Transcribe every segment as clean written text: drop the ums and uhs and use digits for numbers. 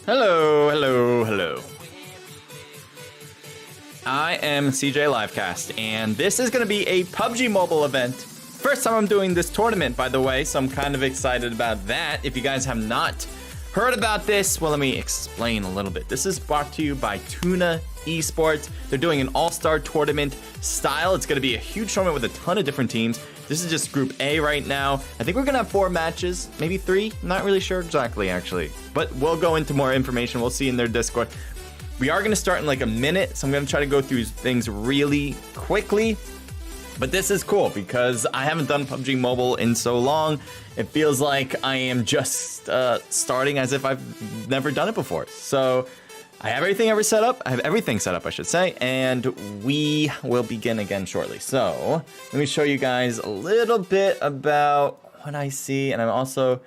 Hello, hello, hello. I am CJ Livecast, and this is going to be a PUBG Mobile event. First time I'm doing this tournament, by the way, so I'm kind of excited about that. If you guys have not heard about this, well, let me explain a little bit. This is brought to you by TUNA Esports. They're doing an all-star tournament style. It's going to be a huge tournament with a ton of different teams. This is just Group A right now. I think we're going to have 4 matches, maybe 3. I'm not really sure exactly, actually. But we'll go into more information. We'll see in their Discord. We are going to start in like a minute, so I'm going to try to go through things really quickly. But this is cool because I haven't done PUBG Mobile in so long. It feels like I am just starting as if I've never done it before. So I have everything set up. I have everything set up, I should say, and we will begin again shortly. So let me show you guys a little bit about what I see, and I'm also,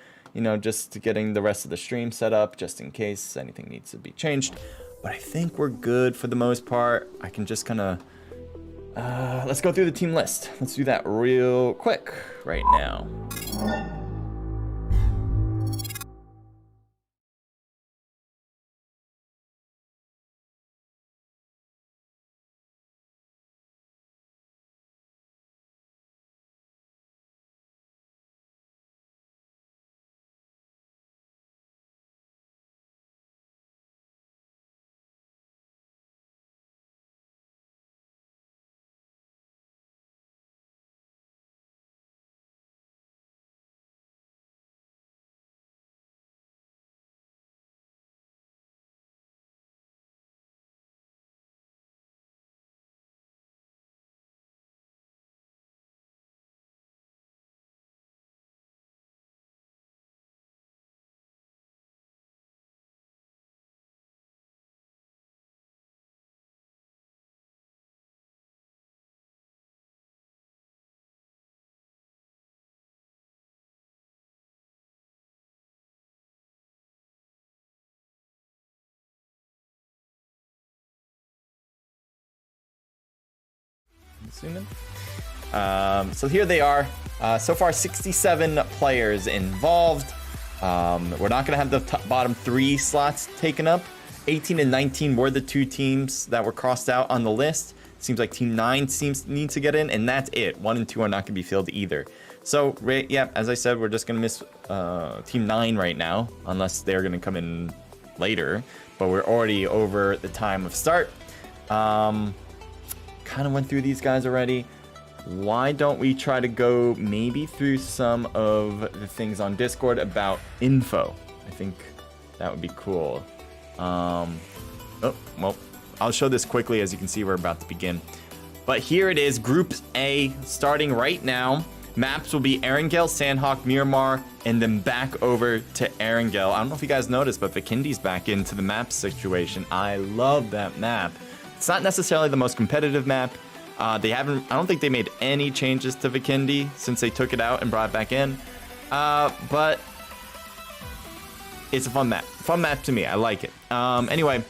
just getting the rest of the stream set up just in case anything needs to be changed. But I think we're good for the most part. I can just kind of let's go through the team list. Let's do that real quick right now. So here they are. So far, 67 players involved. We're not going to have the bottom 3 slots taken up. 18 and 19 were the 2 teams that were crossed out on the list. Seems like Team 9 needs to get in, and that's it. 1 and 2 are not going to be filled either. So, yeah, as I said, we're just going to miss Team 9 right now, unless they're going to come in later. But we're already over the time of start. Kind of went through these guys already. Why don't we try to go maybe through some of the things on Discord about info? I think that would be cool. Oh, well, I'll show this quickly. As you can see, we're about to begin. But here it is, Group A, starting right now. Maps will be Erangel, Sandhawk, Miramar, and then back over to Erangel. I don't know if you guys noticed, but Vikindi's back into the map situation. I love that map. It's not necessarily the most competitive map. I don't think they made any changes to Vikindi since they took it out and brought it back in. But it's a fun map. Fun map to me. I like it. Anyway,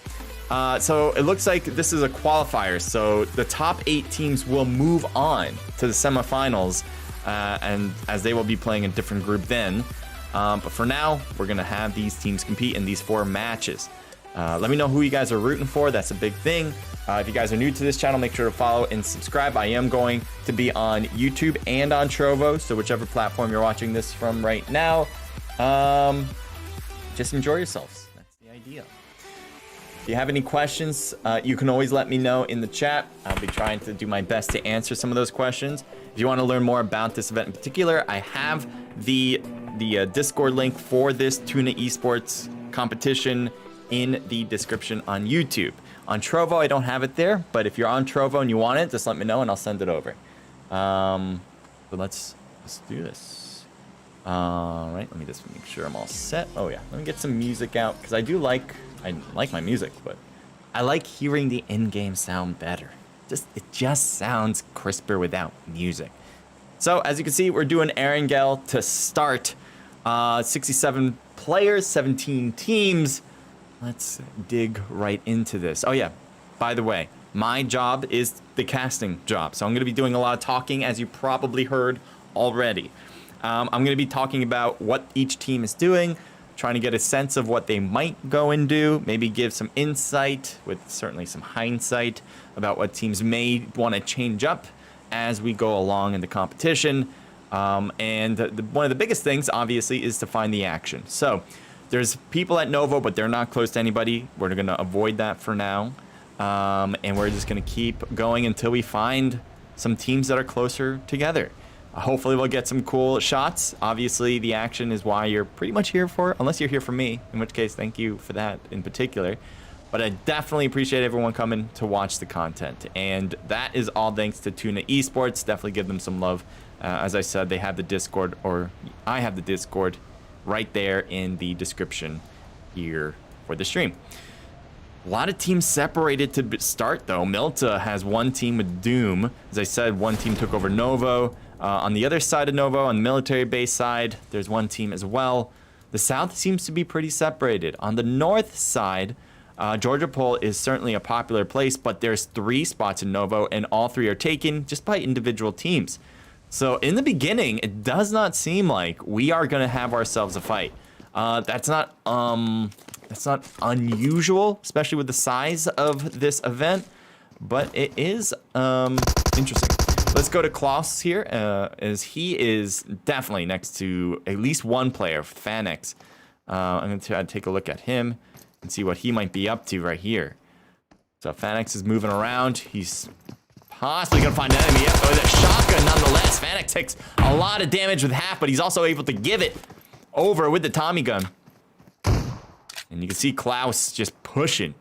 so it looks like this is a qualifier. So the top 8 teams will move on to the semifinals, and as they will be playing a different group then. But for now, we're going to have these teams compete in these 4 matches. Let me know who you guys are rooting for. That's a big thing. If you guys are new to this channel, make sure to follow and subscribe. I am going to be on YouTube and on TROVO, so whichever platform you're watching this from right now, just enjoy yourselves. That's the idea. If you have any questions, you can always let me know in the chat. I'll be trying to do my best to answer some of those questions. If you want to learn more about this event in particular, I have the Discord link for this TUNA Esports competition in the description on YouTube. On TROVO, I don't have it there, but if you're on TROVO and you want it, just let me know and I'll send it over. But let's do this. All right, let me just make sure I'm all set. Oh yeah, let me get some music out because I like my music, but I like hearing the in-game sound better. It just sounds crisper without music. So as you can see, we're doing Erangel to start. 67 players, 17 teams. Let's dig right into this. Oh yeah, by the way, my job is the casting job. So I'm gonna be doing a lot of talking, as you probably heard already. I'm gonna be talking about what each team is doing, trying to get a sense of what they might go and do, maybe give some insight with certainly some hindsight about what teams may want to change up as we go along in the competition. And one of the biggest things, obviously, is to find the action. So there's people at Novo, but they're not close to anybody. We're going to avoid that for now. And we're just going to keep going until we find some teams that are closer together. Hopefully we'll get some cool shots. Obviously, the action is why you're pretty much here for, unless you're here for me, in which case, thank you for that in particular. But I definitely appreciate everyone coming to watch the content. And that is all thanks to TUNA Esports. Definitely give them some love. As I said, they have the Discord, or I have the Discord right there in the description here for the stream. A lot of teams separated to start, though. Milta has one team with Doom. As I said, one team took over Novo. On the other side of Novo, on the military base side, there's one team as well. The south seems to be pretty separated. On the north side, Georgia Pole is certainly a popular place, but there's 3 spots in Novo, and all 3 are taken just by individual teams. So in the beginning, it does not seem like we are going to have ourselves a fight. That's not unusual, especially with the size of this event, but it is interesting. Let's go to Klaus here, as he is definitely next to at least one player, Fanex. I'm going to try to take a look at him and see what he might be up to right here. So Fanex is moving around. He's possibly going to find an enemy. Yep, with a shotgun nonetheless. Fanex takes a lot of damage with half, but he's also able to give it over with the Tommy gun. And you can see Klaus just pushing.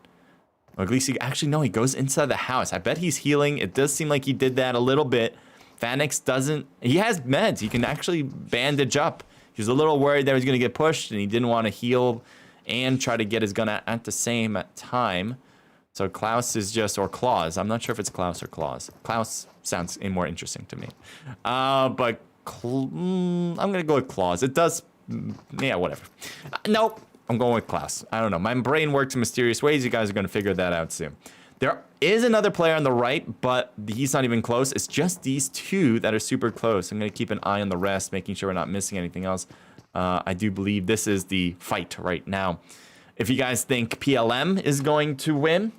Or at least he he goes inside the house. I bet he's healing. It does seem like he did that a little bit. Fanex doesn't, he has meds. He can actually bandage up. He was a little worried that he was going to get pushed and he didn't want to heal and try to get his gun at the same time. So Klaus is just, or Claus. I'm not sure if it's Klaus or Claus. Klaus sounds more interesting to me. But I'm going to go with Claus. It does, yeah, whatever. Nope. I'm going with Klaus. I don't know. My brain works in mysterious ways. You guys are going to figure that out soon. There is another player on the right, but he's not even close. It's just these 2 that are super close. I'm going to keep an eye on the rest, making sure we're not missing anything else. I do believe this is the fight right now. If you guys think PLM is going to win,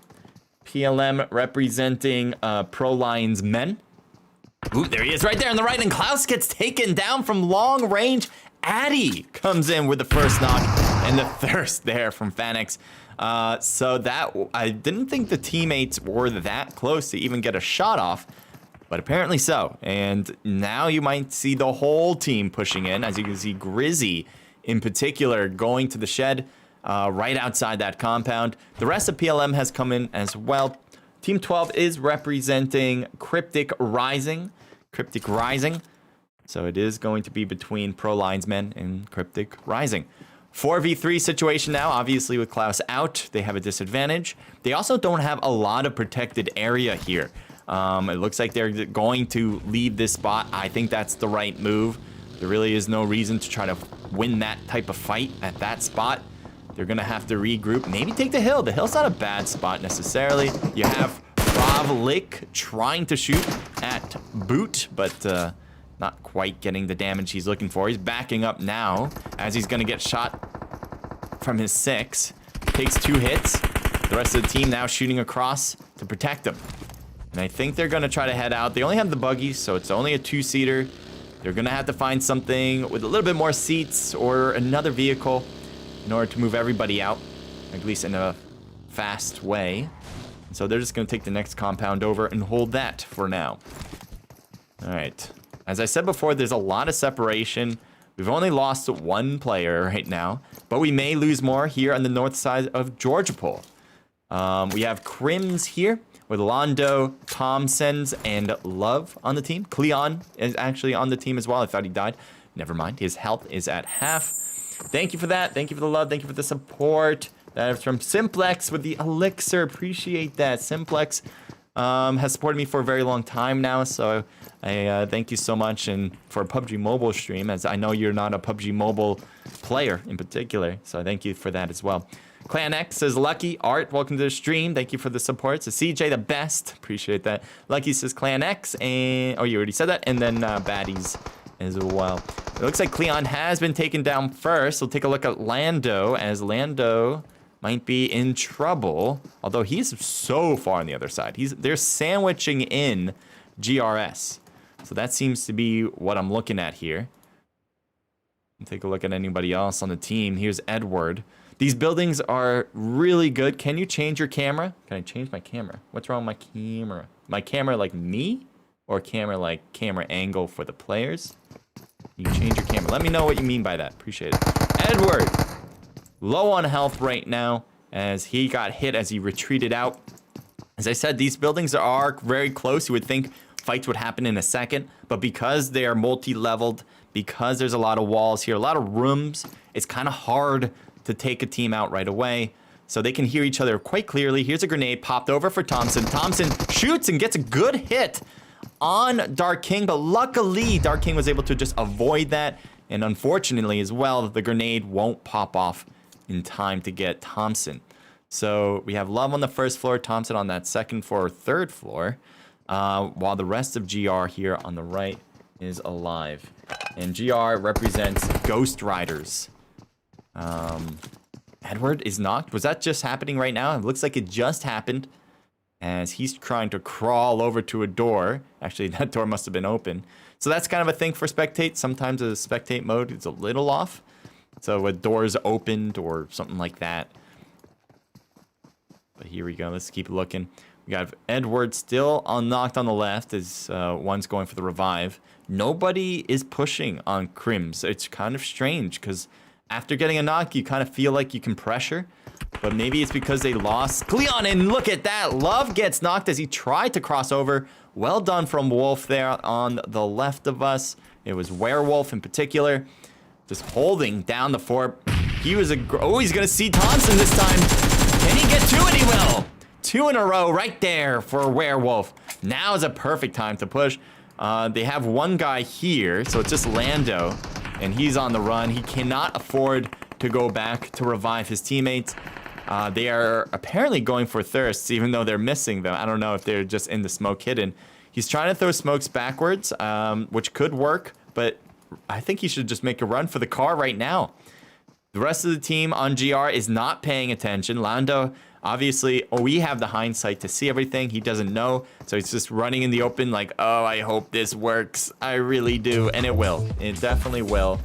PLM representing Pro Lions Men. Ooh, there he is right there on the right, and Klaus gets taken down from long range. Addy comes in with the first knock and the thirst there from Fanex. So that, I didn't think the teammates were that close to even get a shot off, but apparently so. And now you might see the whole team pushing in, as you can see Grizzy in particular going to the shed right outside that compound. The rest of PLM has come in as well. Team 12 is representing Cryptic Rising. So it is going to be between Pro Linesmen and Cryptic Rising. 4v3 situation now, obviously with Klaus out, they have a disadvantage. They also don't have a lot of protected area here. It looks like they're going to leave this spot. I think that's the right move. There really is no reason to try to win that type of fight at that spot. They're going to have to regroup, maybe take the hill. The hill's not a bad spot necessarily. You have Provlik trying to shoot at Boot, but not quite getting the damage he's looking for. He's backing up now as he's going to get shot from his 6. Takes 2 hits. The rest of the team now shooting across to protect him. And I think they're going to try to head out. They only have the buggy, so it's only a 2-seater. They're going to have to find something with a little bit more seats or another vehicle in order to move everybody out, at least in a fast way. And so they're just going to take the next compound over and hold that for now. All right. As I said before, there's a lot of separation. We've only lost 1 player right now, but we may lose more here on the north side of Georgia Pole. We have Crims here with Londo, Thompsons, and Love on the team. Cleon is actually on the team as well. I thought he died. Never mind. His health is at half. Thank you for that. Thank you for the love. Thank you for the support. That is from Simplex with the elixir. Appreciate that. Simplex has supported me for a very long time now, so I thank you so much, and for a PUBG Mobile stream, as I know you're not a PUBG Mobile player in particular, so I thank you for that as well. Clan X says, Lucky Art, welcome to the stream. Thank you for the support. So CJ the best, appreciate that. Lucky says Clan X, and oh, you already said that, and then Baddies as well. It looks like Cleon has been taken down first. We'll take a look at Lando, as Lando might be in trouble, although he's so far on the other side. They're sandwiching in GRS. So that seems to be what I'm looking at here. Take a look at anybody else on the team. Here's Edward. These buildings are really good. Can you change your camera? Can I change my camera? What's wrong with my camera? My camera like me? Or camera like camera angle for the players? You can change your camera. Let me know what you mean by that. Appreciate it. Edward! Low on health right now as he got hit as he retreated out. As I said, these buildings are very close. You would think fights would happen in a second, but because they are multi-leveled, because there's a lot of walls here, a lot of rooms, it's kind of hard to take a team out right away. So they can hear each other quite clearly. Here's a grenade popped over for Thompson. Thompson shoots and gets a good hit on Dark King, but luckily Dark King was able to just avoid that. And unfortunately as well, the grenade won't pop off in time to get Thompson. So we have Love on the first floor, Thompson on that second floor or third floor, while the rest of GR here on the right is alive. And GR represents Ghost Riders. Edward is knocked. Was that just happening right now? It looks like it just happened as he's trying to crawl over to a door. Actually, that door must have been open. So that's kind of a thing for spectate. Sometimes the spectate mode is a little off. So with doors opened or something like that. But here we go. Let's keep looking. We got Edward still knocked on the left as one's going for the revive. Nobody is pushing on Crims. It's kind of strange because after getting a knock, you kind of feel like you can pressure. But maybe it's because they lost Cleon, and look at that. Love gets knocked as he tried to cross over. Well done from Wolf there on the left of us. It was Werewolf in particular. Just holding down the fort. He was he's going to see Thompson this time. Can he get two? And he will. Two in a row right there for Werewolf. Now is a perfect time to push. They have one guy here, so it's just Lando, and he's on the run. He cannot afford to go back to revive his teammates. They are apparently going for thirsts, even though they're missing them. I don't know if they're just in the smoke hidden. He's trying to throw smokes backwards, which could work, but I think he should just make a run for the car right now. The rest of the team on GR is not paying attention. Lando, obviously, we have the hindsight to see everything. He doesn't know, so he's just running in the open like, oh, I hope this works. I really do, and it will. It definitely will.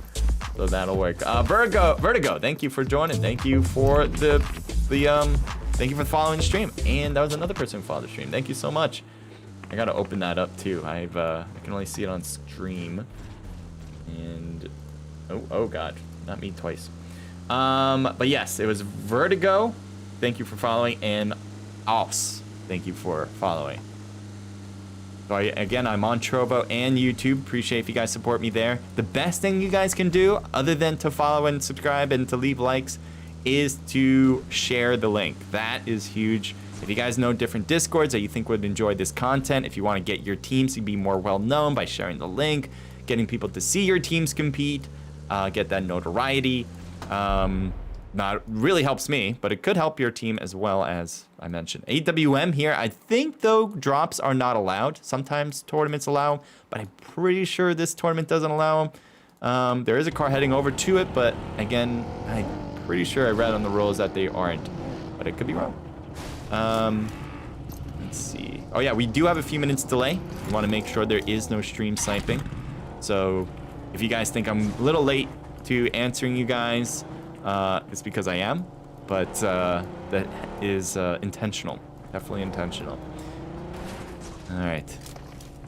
So that'll work. Vertigo, thank you for joining. Thank you for thank you for following the stream. And that was another person who followed the stream. Thank you so much. I gotta open that up too. I can only see it on stream. And oh god, not me twice. But yes, it was Vertigo. Thank you for following, and Ops. Thank you for following. So again, I'm on Trovo and YouTube. Appreciate if you guys support me there. The best thing you guys can do, other than to follow and subscribe and to leave likes, is to share the link. That is huge. If you guys know different Discords that you think would enjoy this content, if you want to get your teams to be more well-known by sharing the link, getting people to see your teams compete, get that notoriety, not really helps me, but it could help your team as well, as I mentioned. AWM here, I think though drops are not allowed. Sometimes tournaments allow, but I'm pretty sure this tournament doesn't allow them. There is a car heading over to it, but again, I'm pretty sure I read on the rules that they aren't, but it could be wrong. Let's see. Oh yeah, we do have a few minutes delay. We want to make sure there is no stream sniping. So if you guys think I'm a little late to answering you guys, it's because I am, but that is intentional. Definitely intentional. All right.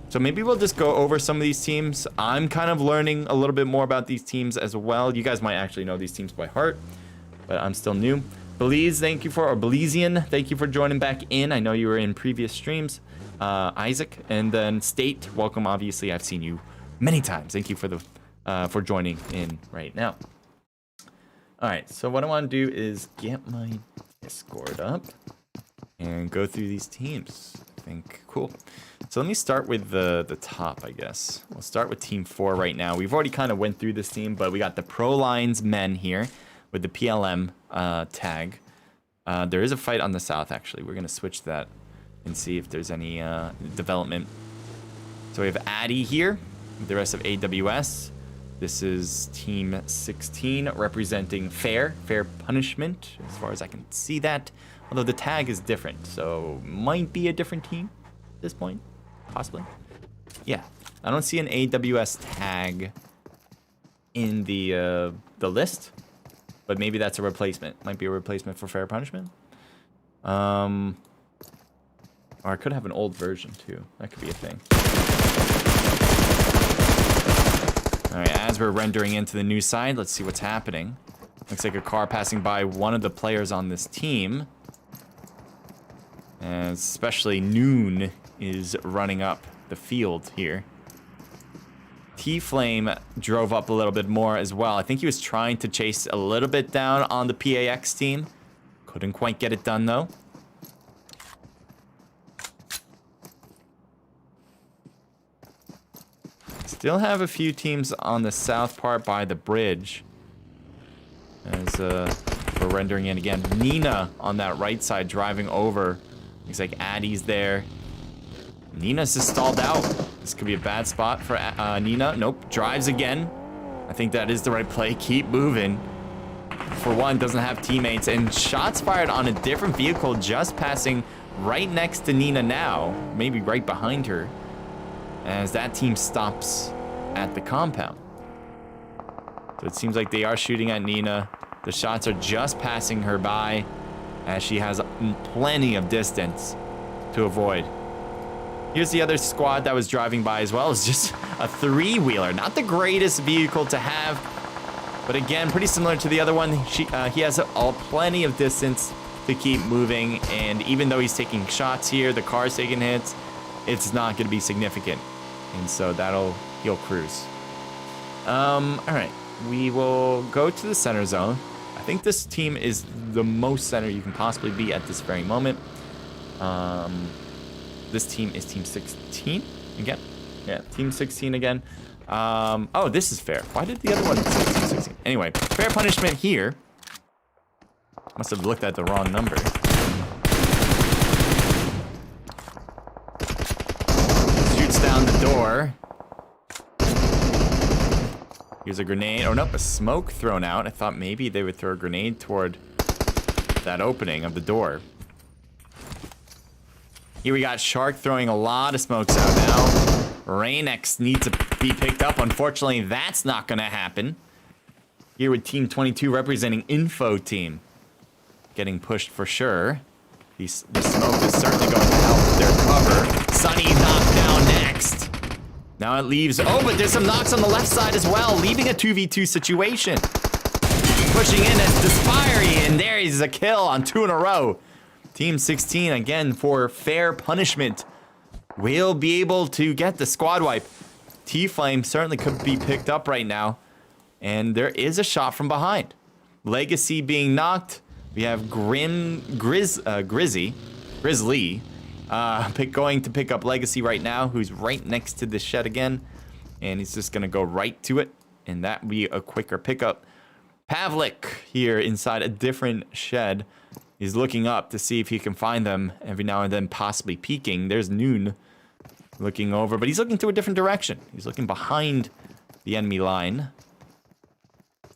So maybe we'll just go over some of these teams. I'm kind of learning a little bit more about these teams as well. You guys might actually know these teams by heart, but I'm still new. Belize, thank you for, or Belizean, thank you for joining back in. I know you were in previous streams. Isaac, and then State, welcome. Obviously, I've seen you many times. Thank you for the for joining in right now. All right, so what I want to do is get my Discord up and go through these teams. I think cool. So let me start with the top, I guess. We'll start with Team 4 right now. We've already kind of went through this team, but we got the Pro Lines men here with the PLM tag. There is a fight on the south, actually. We're going to switch that and see if there's any development. So we have Addy here. the rest of AWS. This is Team 16 representing Fair Punishment, as far as I can see that. Although the tag is different, so might be a different team at this point, possibly. Yeah, I don't see an AWS tag in the list, but maybe that's a replacement. Might be a replacement for Fair Punishment. Or I could have an old version too. That could be a thing. All right, as we're rendering into the new side, let's see what's happening. Looks like a car passing by one of the players on this team. And especially Noon is running up the field here. T-Flame drove up a little bit more as well. I think he was trying to chase a little bit down on the PAX team. Couldn't quite get it done though. Still have a few teams on the south part by the bridge. As we're rendering in again. Nina on that right side driving over. Looks like Addie's there. Nina's just stalled out. This could be a bad spot for Nina. Nope, drives again. I think that is the right play. Keep moving. For one, doesn't have teammates. And shots fired on a different vehicle just passing right next to Nina now. Maybe right behind her. As that team stops at the compound. So it seems like they are shooting at Nina. The shots are just passing her by as she has plenty of distance to avoid. Here's the other squad that was driving by as well. It's just a three-wheeler. Not the greatest vehicle to have, but again, pretty similar to the other one. He has plenty of distance to keep moving, and even though he's taking shots here, the car's taking hits, it's not going to be significant. And so he'll cruise. All right, we will go to the center zone. I think this team is the most center you can possibly be at this very moment. This team is Team 16 again. Yeah, Team 16 again. Oh, this is fair. Why did the other one say Team 16? Anyway, Fair Punishment here. Must have looked at the wrong number. Shoots down the door. Here's a grenade. Oh, nope, a smoke thrown out. I thought maybe they would throw a grenade toward that opening of the door. Here we got Shark throwing a lot of smokes out now. Rainex needs to be picked up. Unfortunately, that's not going to happen. Here with Team 22 representing Info Team. Getting pushed for sure. The smoke is certainly going to help with their cover. Sunny knocked down next. Now it leaves... Oh, but there's some knocks on the left side as well, leaving a 2v2 situation. Pushing in as Despirey, and there is a kill on 2 in a row. Team 16, again, for Fair Punishment, will be able to get the squad wipe. T-Flame certainly could be picked up right now. And there is a shot from behind. Legacy being knocked. We have Grizzly going to pick up Legacy right now, who's right next to the shed again. And he's just going to go right to it. And that will be a quicker pickup. Pavlik here inside a different shed. He's looking up to see if he can find them every now and then, possibly peeking. There's Noon looking over, but he's looking to a different direction. He's looking behind the enemy line.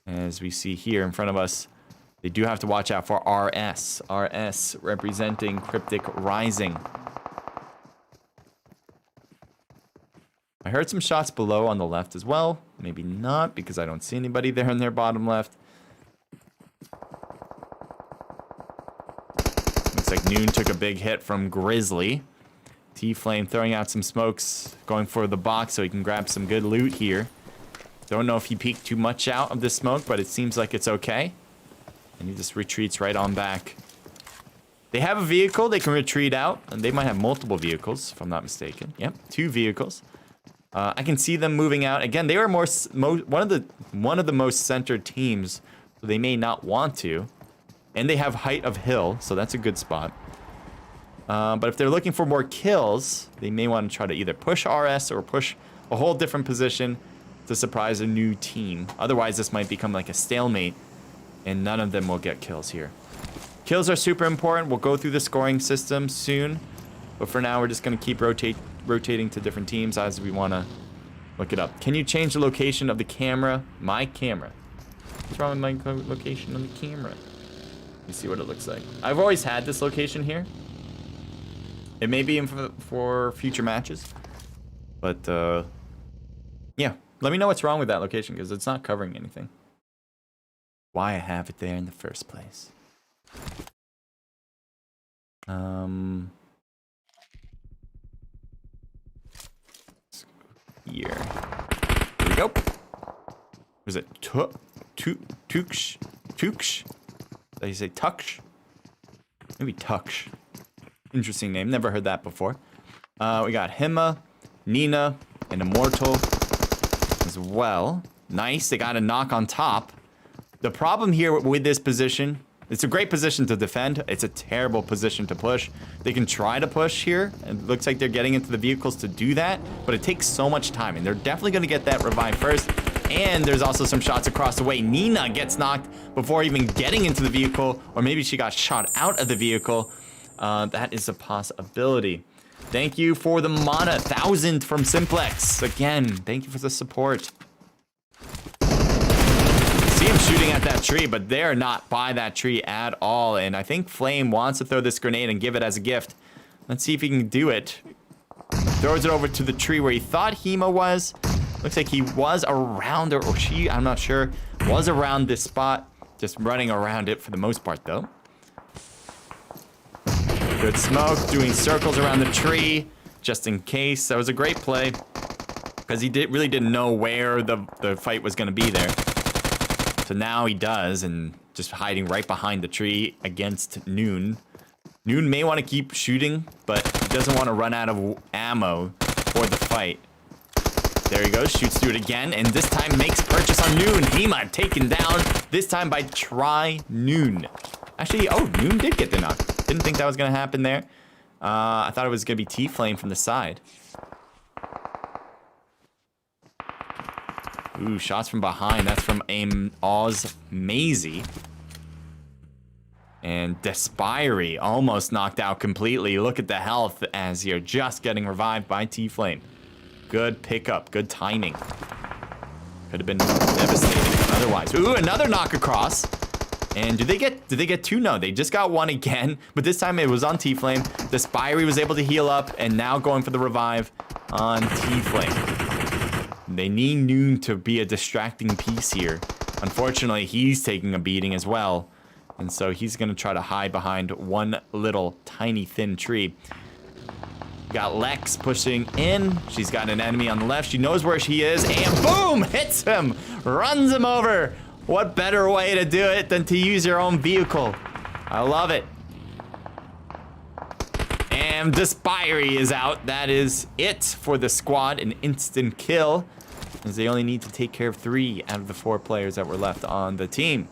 As we see here in front of us, they do have to watch out for RS. RS representing Cryptic Rising. I heard some shots below on the left as well. Maybe not, because I don't see anybody there in their bottom left. Looks like Noon took a big hit from Grizzly. T-Flame throwing out some smokes, going for the box so he can grab some good loot here. Don't know if he peeked too much out of the smoke, but it seems like it's okay. And he just retreats right on back. They have a vehicle they can retreat out, and they might have multiple vehicles, if I'm not mistaken. Yep, 2 vehicles. I can see them moving out. Again, they are one of the most centered teams, so they may not want to. And they have height of hill, so that's a good spot. But if they're looking for more kills, they may want to try to either push RS or push a whole different position to surprise a new team. Otherwise, this might become like a stalemate, and none of them will get kills here. Kills are super important. We'll go through the scoring system soon. But for now, we're just going to keep rotating to different teams as we want to Look it up. Can you change the location of the camera? My camera. What's wrong with my location on the camera? Let me see what it looks like. I've always had this location here. It may be in for future matches. But, yeah. Let me know what's wrong with that location, because it's not covering anything. Why I have it there in the first place. Here we go. Was it Tuksh? Did you say Tuksh? Maybe Tuksh. Interesting name. Never heard that before. We got Hima, Nina, and Immortal as well. Nice. They got a knock on top. The problem here with this position, it's a great position to defend. It's a terrible position to push. They can try to push here. It looks like they're getting into the vehicles to do that, but it takes so much time, and they're definitely going to get that revive first. And there's also some shots across the way. Nina gets knocked before even getting into the vehicle, or maybe she got shot out of the vehicle. That is a possibility. Thank you for the mana, 1,000 from Simplex. Again, thank you for the support. See him shooting at that tree, but they're not by that tree at all. And I think Flame wants to throw this grenade and give it as a gift. Let's see if he can do it. Throws it over to the tree where he thought Hema was. Looks like he was around, or she, I'm not sure, was around this spot. Just running around it for the most part, though. Good smoke, doing circles around the tree, just in case. That was a great play, because he really didn't know where the fight was going to be there. So now he does, and just hiding right behind the tree against Noon. Noon may want to keep shooting, but he doesn't want to run out of ammo for the fight. There he goes, shoots through it again, and this time makes purchase on Noon. Hema taken down, this time by Try Noon. Actually, oh, Noon did get the knock. Didn't think that was going to happen there. I thought it was going to be T-Flame from the side. Ooh, shots from behind. That's from Oz Maisie. And Despiry almost knocked out completely. Look at the health as you're just getting revived by T-Flame. Good pickup. Good timing. Could have been devastating otherwise. Ooh, another knock across. And did they get two? No, they just got one again. But this time it was on T-Flame. Despiry was able to heal up, and now going for the revive on T-Flame. They need Noon to be a distracting piece here. Unfortunately, he's taking a beating as well. And so he's going to try to hide behind one little tiny thin tree. Got Lex pushing in. She's got an enemy on the left. She knows where she is. And boom! Hits him! Runs him over! What better way to do it than to use your own vehicle? I love it. And Despiry is out. That is it for the squad. An instant kill, as they only need to take care of 3 out of the 4 players that were left on the team.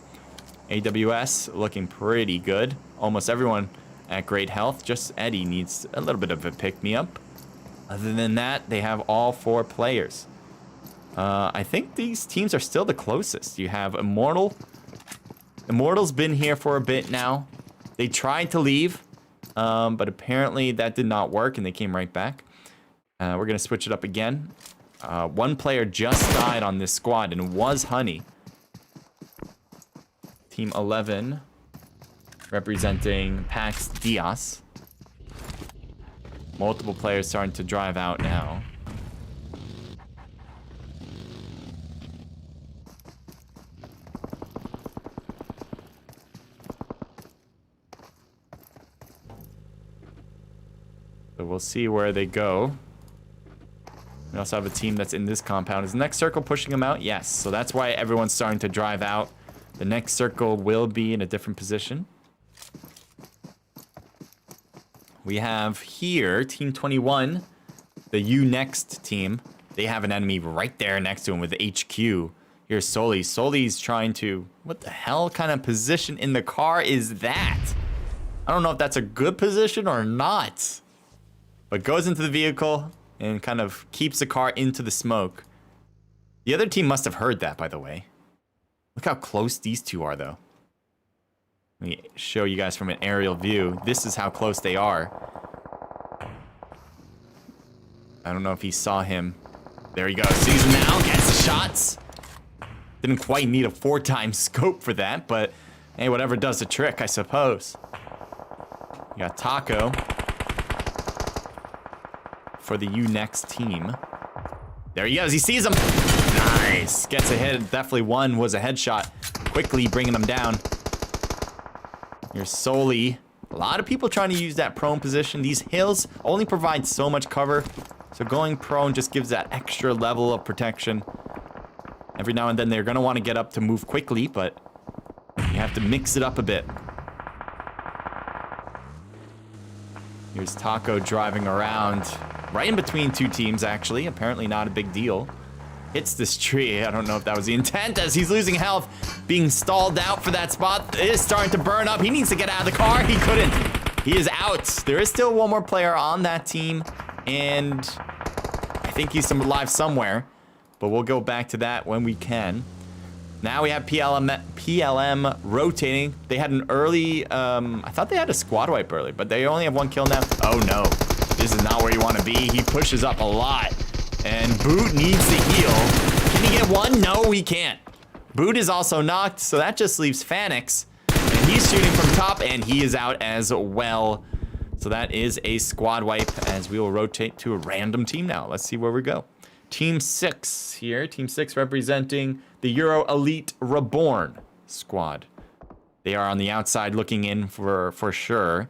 AWS looking pretty good. Almost everyone at great health. Just Eddie needs a little bit of a pick-me-up. Other than that, they have all 4 players. I think these teams are still the closest. You have Immortal. Immortal's been here for a bit now. They tried to leave, but apparently that did not work, and they came right back. We're going to switch it up again. One player just died on this squad, and it was Honey. Team 11, representing Pax Diaz. Multiple players starting to drive out now. So we'll see where they go. We also have a team that's in this compound. Is the next circle pushing them out? Yes. So that's why everyone's starting to drive out. The next circle will be in a different position. We have here Team 21, the U Next team. They have an enemy right there next to him with HQ. Here's Soli. Soli's trying to... What the hell kind of position in the car is that? I don't know if that's a good position or not. But goes into the vehicle and kind of keeps the car into the smoke. The other team must have heard that, by the way. Look how close these two are, though. Let me show you guys from an aerial view. This is how close they are. I don't know if he saw him There he goes. Sees him now. Gets the shots. Didn't quite need a 4-time scope for that, but hey, whatever does the trick, I suppose. You got Taco for the U-Next team. There he goes. He sees him. Nice. Gets a hit. Definitely one was a headshot. Quickly bringing him down. Here's Soli. A lot of people trying to use that prone position. These hills only provide so much cover. So going prone just gives that extra level of protection. Every now and then they're going to want to get up to move quickly, but you have to mix it up a bit. Here's Taco driving around right in between two teams, actually. Apparently not a big deal. Hits this tree. I don't know if that was the intent as he's losing health. Being stalled out for that spot. It is starting to burn up. He needs to get out of the car. He couldn't. He is out. There is still one more player on that team. And I think he's alive somewhere. But we'll go back to that when we can. Now we have PLM rotating. They had an early, I thought they had a squad wipe early, but they only have 1 kill now. Oh no, this is not where you want to be. He pushes up a lot. And Boot needs to heal. Can he get one? No, he can't. Boot is also knocked, so that just leaves Phanix. And he's shooting from top, and he is out as well. So that is a squad wipe, as we will rotate to a random team now. Let's see where we go. Team 6 here. Team 6 representing the Euro Elite Reborn squad. They are on the outside looking in for sure.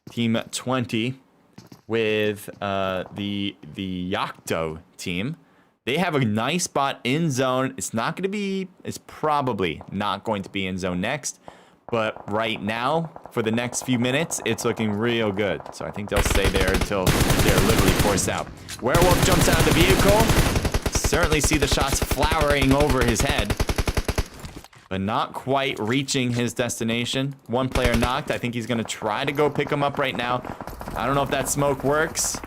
Team 20 with the Yakto team. They have a nice spot in zone. It's probably not going to be in zone next. But right now, for the next few minutes, it's looking real good. So I think they'll stay there until they're literally forced out. Werewolf jumps out of the vehicle. Certainly see the shots flowering over his head. But not quite reaching his destination. One player knocked. I think he's going to try to go pick him up right now. I don't know if that smoke works.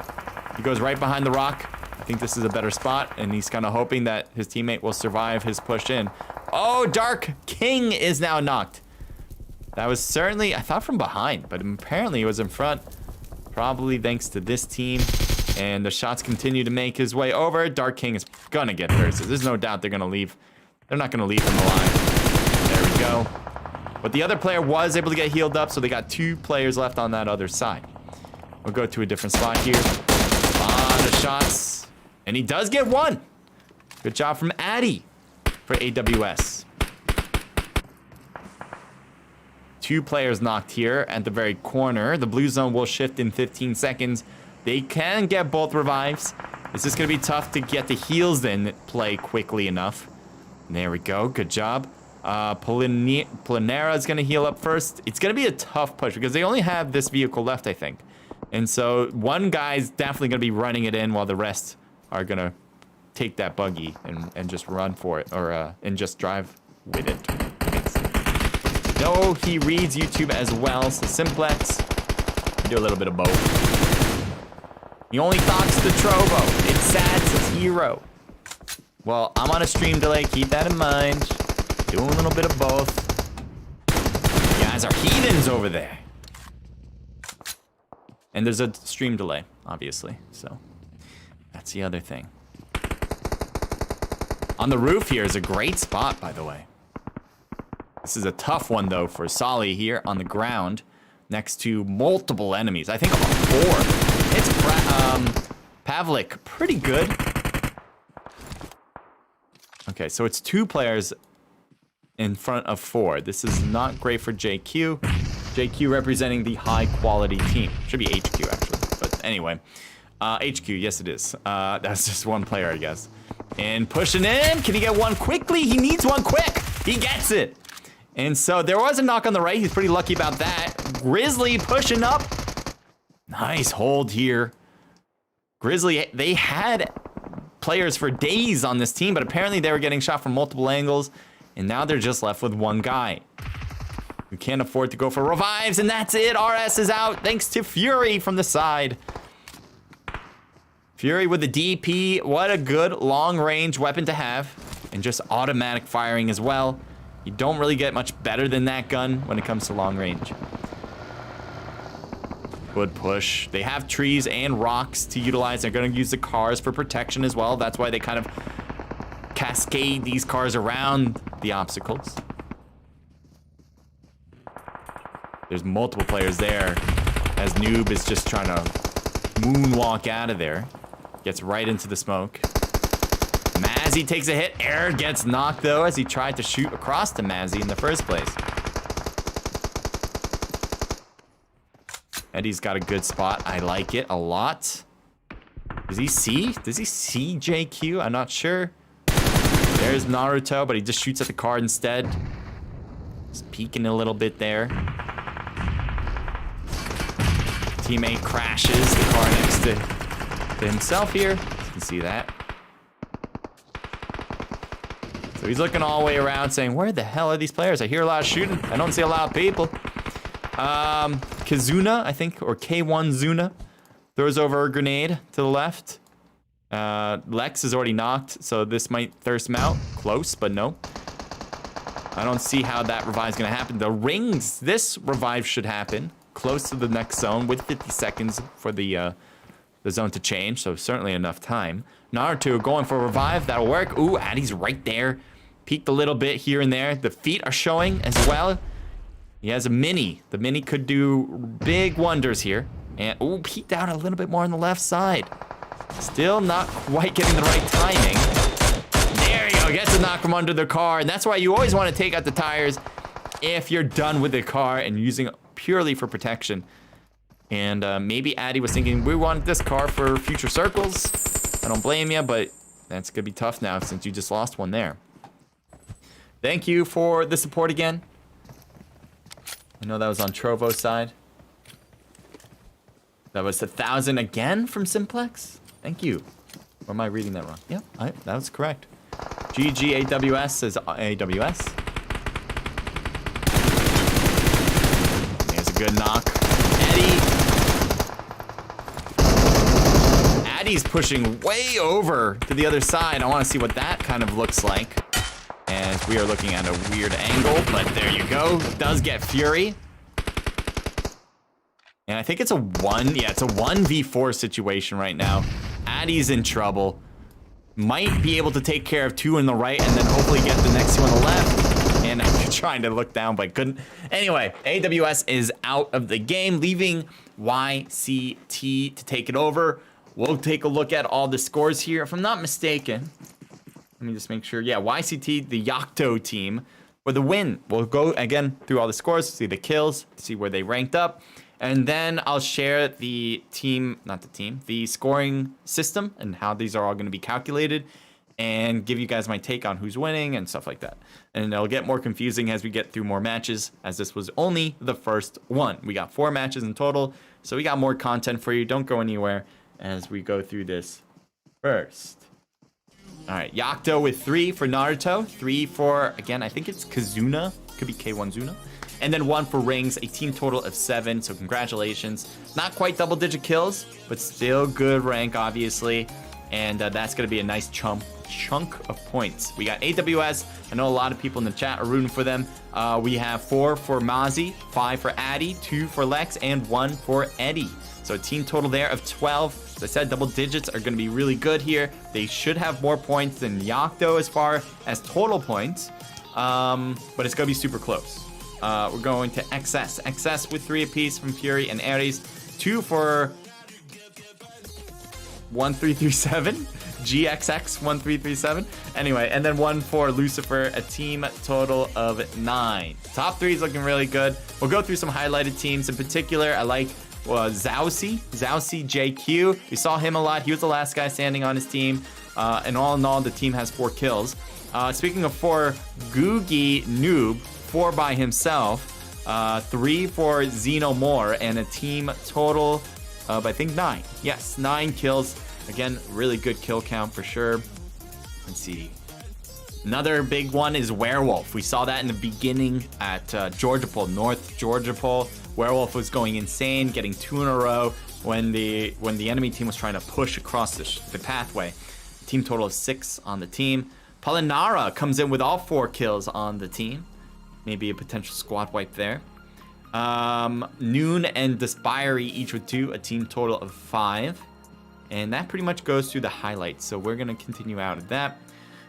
He goes right behind the rock. I think this is a better spot. And he's kind of hoping that his teammate will survive his push in. Oh, Dark King is now knocked. That was certainly, I thought from behind, but apparently it was in front. Probably thanks to this team. And the shots continue to make his way over. Dark King is gonna get theirs. There's no doubt they're gonna leave. They're not gonna leave him alive. There we go. But the other player was able to get healed up, so they got 2 players left on that other side. We'll go to a different spot here. A lot of shots. And he does get 1. Good job from Addy for AWS. 2 players knocked here at the very corner. The blue zone will shift in 15 seconds. They can get both revives. It's just going to be tough to get the heals in play quickly enough. There we go. Good job. Planera is going to heal up first. It's going to be a tough push because they only have this vehicle left, I think. And so one guy's definitely going to be running it in while the rest are going to take that buggy and just run for it or and just drive with it. No, he reads YouTube as well, so Simplex. Do a little bit of both. He only talks to Trovo. It's sad, says Hero. Well, I'm on a stream delay. Keep that in mind. Doing a little bit of both. You guys are heathens over there. And there's a stream delay, obviously. So that's the other thing. On the roof here is a great spot, by the way. This is a tough one, though, for Solly here on the ground next to multiple enemies. I think about 4. It's Pavlik. Pretty good. Okay, so it's 2 players in front of 4. This is not great for JQ. JQ representing the high-quality team. Should be HQ, actually. But anyway. HQ, yes, it is. That's just 1 player, I guess. And pushing in. Can he get 1 quickly? He needs 1 quick. He gets it. And so there was a knock on the right. He's pretty lucky about that. Grizzly pushing up. Nice hold here. Grizzly, they had players for days on this team, but apparently they were getting shot from multiple angles. And now they're just left with 1 guy. We can't afford to go for revives, and that's it. RS is out thanks to Fury from the side. Fury with the DP. What a good long-range weapon to have. And just automatic firing as well. You don't really get much better than that gun when it comes to long range. would push. They have trees and rocks to utilize. They're going to use the cars for protection as well. That's why they kind of cascade these cars around the obstacles. There's multiple players there as Noob is just trying to moonwalk out of there. Gets right into the smoke. Mazzy takes a hit. Air gets knocked though as he tried to shoot across to Mazzy in the first place. Eddie's got a good spot. I like it a lot. Does he see? Does he see JQ? I'm not sure. There's Naruto, but he just shoots at the car instead. Just peeking a little bit there. Teammate crashes the car next to himself here. You can see that. So he's looking all the way around saying, where the hell are these players? I hear a lot of shooting. I don't see a lot of people. Kazuna, I think, or K1 Zuna, throws over a grenade to the left. Lex is already knocked, so this might thirst him out. Close, but no. I don't see how that revive's gonna happen. The rings, this revive should happen close to the next zone with 50 seconds for the zone to change, so certainly enough time. Naruto going for a revive, that'll work. Ooh, Addy's right there. Peeked a little bit here and there. The feet are showing as well. He has a mini. The mini could do big wonders here. And, ooh, peeked out a little bit more on the left side. Still not quite getting the right timing. There you go, gets to knock from under the car. And that's why you always want to take out the tires if you're done with the car and using it purely for protection. And maybe Addy was thinking, we want this car for future circles. I don't blame you, but that's gonna be tough now since you just lost one there. Thank you for the support again. I know that was on Trovo's side. That was 1,000 again from Simplex. Thank you. Or am I reading that wrong? Yep, that was correct. GG AWS says AWS. There's a good knock. Addy's pushing way over to the other side. I want to see what that kind of looks like. As we are looking at a weird angle, but there you go. Does get Fury. And I think it's a it's a 1v4 situation right now. Addy's in trouble. Might be able to take care of two on the right and then hopefully get the next two on the left. And I'm trying to look down, but couldn't. Anyway, AWS is out of the game, leaving YCT to take it over. We'll take a look at all the scores here. If I'm not mistaken, let me just make sure. Yeah, YCT, the Yocto team, for the win. We'll go again through all the scores, see the kills, see where they ranked up. And then I'll share the the scoring system and how these are all going to be calculated and give you guys my take on who's winning and stuff like that. And it'll get more confusing as we get through more matches, as this was only the first one. We got 4 matches in total, so we got more content for you. Don't go anywhere as we go through this first. All right, Yocto with 3 for Naruto, 3 for, again, I think it's Kazuna, could be K1 Zuna, and then 1 for Rings, a team total of 7, so congratulations. Not quite double-digit kills, but still good rank, obviously, and that's going to be a nice chunk of points. We got AWS. I know a lot of people in the chat are rooting for them. We have 4 for Mozzie, 5 for Addy, 2 for Lex, and 1 for Eddie. So a team total there of 12. As I said, double digits are going to be really good here. They should have more points than Yocto as far as total points, but it's going to be super close. We're going to XS. XS with 3 apiece from Fury and Ares. 2 for 1337. GXX 1337. Anyway, and then 1 for Lucifer, a team total of 9. Top 3 is looking really good. We'll go through some highlighted teams. In particular, I like Zausi JQ. We saw him a lot. He was the last guy standing on his team. And all in all, the team has 4 kills. Speaking of 4, Googie Noob, 4 by himself. 3 for Xenomore, and a team total of, I think, 9. Yes, 9 kills. Again, really good kill count for sure. Let's see. Another big one is Werewolf. We saw that in the beginning at Georgia Pole, North Georgia Pole. Werewolf was going insane, getting 2 in a row when the enemy team was trying to push across the pathway. Team total of 6 on the team. Polinara comes in with all 4 kills on the team. Maybe a potential squad wipe there. Noon and Despiry each with 2, a team total of 5. And that pretty much goes through the highlights. So we're going to continue out of that.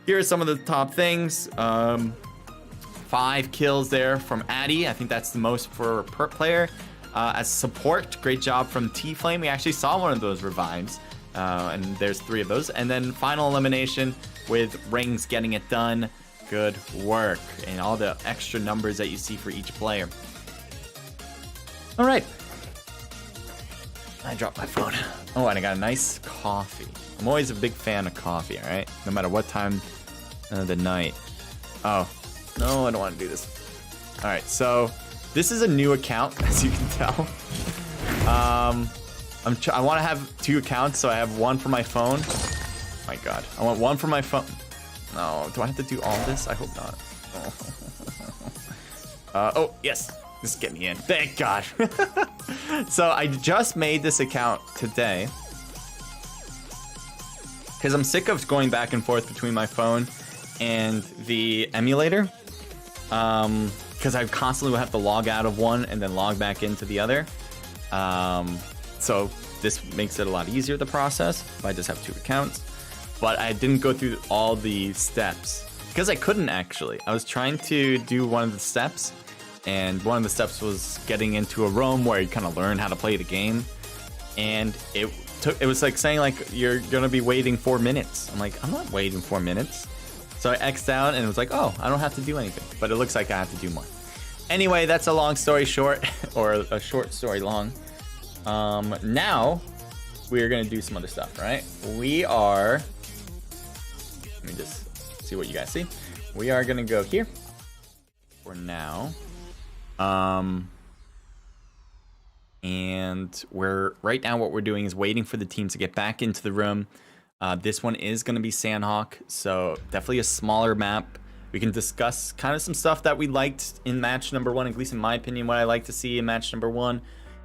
Here are some of the top things. 5 kills there from Addy. I think that's the most for per player. As support, great job from T-Flame. We actually saw one of those revives. And there's 3 of those. And then final elimination with Rings getting it done. Good work. And all the extra numbers that you see for each player. All right. I dropped my phone. Oh, and I got a nice coffee. I'm always a big fan of coffee, all right? No matter what time of the night. Oh, no, I don't want to do this. All right, so this is a new account, as you can tell. I want to have 2 accounts, so I have one for my phone. Oh my God, I want one for my phone. No, do I have to do all this? I hope not. Oh, yes. Just get me in. Thank God. So I just made this account today because I'm sick of going back and forth between my phone and the emulator. Because I constantly will have to log out of one and then log back into the other. So this makes it a lot easier, the process, if I just have 2 accounts. But I didn't go through all the steps because I couldn't actually. I was trying to do one of the steps. And one of the steps was getting into a room where you kind of learn how to play the game. And it was like saying like, you're gonna be waiting 4 minutes. I'm like, I'm not waiting 4 minutes. So I X'd out and it was like, oh, I don't have to do anything. But it looks like I have to do more. Anyway, that's a long story short, or a short story long. Now, we're gonna do some other stuff, right? We are, let me just see what you guys see. We are gonna go here for now. And right now what we're doing is waiting for the team to get back into the room. This one is going to be Sandhawk, so definitely a smaller map. We can discuss kind of some stuff that we liked in match number 1, at least in my opinion, what I like to see in match number 1,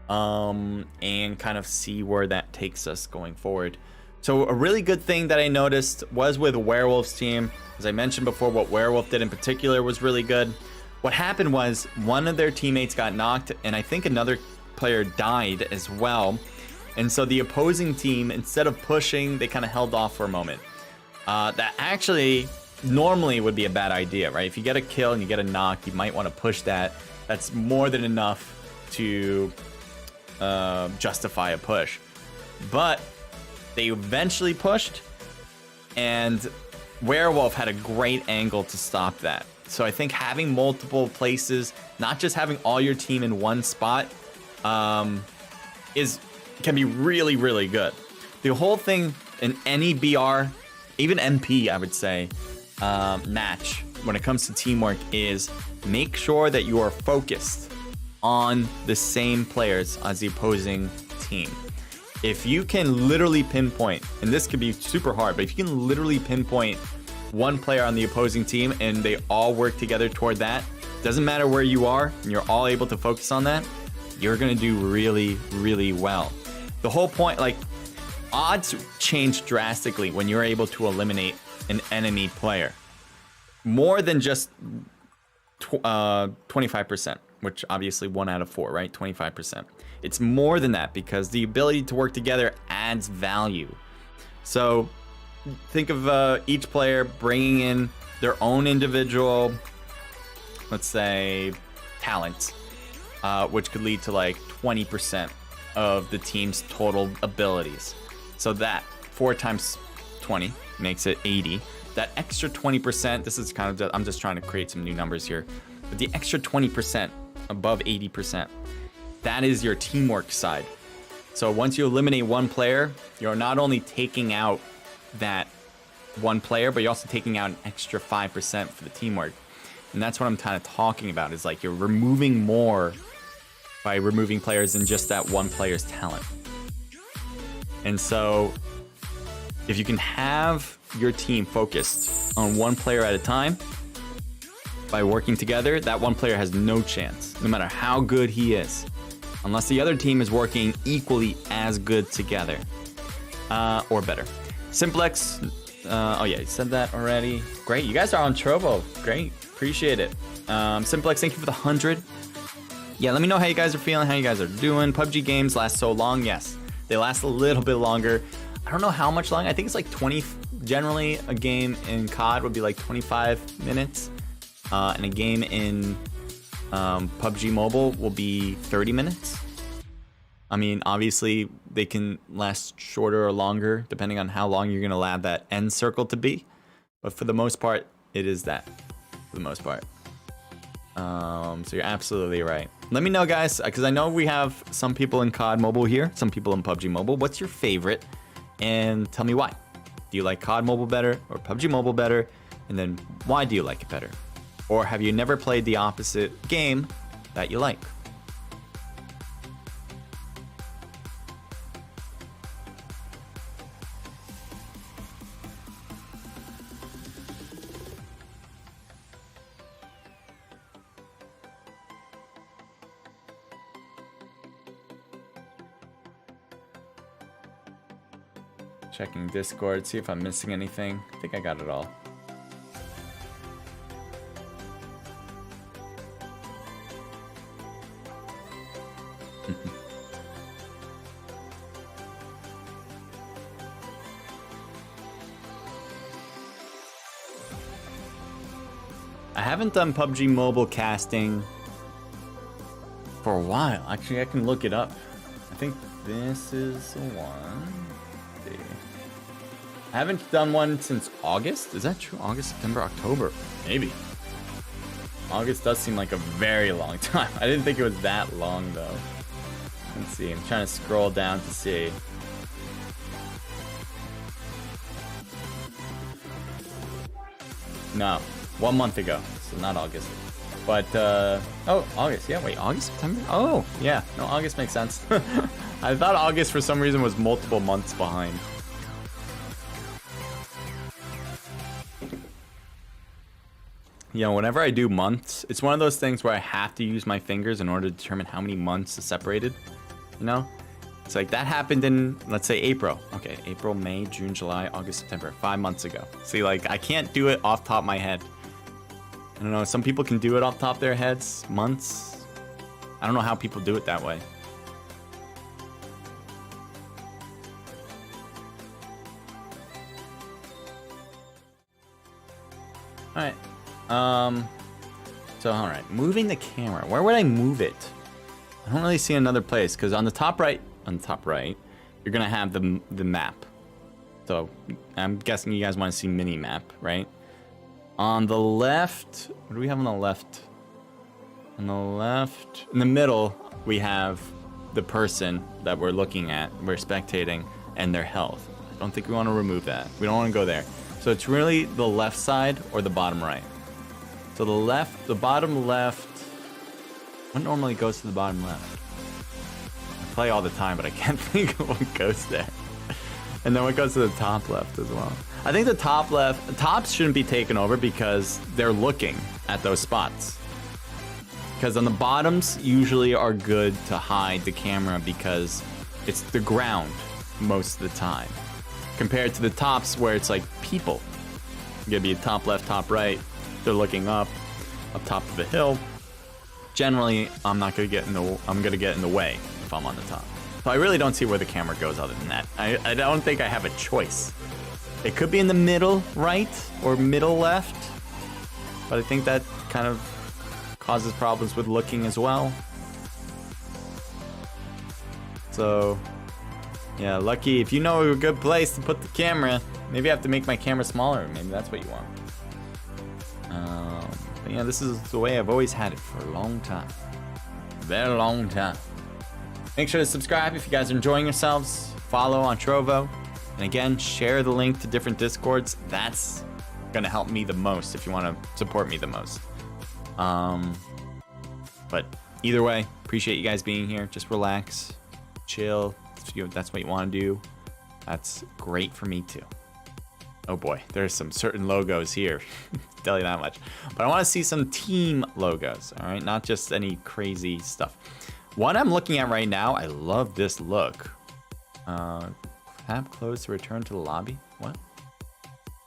and kind of see where that takes us going forward. So a really good thing that I noticed was with Werewolf's team. As I mentioned before, what Werewolf did in particular was really good. What happened was one of their teammates got knocked, and I think another player died as well. And so the opposing team, instead of pushing, they kind of held off for a moment. That actually normally would be a bad idea, right? If you get a kill and you get a knock, you might want to push that. That's more than enough to justify a push. But they eventually pushed, and Werewolf had a great angle to stop that. So I think having multiple places, not just having all your team in one spot, can be really, really good. The whole thing in any BR, even MP, I would say, match, when it comes to teamwork, is make sure that you are focused on the same players as the opposing team. If you can literally pinpoint, and this could be super hard, but if you can literally pinpoint one player on the opposing team and they all work together toward that, doesn't matter where you are, and you're all able to focus on that, you're gonna do really, really well. The whole point, like, odds change drastically when you're able to eliminate an enemy player. More than just 25%, which obviously 1 out of 4, right? 25%. It's more than that because the ability to work together adds value. So think of each player bringing in their own individual, let's say, talents, which could lead to like 20% of the team's total abilities. So that 4 times 20 makes it 80. That extra 20%, this is kind of, I'm just trying to create some new numbers here, but the extra 20% above 80%, that is your teamwork side. So once you eliminate one player, you're not only taking out that one player, but you're also taking out an extra 5% for the teamwork. And that's what I'm kind of talking about, is like you're removing more by removing players than just that one player's talent. And so if you can have your team focused on one player at a time by working together, that one player has no chance, no matter how good he is, unless the other team is working equally as good together, or better. Simplex, oh yeah, you said that already. Great, you guys are on Trovo. Great, appreciate it. Simplex, thank you for the 100. Yeah, let me know how you guys are feeling, how you guys are doing. PUBG games last so long. Yes, they last a little bit longer. I don't know how much longer. I think it's like 20. Generally, a game in COD would be like 25 minutes. And a game in PUBG Mobile will be 30 minutes. I mean, obviously, they can last shorter or longer, depending on how long you're going to allow that end circle to be. But for the most part, it is that. For the most part. So you're absolutely right. Let me know, guys, because I know we have some people in COD Mobile here, some people in PUBG Mobile. What's your favorite? And tell me why. Do you like COD Mobile better or PUBG Mobile better? And then why do you like it better? Or have you never played the opposite game that you like? Checking Discord, see if I'm missing anything. I think I got it all. I haven't done PUBG Mobile casting for a while. Actually, I can look it up. I think this is the one. I haven't done one since August. Is that true? August, September, October. Maybe. August does seem like a very long time. I didn't think it was that long, though. Let's see. I'm trying to scroll down to see. No. 1 month ago. So not August. But, oh, August. Yeah, wait. August, September? Oh, yeah. No, August makes sense. I thought August, for some reason, was multiple months behind. You know, whenever I do months, it's one of those things where I have to use my fingers in order to determine how many months is separated. You know? It's like that happened in, let's say, April. Okay, April, May, June, July, August, September. 5 months ago. See, like, I can't do it off the top of my head. I don't know, some people can do it off the top of their heads. Months. I don't know how people do it that way. Alright. So alright, moving the camera. Where would I move it? I don't really see another place, because on the top right, you're gonna have the map. So I'm guessing you guys want to see mini map, right? On the left, what do we have on the left? On the left, in the middle, we have the person that we're looking at, we're spectating, and their health. I don't think we want to remove that. We don't want to go there. So it's really the left side or the bottom right. So the left, the bottom left, what normally goes to the bottom left? I play all the time, but I can't think of what goes there. And then what goes to the top left as well. I think the top left, the tops shouldn't be taken over because they're looking at those spots. Because on the bottoms usually are good to hide the camera because it's the ground most of the time. Compared to the tops where it's like people. It's gonna be a top left, top right. They're looking up top of the hill. Generally, I'm gonna get in the way if I'm on the top. So I really don't see where the camera goes other than that. I don't think I have a choice. It could be in the middle right or middle left, but I think that kind of causes problems with looking as well. So yeah, Lucky, if you know a good place to put the camera, maybe I have to make my camera smaller. Maybe that's what you want. But yeah, this is the way I've always had it for a long time. A very long time. Make sure to subscribe if you guys are enjoying yourselves. Follow on TROVO. And again, share the link to different Discords. That's gonna help me the most if you want to support me the most. But either way, appreciate you guys being here. Just relax, chill. If that's what you want to do, that's great for me too. Oh boy, there's some certain logos here. Tell you that much. But I want to see some team logos, all right? Not just any crazy stuff. What I'm looking at right now, I love this look. Tab closed to return to the lobby. What?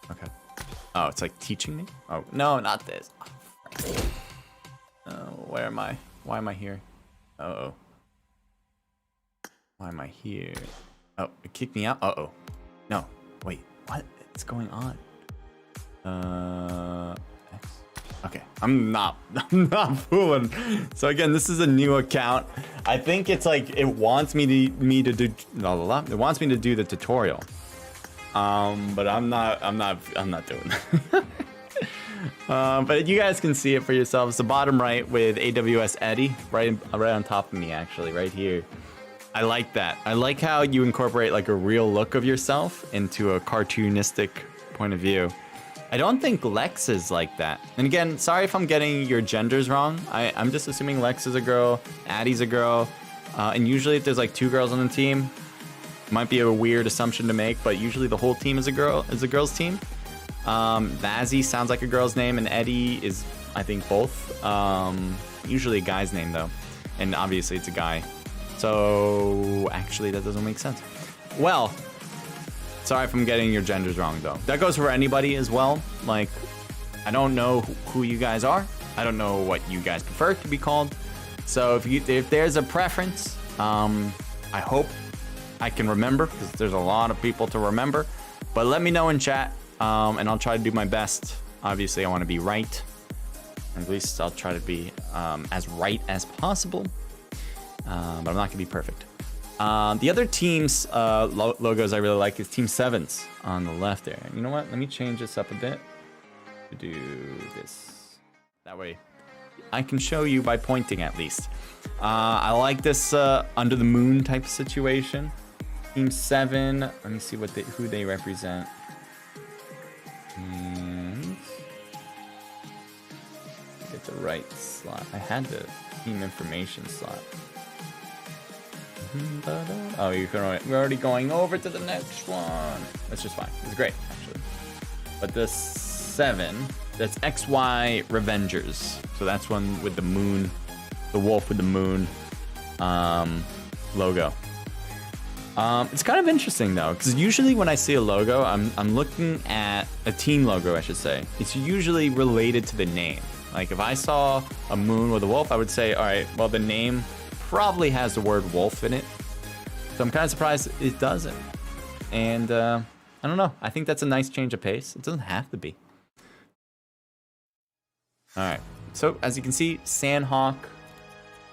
Okay. Oh, it's like teaching me? Oh, no, not this. Oh, where am I? Why am I here? Uh-oh. Why am I here? Oh, it kicked me out? Uh-oh. No. Wait, what is going on? Okay, I'm not fooling. So again, this is a new account. I think it's like it wants me to do it wants me to do the tutorial. But I'm not doing that. But you guys can see it for yourselves. The bottom right with AWS Eddie right on top of me, actually, right here. I like that. I like how you incorporate like a real look of yourself into a cartoonistic point of view. I don't think Lex is like that. And again, sorry if I'm getting your genders wrong. I'm just assuming Lex is a girl, Addie's a girl, and usually if there's like 2 girls on the team, might be a weird assumption to make, but usually the whole team is a girl's team. Vazzy sounds like a girl's name, and Eddie is, I think, both. Usually a guy's name though, and obviously it's a guy. So actually, that doesn't make sense. Well. Sorry if I'm getting your genders wrong, though. That goes for anybody as well. Like, I don't know who you guys are. I don't know what you guys prefer to be called. So if there's a preference, I hope I can remember, because there's a lot of people to remember. But let me know in chat, and I'll try to do my best. Obviously, I want to be right. At least I'll try to be as right as possible. But I'm not going to be perfect. The other team's logos I really like is Team 7's on the left there. You know what? Let me change this up a bit to do this. That way I can show you by pointing at least. I like this under the moon type situation. Team 7. Let me see who they represent. And get the right slot. I had the team information slot. Oh, we're already going over to the next one. That's just fine. It's great, actually. But this 7, that's XY Revengers. So that's one with the moon, the wolf with the moon logo. It's kind of interesting though, because usually when I see a logo, I'm looking at a team logo, I should say. It's usually related to the name. Like if I saw a moon with a wolf, I would say, all right, well the name probably has the word wolf in it. So I'm kind of surprised it doesn't. And I don't know. I think that's a nice change of pace. It doesn't have to be. All right. So as you can see, Sandhawk.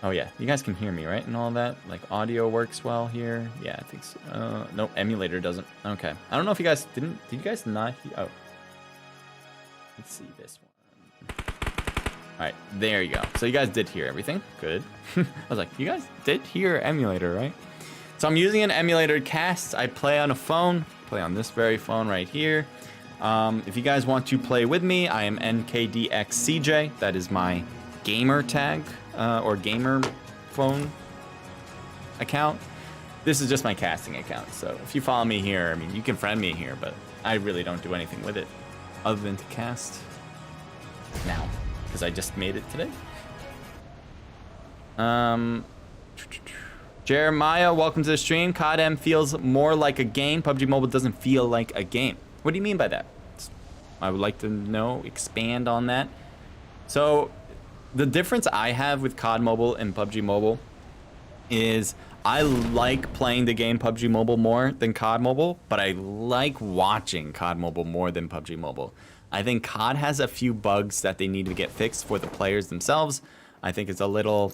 Oh yeah, you guys can hear me, right? And all that. Like audio works well here. Yeah, I think so. No, emulator doesn't. Okay. I don't know if you guys did you guys not hear? Oh. Let's see this one. All right, there you go. So you guys did hear everything. Good. I was like, you guys did hear emulator, right? So I'm using an emulator cast. I play on a phone. Play on this very phone right here. If you guys want to play with me, I am NKDXCJ. That is my gamer tag or gamer phone account. This is just my casting account. So if you follow me here, I mean, you can friend me here, but I really don't do anything with it other than to cast now. Because I just made it today. Jeremiah, welcome to the stream. COD-M feels more like a game. PUBG Mobile doesn't feel like a game. What do you mean by that? I would like to know, expand on that. So, the difference I have with COD Mobile and PUBG Mobile is I like playing the game PUBG Mobile more than COD Mobile, but I like watching COD Mobile more than PUBG Mobile. I think COD has a few bugs that they need to get fixed for the players themselves. I think it's a little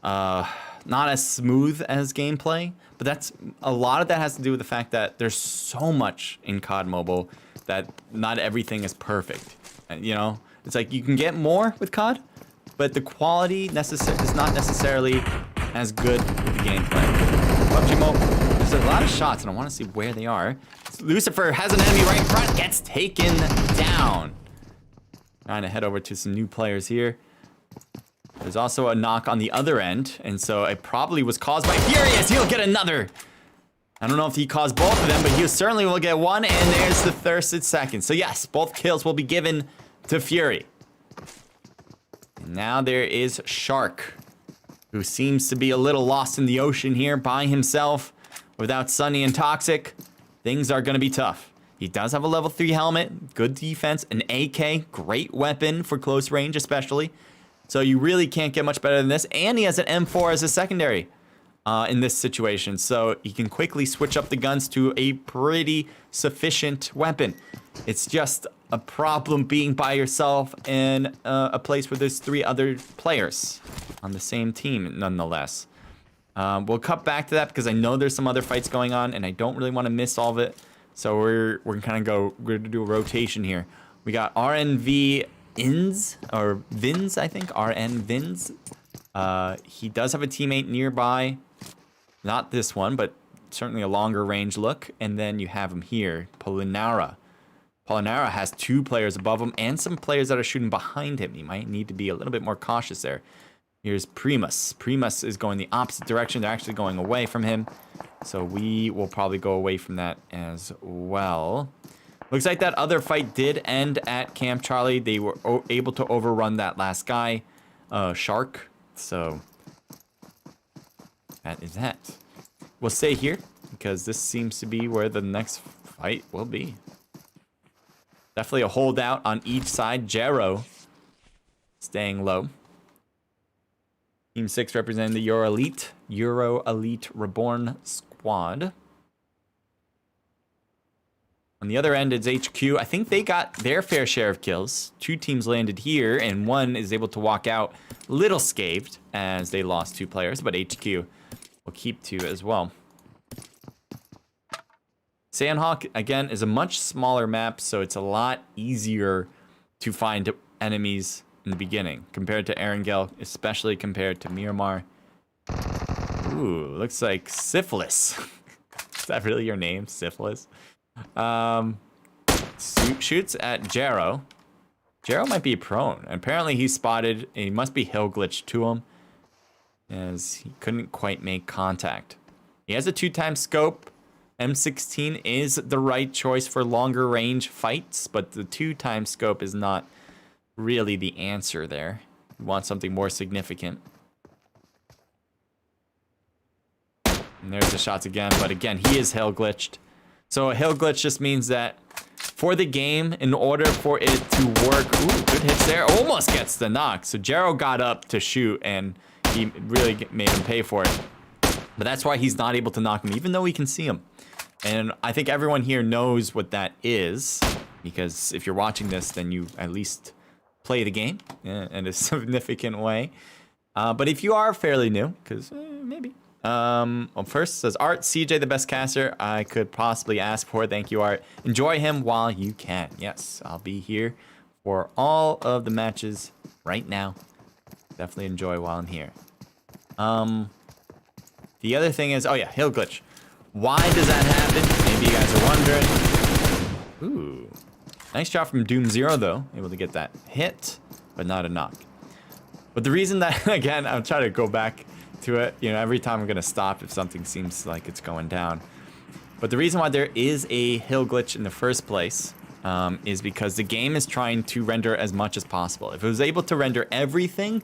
not as smooth as gameplay, but that's a lot of that has to do with the fact that there's so much in COD Mobile that not everything is perfect. And, you know, it's like you can get more with COD, but the quality is not necessarily as good with the gameplay. PUBG Mobile, there's a lot of shots, and I want to see where they are. Lucifer has an enemy right in front, gets taken down. Trying to head over to some new players here. There's also a knock on the other end, and so it probably was caused by Furious. He'll get another. I don't know if he caused both of them, but he certainly will get one, and there's the thirsted second. So yes, both kills will be given to Fury. And now there is Shark, who seems to be a little lost in the ocean here by himself. Without Sunny and Toxic, things are going to be tough. He does have a level 3 helmet, good defense, an AK, great weapon for close range especially. So you really can't get much better than this. And he has an M4 as a secondary in this situation. So he can quickly switch up the guns to a pretty sufficient weapon. It's just a problem being by yourself in a place where there's 3 other players on the same team, nonetheless. We'll cut back to that because I know there's some other fights going on, and I don't really want to miss all of it. So we're gonna do a rotation here. We got RNV Ins or Vins, I think. RN Vins. He does have a teammate nearby. Not this one, but certainly a longer range look. And then you have him here, Polinara. Polinara has 2 players above him and some players that are shooting behind him. He might need to be a little bit more cautious there. Here's Primus. Primus is going the opposite direction. They're actually going away from him. So we will probably go away from that as well. Looks like that other fight did end at Camp Charlie. They were able to overrun that last guy, Shark. So that is that. We'll stay here because this seems to be where the next fight will be. Definitely a holdout on each side. Jero staying low. Team 6 representing the Euro Elite Reborn squad. On the other end, it's HQ. I think they got their fair share of kills. 2 teams landed here, and 1 is able to walk out a little scathed as they lost 2 players, but HQ will keep 2 as well. Sandhawk, again, is a much smaller map, so it's a lot easier to find enemies in the beginning compared to Erangel, especially compared to Miramar. Ooh, looks like Syphilis. Is that really your name, Syphilis? Shoots at Jero. Jero might be prone. Apparently he's spotted. He must be hill glitched to him as he couldn't quite make contact. He has a 2-time scope. M16 is the right choice for longer range fights, but the 2-time scope is not really the answer there. You want something more significant. And there's the shots again, but again, he is hill glitched. So a hill glitch just means that for the game, in order for it to work, ooh, good hits there, almost gets the knock. So Jero got up to shoot, and he really made him pay for it. But that's why he's not able to knock him, even though we can see him. And I think everyone here knows what that is, because if you're watching this, then you at least play the game in a significant way. But if you are fairly new, because maybe. Well, first says Art, CJ, the best caster I could possibly ask for. Thank you, Art. Enjoy him while you can. Yes, I'll be here for all of the matches right now. Definitely enjoy while I'm here. The other thing is, oh yeah, hill glitch. Why does that happen? Maybe you guys are wondering. Ooh. Nice shot from Doom Zero, though. Able to get that hit, but not a knock. But the reason that, again, I'm trying to go back to it. You know, every time I'm going to stop if something seems like it's going down. But the reason why there is a hill glitch in the first place is because the game is trying to render as much as possible. If it was able to render everything,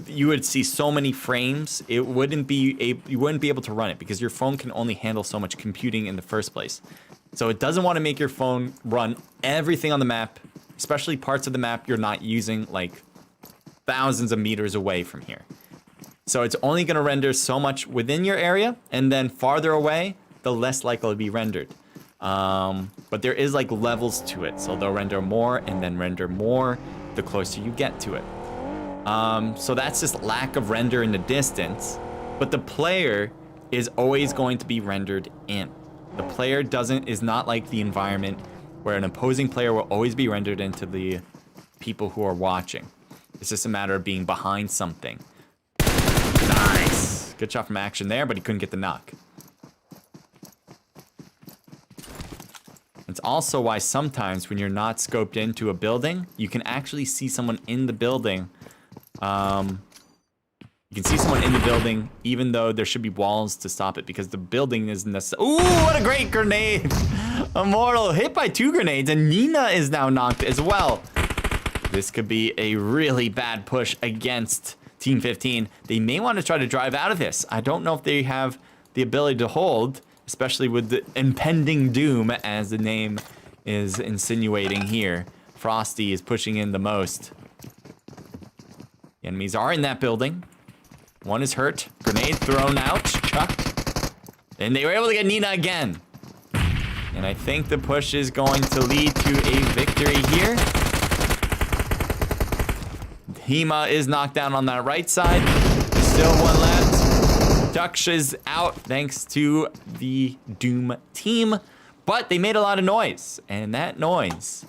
you would see so many frames. You wouldn't be able to run it because your phone can only handle so much computing in the first place. So it doesn't want to make your phone run everything on the map, especially parts of the map you're not using, like thousands of meters away from here. So it's only going to render so much within your area, and then farther away, the less likely to be rendered. But there is like levels to it, so they'll render more and then render more the closer you get to it. So that's just lack of render in the distance, but the player is always going to be rendered in. The player is not like the environment where an opposing player will always be rendered into the people who are watching. It's just a matter of being behind something. Nice! Good shot from Action there, but he couldn't get the knock. It's also why sometimes when you're not scoped into a building, you can actually see someone in the building. You can see someone in the building, even though there should be walls to stop it, because the building isn't necessarily. Ooh, what a great grenade! Immortal hit by 2 grenades, and Nina is now knocked as well. This could be a really bad push against Team 15. They may want to try to drive out of this. I don't know if they have the ability to hold, especially with the impending doom, as the name is insinuating here. Frosty is pushing in the most. The enemies are in that building. One is hurt. Grenade thrown out. Chucked. And they were able to get Nina again. And I think the push is going to lead to a victory here. Hema is knocked down on that right side. Still one left. Dux is out thanks to the Doom team. But they made a lot of noise. And that noise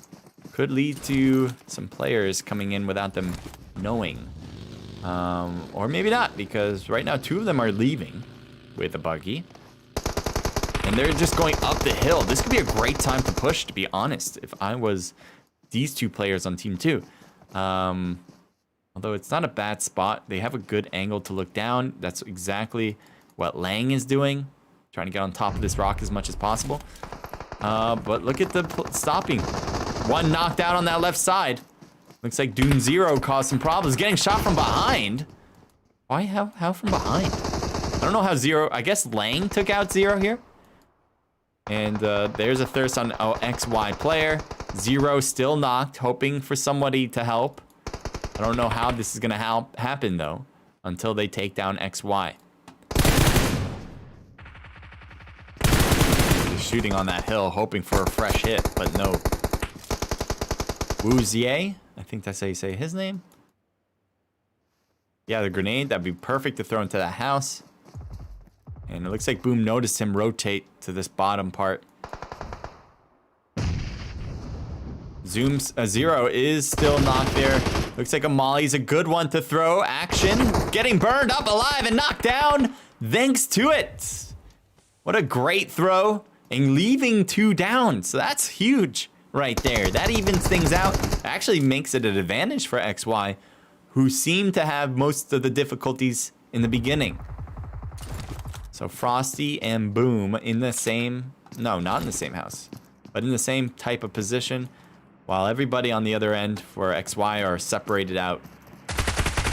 could lead to some players coming in without them knowing. Or maybe not, because right now 2 of them are leaving with a buggy. And they're just going up the hill. This could be a great time to push, to be honest, if I was these 2 players on team 2. Although it's not a bad spot. They have a good angle to look down. That's exactly what Lang is doing. Trying to get on top of this rock as much as possible. But look at the stopping. One knocked out on that left side. Looks like Doom Zero caused some problems. Getting shot from behind. Why? How from behind? I don't know how Zero... I guess Lang took out Zero here. And there's a thirst on XY player. Zero still knocked, hoping for somebody to help. I don't know how this is going to happen, though, until they take down XY. He's shooting on that hill, hoping for a fresh hit, but no. Wuzie, I think that's how you say his name. Yeah, the grenade, that'd be perfect to throw into that house. And it looks like Boom noticed him rotate to this bottom part. Zero is still knocked there. Looks like a Molly's a good one to throw. Action. Getting burned up alive and knocked down. Thanks to it. What a great throw. And leaving 2 down. So that's huge right there. That evens things out. Actually makes it an advantage for XY, who seem to have most of the difficulties in the beginning. So Frosty and Boom in the same... No, not in the same house. But in the same type of position. While everybody on the other end for XY are separated out.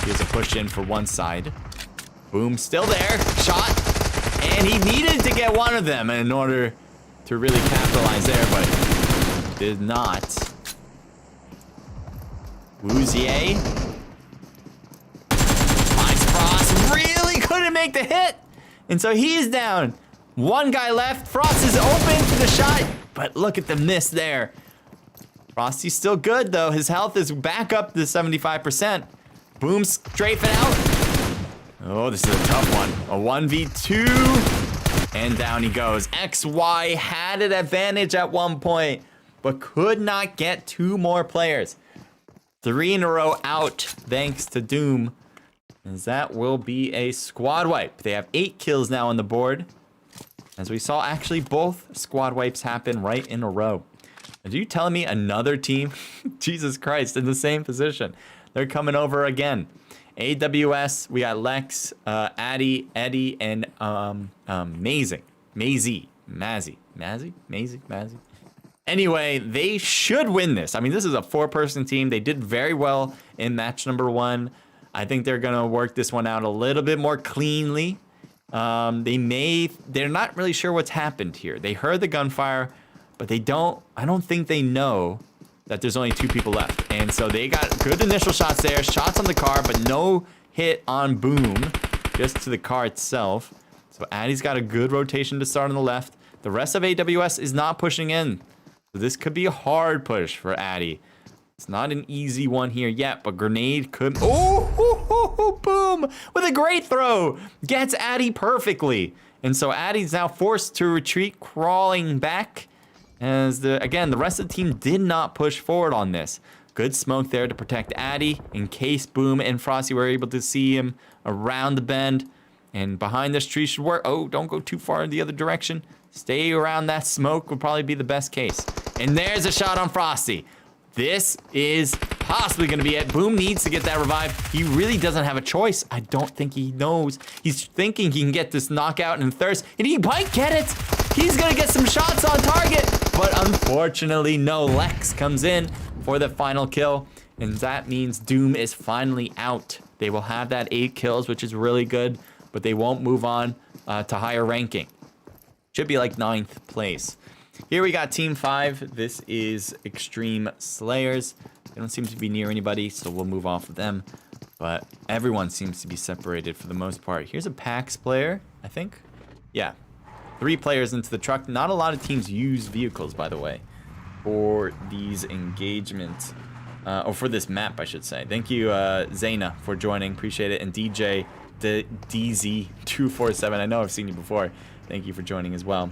Here's a push in for one side. Boom, still there. Shot. And he needed to get one of them in order to really capitalize there, but did not. Wuzie. Finds Frost. Really couldn't make the hit. And so he's down. One guy left. Frost is open for the shot. But look at the miss there. Frosty's still good, though. His health is back up to 75%. Boom strafing out. Oh, this is a tough one. A 1v2. And down he goes. XY had an advantage at one point, but could not get 2 more players. 3 in a row out, thanks to Doom. As that will be a squad wipe. They have 8 kills now on the board. As we saw, actually, both squad wipes happen right in a row. Are you telling me another team, Jesus Christ, in the same position? They're coming over again. AWS, we got Lex, Addy, Eddie, and Mazzy. Anyway, they should win this. I mean, this is a 4-person team. They did very well in match number 1. I think they're going to work this one out a little bit more cleanly. They're not really sure what's happened here. They heard the gunfire, but I don't think they know that there's only 2 people left. And so they got good initial shots there. Shots on the car, but no hit on Boom. Just to the car itself. So Addy's got a good rotation to start on the left. The rest of AWS is not pushing in. So this could be a hard push for Addy. It's not an easy one here yet, but Grenade could... Oh, Boom! With a great throw! Gets Addy perfectly. And so Addy's now forced to retreat, crawling back. As again, the rest of the team did not push forward on this. Good smoke there to protect Addy in case Boom and Frosty were able to see him around the bend. And behind this tree should work. Oh, don't go too far in the other direction. Stay around that smoke would probably be the best case. And there's a shot on Frosty. This is possibly going to be it. Boom needs to get that revive. He really doesn't have a choice. I don't think he knows. He's thinking he can get this knockout and thirst. And he might get it. He's going to get some shots on target. But unfortunately, no. Lex comes in for the final kill. And that means Doom is finally out. They will have that 8 kills, which is really good. But they won't move on to higher ranking. Should be like 9th place. Here we got Team 5. This is Extreme Slayers. They don't seem to be near anybody, so we'll move off of them. But everyone seems to be separated for the most part. Here's a PAX player, I think. Yeah. 3 players into the truck. Not a lot of teams use vehicles, by the way, for these engagements. Or for this map, I should say. Thank you, Zaina, for joining. Appreciate it. And DJ, the DZ247. I know I've seen you before. Thank you for joining as well.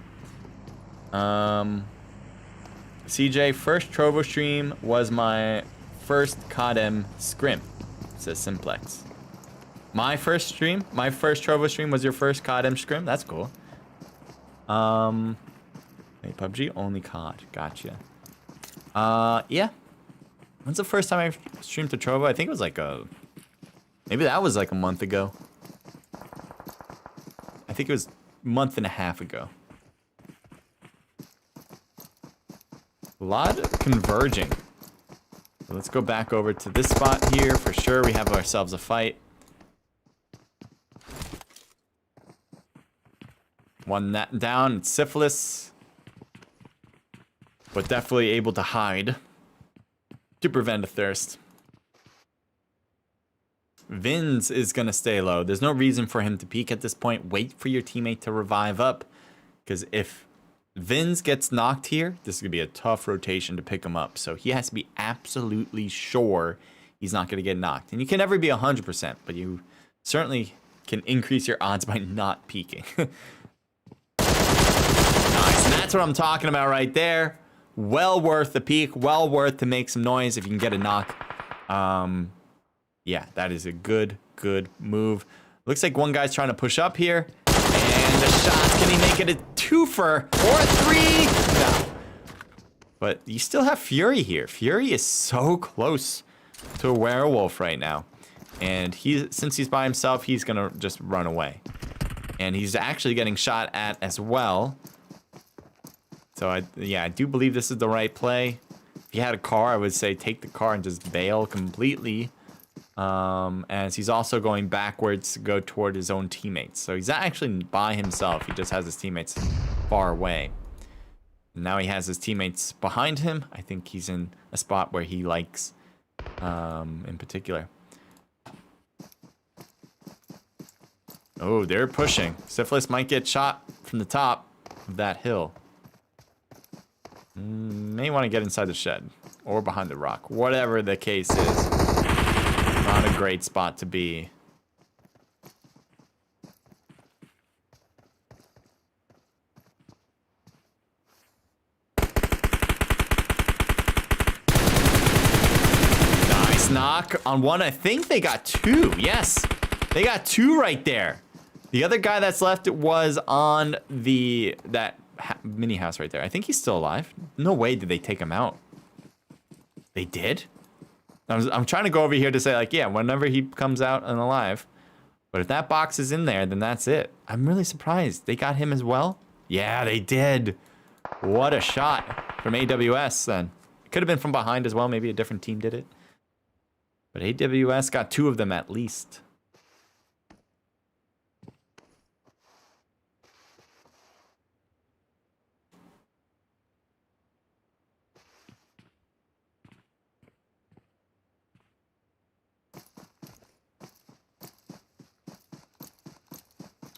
CJ, first Trovo stream was my first CODM scrim, says Simplex. My first stream? My first Trovo stream was your first CODM scrim? That's cool. Wait, PUBG? Only COD. Gotcha. Yeah. When's the first time I streamed to Trovo? I think it was like maybe that was like a month ago. I think it was a month and a half ago. A lot of converging. So let's go back over to this spot here. For sure, we have ourselves a fight. One that down. It's Syphilis. But definitely able to hide to prevent a thirst. Vins is going to stay low. There's no reason for him to peek at this point. Wait for your teammate to revive up. Because if Vins gets knocked here, this is going to be a tough rotation to pick him up. So he has to be absolutely sure he's not going to get knocked. And you can never be 100%, but you certainly can increase your odds by not peeking. Nice, and that's what I'm talking about right there. Well worth the peek, well worth to make some noise if you can get a knock. Yeah, that is a good move. Looks like one guy's trying to push up here. And the shots, can he make it a twofer or a 3? No. But you still have Fury here. Fury is so close to a werewolf right now. And since he's by himself, he's gonna just run away. And he's actually getting shot at as well. So I do believe this is the right play. If you had a car, I would say take the car and just bail completely. As he's also going backwards to go toward his own teammates. So he's not actually by himself. He just has his teammates far away. And now he has his teammates behind him. I think he's in a spot where he likes, in particular. Oh, they're pushing. Syphilis might get shot from the top of that hill. May want to get inside the shed or behind the rock. Whatever the case is. Not a great spot to be. Nice knock on one. I think they got 2. Yes, they got 2 right there. The other guy that's left was on that mini house right there. I think he's still alive. No way did they take him out. They did? I'm trying to go over here to say, like, yeah, whenever he comes out and alive. But if that box is in there, then that's it. I'm really surprised. They got him as well? Yeah, they did. What a shot from AWS then. It could have been from behind as well. Maybe a different team did it. But AWS got 2 of them at least.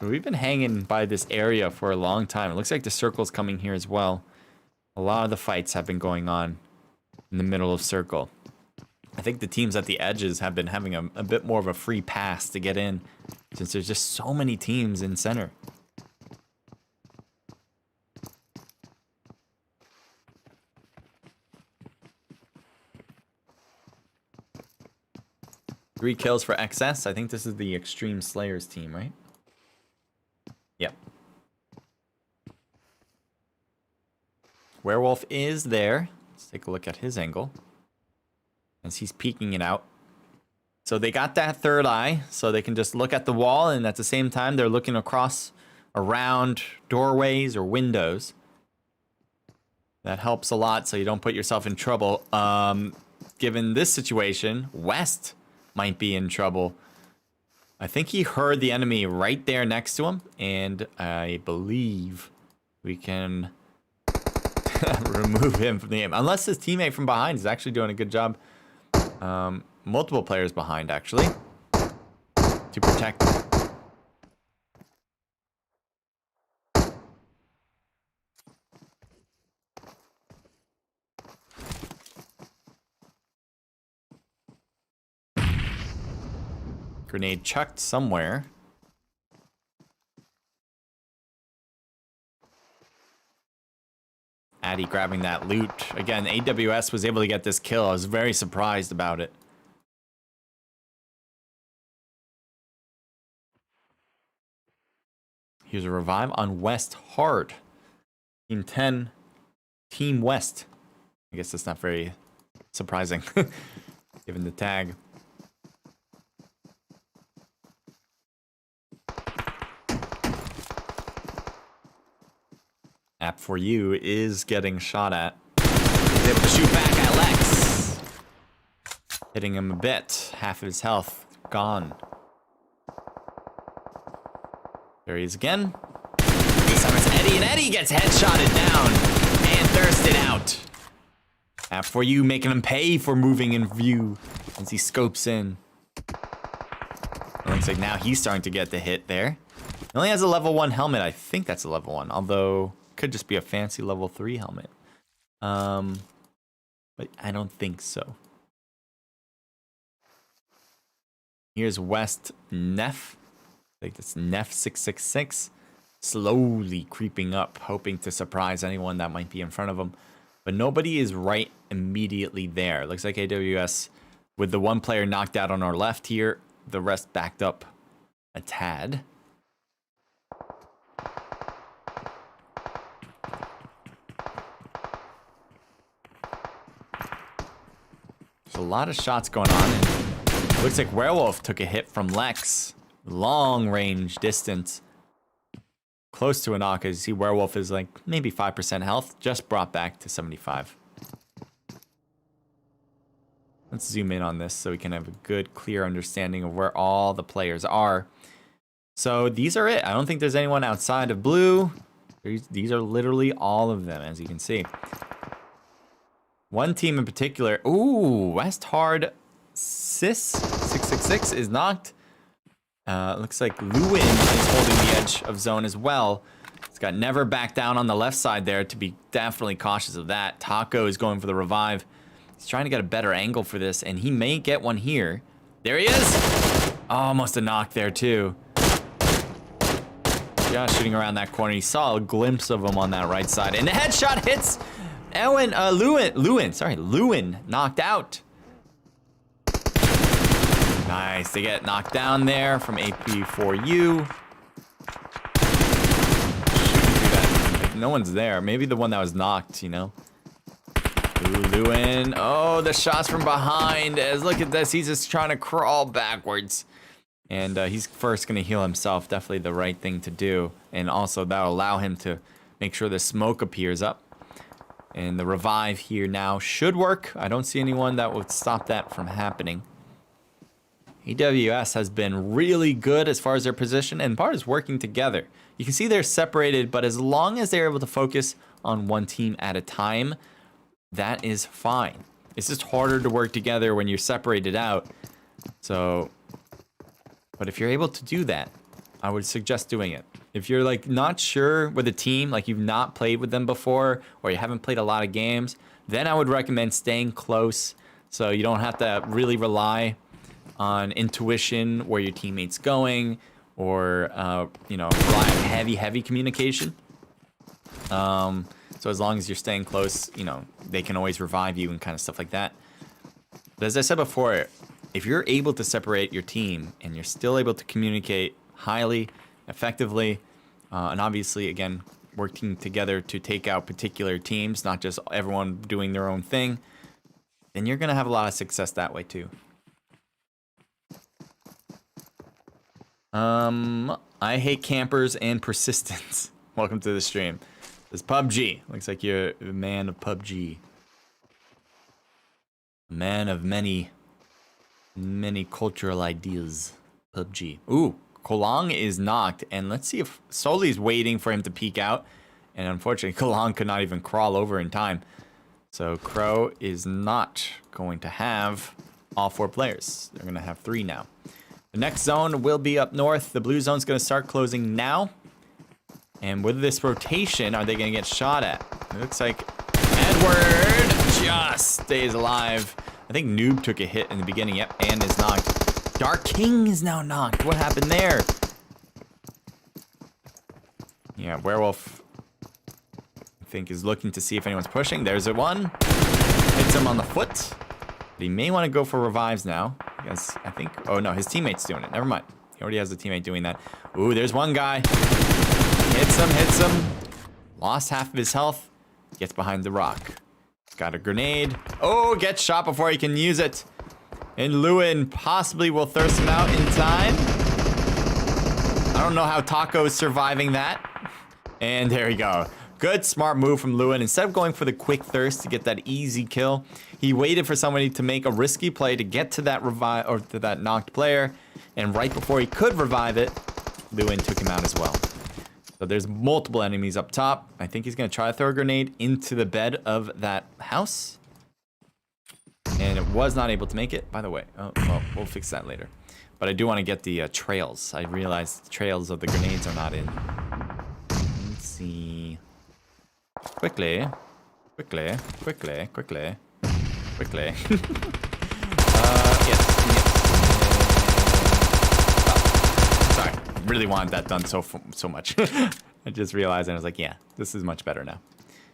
So we've been hanging by this area for a long time. It looks like the circle's coming here as well. A lot of the fights have been going on in the middle of circle. I think the teams at the edges have been having a bit more of a free pass to get in, since there's just so many teams in center. Three kills for XS. I think this is the Extreme Slayers team, right? Yep. Werewolf is there. Let's take a look at his angle as he's peeking it out. So they got that third eye, so they can just look at the wall, and at the same time they're looking across around doorways or windows. That helps a lot so you don't put yourself in trouble. Given this situation, West might be in trouble. I think he heard the enemy right there next to him, and I believe we can remove him from the game. Unless his teammate from behind is actually doing a good job. Multiple players behind, actually. to protect. Grenade chucked somewhere. Addy grabbing that loot. Again, AWS was able to get this kill. I was very surprised about it. Here's a revive on West Hard. Team 10, Team West. I guess that's not very surprising, given the tag. App for you is getting shot at. He's able to shoot back at Lex. Hitting him a bit. Half of his health gone. There he is again. This time it's Eddie, and Eddie gets headshotted down and thirsted out. App for you making him pay for moving in view as he scopes in. It looks like now he's starting to get the hit there. He only has a level 1 helmet. I think that's a level 1, although could just be a fancy level 3 helmet. But I don't think so. Here's West Neff. I think that's Neff 666. Slowly creeping up, hoping to surprise anyone that might be in front of him. But nobody is right immediately there. Looks like AWS, with the one player knocked out on our left here, the rest backed up a tad. There's a lot of shots going on. And looks like Werewolf took a hit from Lex. Long range distance. Close to a knock. As you see, Werewolf is like maybe 5% health. Just brought back to 75. Let's zoom in on this so we can have a good, clear understanding of where all the players are. So these are it. I don't think there's anyone outside of blue. These are literally all of them, as you can see. One team in particular. Ooh, West Hard Sis 666 is knocked. Looks like Lewin is holding the edge of zone as well. He's got Never back down on the left side there to be definitely cautious of that. Taco is going for the revive. He's trying to get a better angle for this, and he may get one here. There he is. Almost a knock there too. Just shooting around that corner. He saw a glimpse of him on that right side, and the headshot hits Lewin knocked out. Nice, they get knocked down there from AP4U. Like no one's there. Maybe the one that was knocked, you know. Ooh, Lewin. Oh, the shots from behind. As look at this, he's just trying to crawl backwards. And he's first going to heal himself. Definitely the right thing to do. And also that'll allow him to make sure the smoke appears up. And the revive here now should work. I don't see anyone that would stop that from happening. AWS has been really good as far as their position, and part is working together. You can see they're separated, but as long as they're able to focus on one team at a time, that is fine. It's just harder to work together when you're separated out. So, but if you're able to do that, I would suggest doing it. If you're like not sure with a team, like you've not played with them before, or you haven't played a lot of games, then I would recommend staying close so you don't have to really rely on intuition where your teammate's going, or you know, rely on heavy communication. So as long as you're staying close, you know, they can always revive you and kind of stuff like that. But as I said before, if you're able to separate your team and you're still able to communicate highly effectively, and obviously again working together to take out particular teams, not just everyone doing their own thing, then you're gonna have a lot of success that way too. I hate campers and persistence. Welcome to the stream. This is PUBG. Looks like you're a man of PUBG. A man of many cultural ideas. PUBG. Ooh, Kolong is knocked, and let's see if Soli's waiting for him to peek out. And unfortunately, Kolong could not even crawl over in time. So Crow is not going to have all 4 players. They're going to have 3 now. The next zone will be up north. The blue zone's going to start closing now. And with this rotation, are they going to get shot at? It looks like Edward just stays alive. I think Noob took a hit in the beginning, yep, and is knocked. Dark King is now knocked. What happened there? Yeah, Werewolf, I think, is looking to see if anyone's pushing. There's a one. Hits him on the foot. But he may want to go for revives now. Because I think, oh no, his teammate's doing it. Never mind. He already has a teammate doing that. Ooh, there's one guy. Hits him. Lost half of his health. Gets behind the rock. Got a grenade. Oh, gets shot before he can use it. And Lewin possibly will thirst him out in time. I don't know how Taco is surviving that. And there we go. Good, smart move from Lewin. Instead of going for the quick thirst to get that easy kill, he waited for somebody to make a risky play to get to that revive or to that knocked player. And right before he could revive it, Lewin took him out as well. So there's multiple enemies up top. I think he's going to try to throw a grenade into the bed of that house. And it was not able to make it. By the way, oh, well, we'll fix that later. But I do want to get the trails. I realized the trails of the grenades are not in. Let's see. Quickly. Yes. Oh, sorry. Really wanted that done so much. I just realized and I was like, yeah, this is much better now.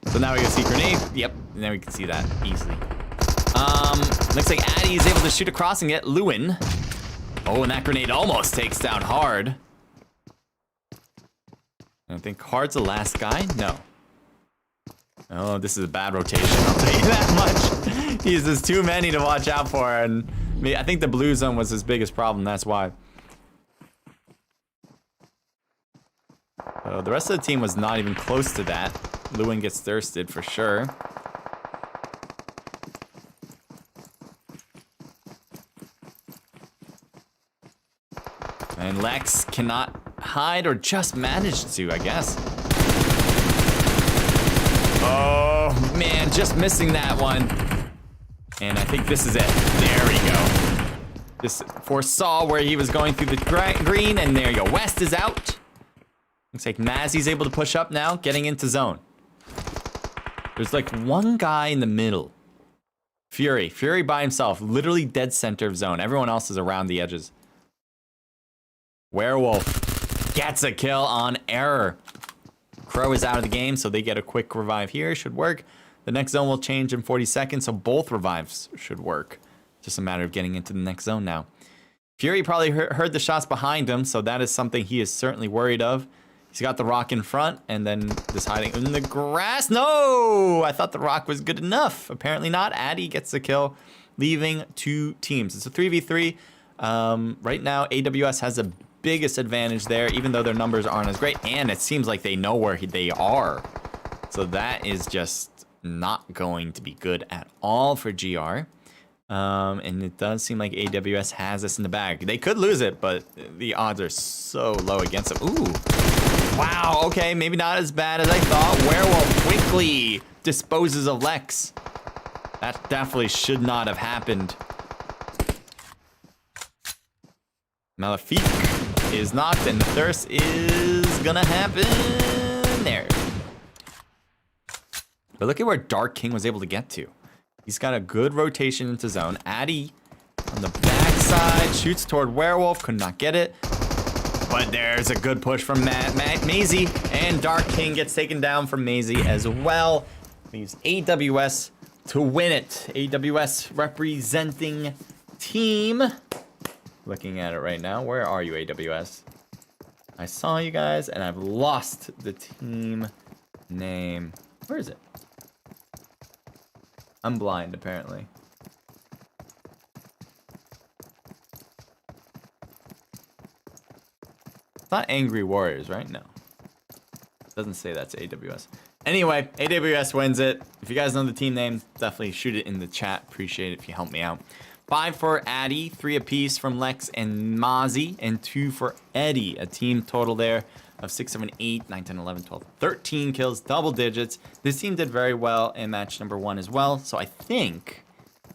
So now we can see grenade. Yep, and then we can see that easily. Looks like Addy is able to shoot across and get Lewin. Oh, and that grenade almost takes down Hard. I think Hard's the last guy? No. Oh, this is a bad rotation, I'll tell you that much. He uses too many to watch out for, and I think the blue zone was his biggest problem, that's why. The rest of the team was not even close to that. Lewin gets thirsted for sure. And Lex cannot hide or just managed to, I guess. Oh, man, just missing that one. And I think this is it. There we go. Just foresaw where he was going through the green, and there you go. West is out. Looks like Mazzy's able to push up now, getting into zone. There's like one guy in the middle. Fury by himself, literally dead center of zone. Everyone else is around the edges. Werewolf gets a kill on error. Crow is out of the game, so they get a quick revive here. Should work. The next zone will change in 40 seconds, so both revives should work. Just a matter of getting into the next zone now. Fury probably heard the shots behind him, so that is something he is certainly worried of. He's got the rock in front, and then just hiding in the grass. No! I thought the rock was good enough. Apparently not. Addy gets the kill, leaving 2 teams. It's a 3v3. Right now, AWS has the biggest advantage there, even though their numbers aren't as great, and it seems like they know where they are. So that is just not going to be good at all for GR. And it does seem like AWS has this in the bag. They could lose it, but the odds are so low against them. Ooh. Wow, okay, maybe not as bad as I thought. Werewolf quickly disposes of Lex. That definitely should not have happened. Malefique is knocked, and the thirst is gonna happen there. But look at where Dark King was able to get to. He's got a good rotation into zone. Addy on the backside shoots toward Werewolf, could not get it. But there's a good push from Maisie, and Dark King gets taken down from Maisie as well. Leaves AWS to win it. AWS representing team. Looking at it right now. Where are you, AWS? I saw you guys, and I've lost the team name. Where is it? I'm blind, apparently. It's not Angry Warriors, right? No. It doesn't say that's AWS. Anyway, AWS wins it. If you guys know the team name, definitely shoot it in the chat. Appreciate it if you help me out. 5 for Addy, 3 apiece from Lex and Mozzie, and 2 for Eddie. A team total there of 6, 7, 8, 9, 10, 11, 12, 13 kills, double digits. This team did very well in match number 1 as well, so I think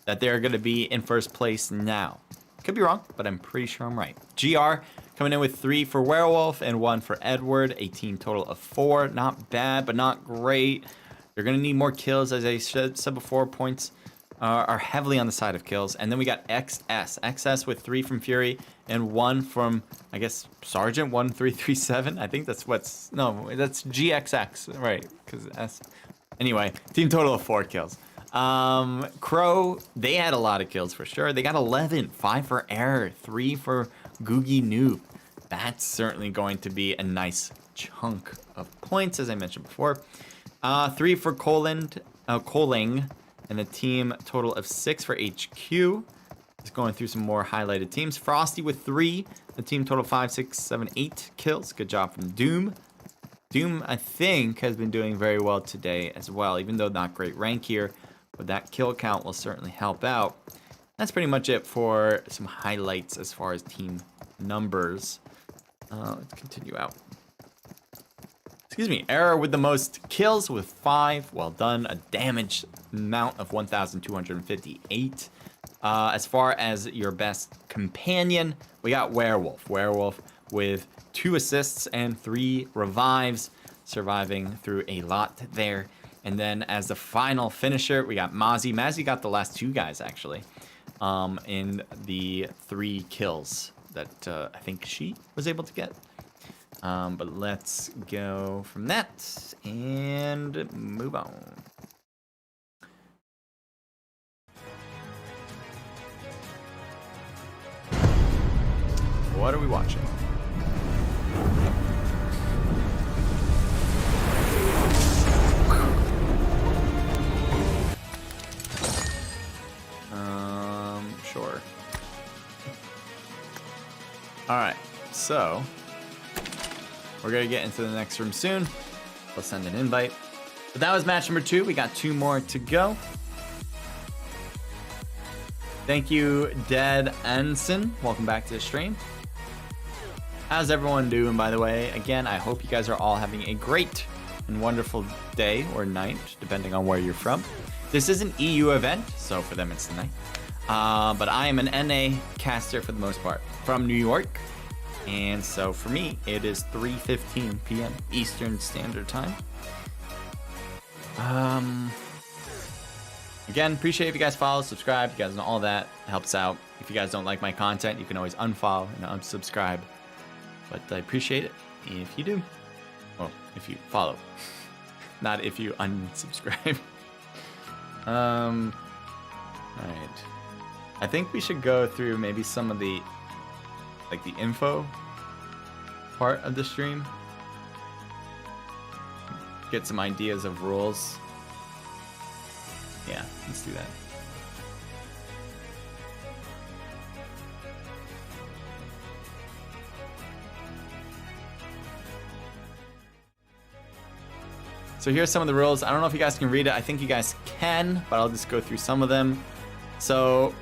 that they're going to be in first place now. Could be wrong, but I'm pretty sure I'm right. GR coming in with 3 for Werewolf and 1 for Edward. A team total of 4. Not bad, but not great. You're going to need more kills. As I said before, points are heavily on the side of kills. And then we got XS. XS with 3 from Fury and 1 from, I guess, Sergeant 1337. I think that's what's... No, that's GXX. Right, because S... Anyway, team total of 4 kills. Crow, they had a lot of kills for sure. They got 11, 5 for Error, 3 for Googie Noob. That's certainly going to be a nice chunk of points, as I mentioned before. 3 for Coling, and a team total of 6 for HQ. Just going through some more highlighted teams. Frosty with 3, the team total 5, 6, 7, 8 kills. Good job from Doom. Doom, I think, has been doing very well today as well, even though not great rank here. But that kill count will certainly help out. That's pretty much it for some highlights as far as team numbers. Let's continue out. Excuse me, Error with the most kills with 5. Well done. A damage amount of 1,258. As far as your best companion, we got Werewolf. Werewolf with 2 assists and 3 revives, surviving through a lot there. And then as the final finisher, we got Mozzie. Mozzie got the last 2 guys, actually, in the 3 kills that I think she was able to get. But let's go from that and move on. What are we watching? Sure. All right, so we're gonna get into the next room soon. We'll send an invite. But that was match number 2. We got 2 more to go. Thank you, Dead Ensign. Welcome back to the stream. How's everyone doing, by the way? Again, I hope you guys are all having a great and wonderful day or night, depending on where you're from. This is an EU event, so for them it's the night. But I am an NA caster for the most part from New York. And so for me, it is 3:15 p.m. Eastern Standard Time. Again, appreciate if you guys follow, subscribe, you guys know all that. It helps out. If you guys don't like my content, you can always unfollow and unsubscribe. But I appreciate it if you do. Well, if you follow. Not if you unsubscribe. Alright. I think we should go through maybe some of the, like, the info part of the stream. Get some ideas of rules. Yeah, let's do that. So here's some of the rules. I don't know if you guys can read it. I think you guys can, but I'll just go through some of them. So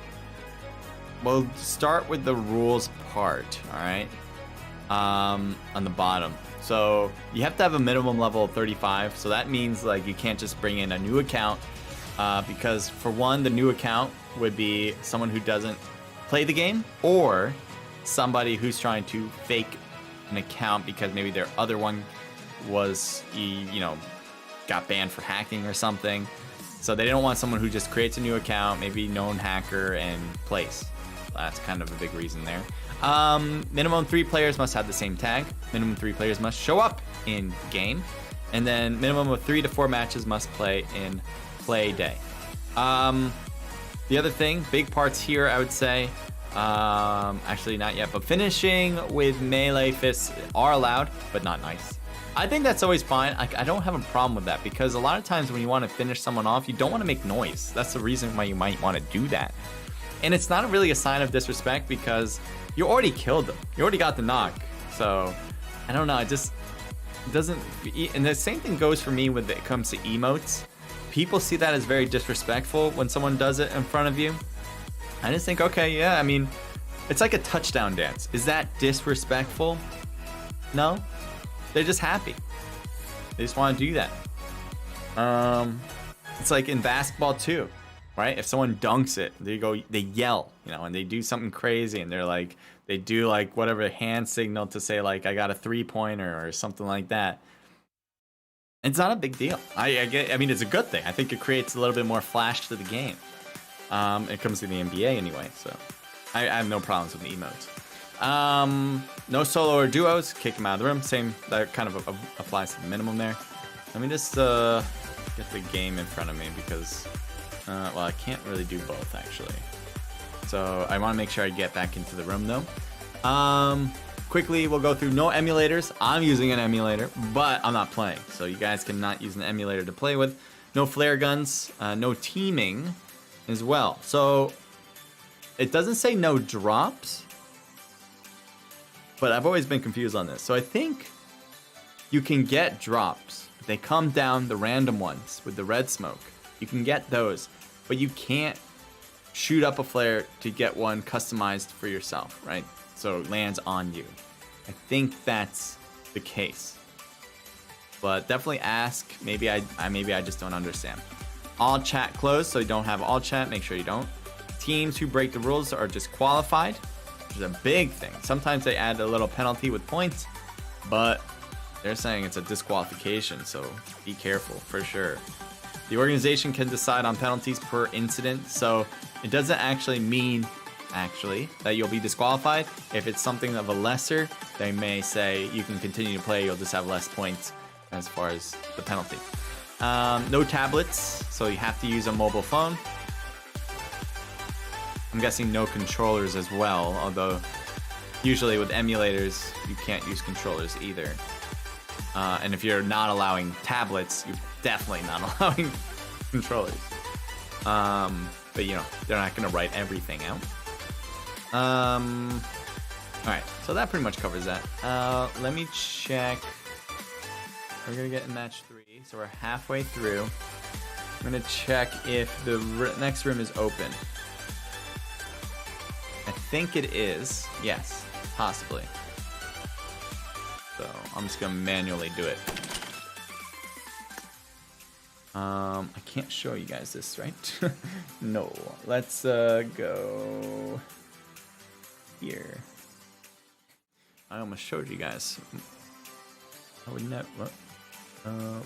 we'll start with the rules part, all right? On the bottom. So you have to have a minimum level of 35. So that means like you can't just bring in a new account because for one, the new account would be someone who doesn't play the game or somebody who's trying to fake an account because maybe their other one was, you know, got banned for hacking or something. So they don't want someone who just creates a new account, maybe known hacker, and plays. That's kind of a big reason there. Minimum 3 players must have the same tag. Minimum 3 players must show up in game. And then minimum of 3 to 4 matches must play in play day. The other thing, big parts here, I would say, actually not yet, but finishing with melee fists are allowed, but not nice. I think that's always fine. I don't have a problem with that because a lot of times when you want to finish someone off, you don't want to make noise. That's the reason why you might want to do that. And it's not really a sign of disrespect because you already killed them. You already got the knock. So, I don't know. It just doesn't... And the same thing goes for me when it comes to emotes. People see that as very disrespectful when someone does it in front of you. I just think, okay, yeah, I mean, it's like a touchdown dance. Is that disrespectful? No? They're just happy. They just want to do that. It's like in basketball too. right? If someone dunks it, they yell, you know, and they do something crazy, and they do like whatever hand signal to say like I got a 3-pointer or something like that. It's not a big deal. I mean, it's a good thing. I think it creates a little bit more flash to the game. It comes to the NBA anyway, so I have no problems with the emotes. No solo or duos, kick them out of the room. Same, that kind of applies to the minimum there. Let me just get the game in front of me because, well, I can't really do both actually. So I want to make sure I get back into the room though. Quickly, we'll go through no emulators. I'm using an emulator, but I'm not playing. So you guys cannot use an emulator to play with. No flare guns, no teaming as well. So it doesn't say no drops, but I've always been confused on this. So I think you can get drops. They come down, the random ones with the red smoke. You can get those, but you can't shoot up a flare to get one customized for yourself, right? So it lands on you. I think that's the case, but definitely ask. Maybe I just don't understand. All chat closed, so you don't have all chat. Make sure you don't. Teams who break the rules are disqualified, which is a big thing. Sometimes they add a little penalty with points, but they're saying it's a disqualification, so be careful for sure. The organization can decide on penalties per incident, so it doesn't actually mean that you'll be disqualified. If it's something of a lesser, they may say you can continue to play, you'll just have less points as far as the penalty. No tablets, so you have to use a mobile phone. I'm guessing no controllers as well, although usually with emulators you can't use controllers either. And if you're not allowing tablets, you're definitely not allowing controllers. But you know, they're not gonna write everything out. Alright, so that pretty much covers that. Let me check. We're gonna get in match 3, so we're halfway through. I'm gonna check if the next room is open. I think it is. Yes, possibly. So I'm just gonna manually do it. I can't show you guys this, right? No. Let's go here. I almost showed you guys. I would not. What?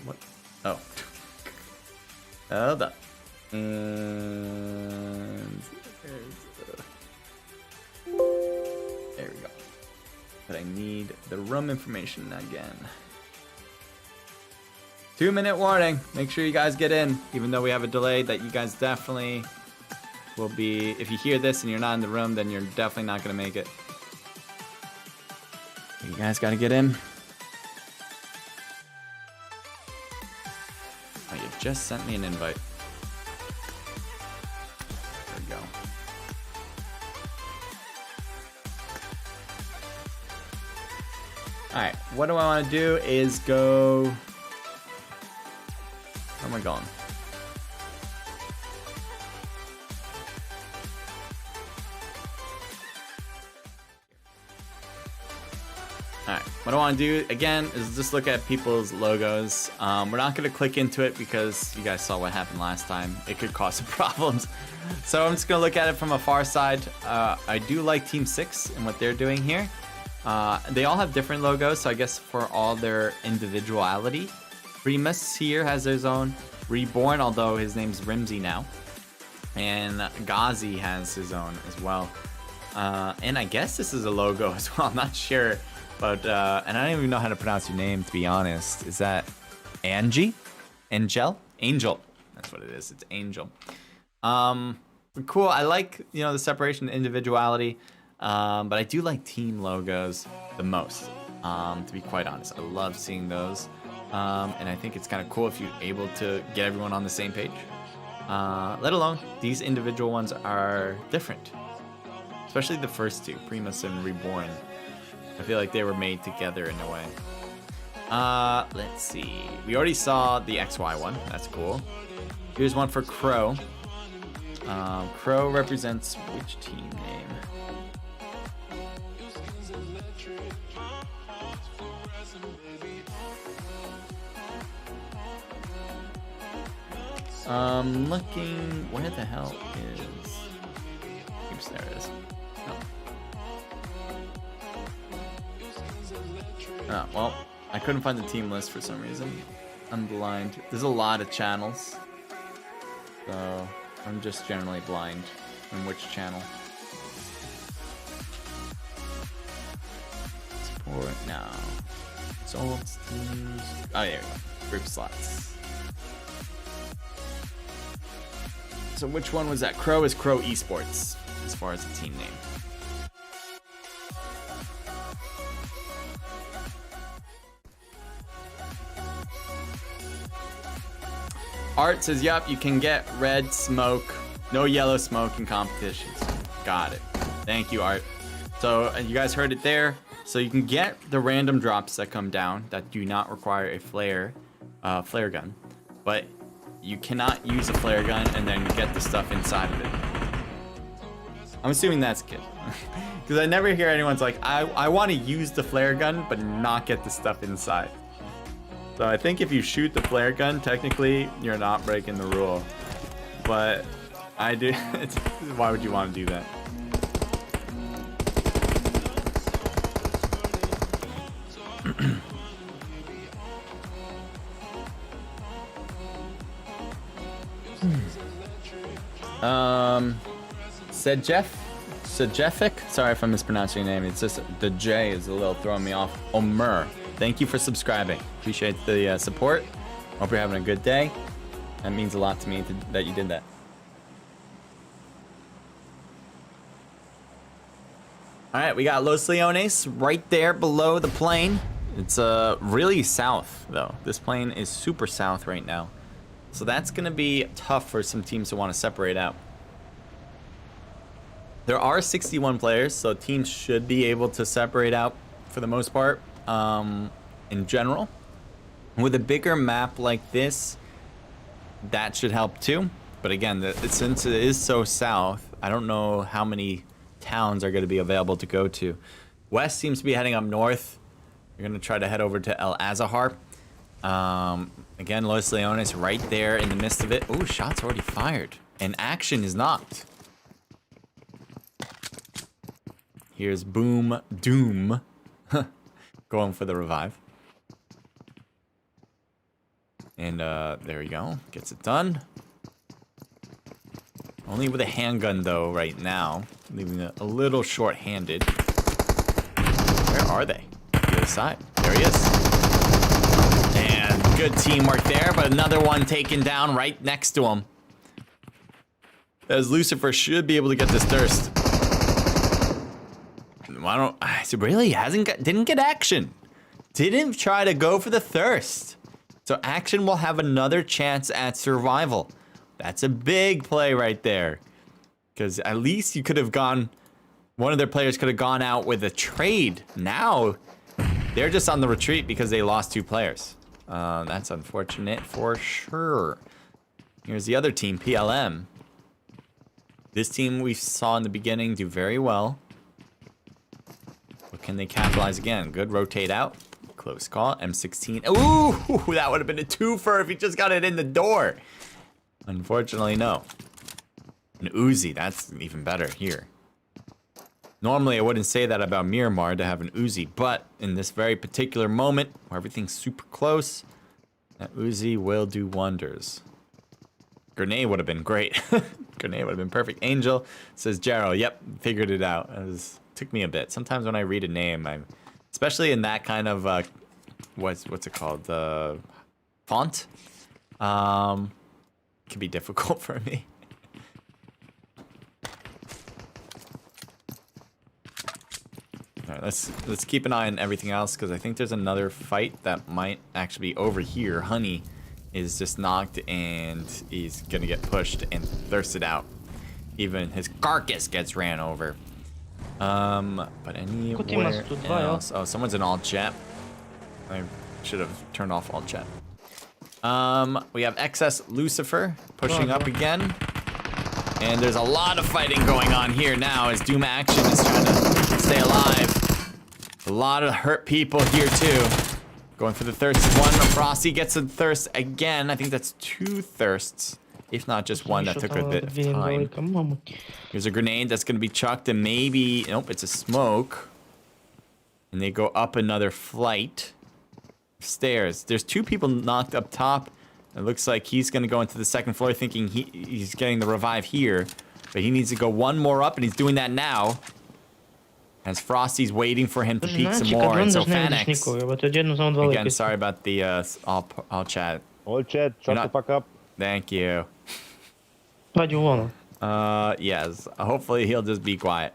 What? Oh. Hold up. And there we go. But I need the room information again. 2-minute warning. Make sure you guys get in, even though we have a delay. That you guys definitely will be. If you hear this and you're not in the room, then you're definitely not gonna make it. You guys gotta get in. Oh, you just sent me an invite. There we go. Alright, what do I want to do is go... Where am I going? Alright, what I want to do, again, is just look at people's logos. We're not going to click into it because you guys saw what happened last time. It could cause some problems. So I'm just going to look at it from a far side. I do like Team 6 and what they're doing here. They all have different logos, so I guess for all their individuality. Primus here has his own. Reborn, although his name's Rimsey now. And Ghazi has his own as well. And I guess this is a logo as well. I'm not sure. But, and I don't even know how to pronounce your name, to be honest. Is that Angie? Angel? Angel. That's what it is. It's Angel. Cool. I like, you know, the separation, the individuality. But I do like team logos the most, to be quite honest. I love seeing those. And I think it's kind of cool if you're able to get everyone on the same page. Let alone, these individual ones are different. Especially the first two, Primus and Reborn. I feel like they were made together in a way. Let's see. We already saw the XY one. That's cool. Here's one for Crow. Crow represents which team name? Looking, where the hell is... Oops, there it is. Oh, well, I couldn't find the team list for some reason. I'm blind. There's a lot of channels. So, I'm just generally blind in which channel. Support now. Results, teams. Oh, there we go. Group slots. So which one was that? Crow is Crow Esports, as far as the team name. Art says, yup, you can get red smoke, no yellow smoke in competitions. Got it. Thank you, Art. So you guys heard it there. So you can get the random drops that come down that do not require a flare gun, but you cannot use a flare gun and then get the stuff inside of it. I'm assuming that's good. Because I never hear anyone's like, I want to use the flare gun, but not get the stuff inside. So I think if you shoot the flare gun, technically, you're not breaking the rule. But I do. Why would you want to do that? Sejefic? Sorry if I'm mispronouncing your name. It's just the J is a little throwing me off. Omer. Thank you for subscribing. Appreciate the support. Hope you're having a good day. That means a lot to me that you did that. All right, we got Los Leones right there below the plane. It's really south, though. This plane is super south right now. So that's going to be tough for some teams to want to separate out. There are 61 players, so teams should be able to separate out for the most part. In general, with a bigger map like this, that should help too. But again, since it is so south, I don't know how many towns are going to be available to go to. West seems to be heading up north. We're going to try to head over to El Azahar. Again, Los Leones right there in the midst of it. Oh, shots already fired. And action is not. Here's Boom Doom. Going for the revive. And there we go. Gets it done. Only with a handgun though right now. Leaving it a little short-handed. Where are they? The other side. There he is. And good teamwork there, but another one taken down right next to him. As Lucifer should be able to get this thirst. Really didn't get action. Didn't try to go for the thirst. So action will have another chance at survival. That's a big play right there. Because at least you could have gone, one of their players could have gone out with a trade. Now they're just on the retreat because they lost 2 players. That's unfortunate for sure. Here's the other team, PLM. This team we saw in the beginning do very well. But can they capitalize again? Good rotate out. Close call. M16. Ooh, that would have been a twofer if he just got it in the door. Unfortunately, no. An Uzi. That's even better here. Normally, I wouldn't say that about Miramar to have an Uzi, but in this very particular moment where everything's super close, that Uzi will do wonders. Grenade would have been great. Grenade would have been perfect. Angel says, Gerald, yep, figured it out. Took me a bit. Sometimes when I read a name, especially in that kind of, what's it called? The font? Can be difficult for me. All right, let's keep an eye on everything else because I think there's another fight that might actually be over here. Honey is just knocked and he's gonna get pushed and thirsted out. Even his carcass gets ran over. But anywhere else? Oh, someone's in alt chat. I should have turned off alt chat. We have XS Lucifer pushing up again. And there's a lot of fighting going on here now as Doom Action is trying to stay alive. A lot of hurt people here too. Going for the thirst. One, Frosty gets a thirst again. I think that's 2 thirsts if not just one that took a bit of time. Here's a grenade that's gonna be chucked, and maybe nope, it's a smoke. And they go up another flight of stairs. There's 2 people knocked up top. It looks like he's gonna go into the 2nd floor, thinking he's getting the revive here, but he needs to go 1 more up, and he's doing that now. As Frosty's waiting for him to peek some more, and so Fanex. Again, sorry about the all chat. All chat, shut the fuck up. Thank you. What do you want? Yes. Hopefully he'll just be quiet.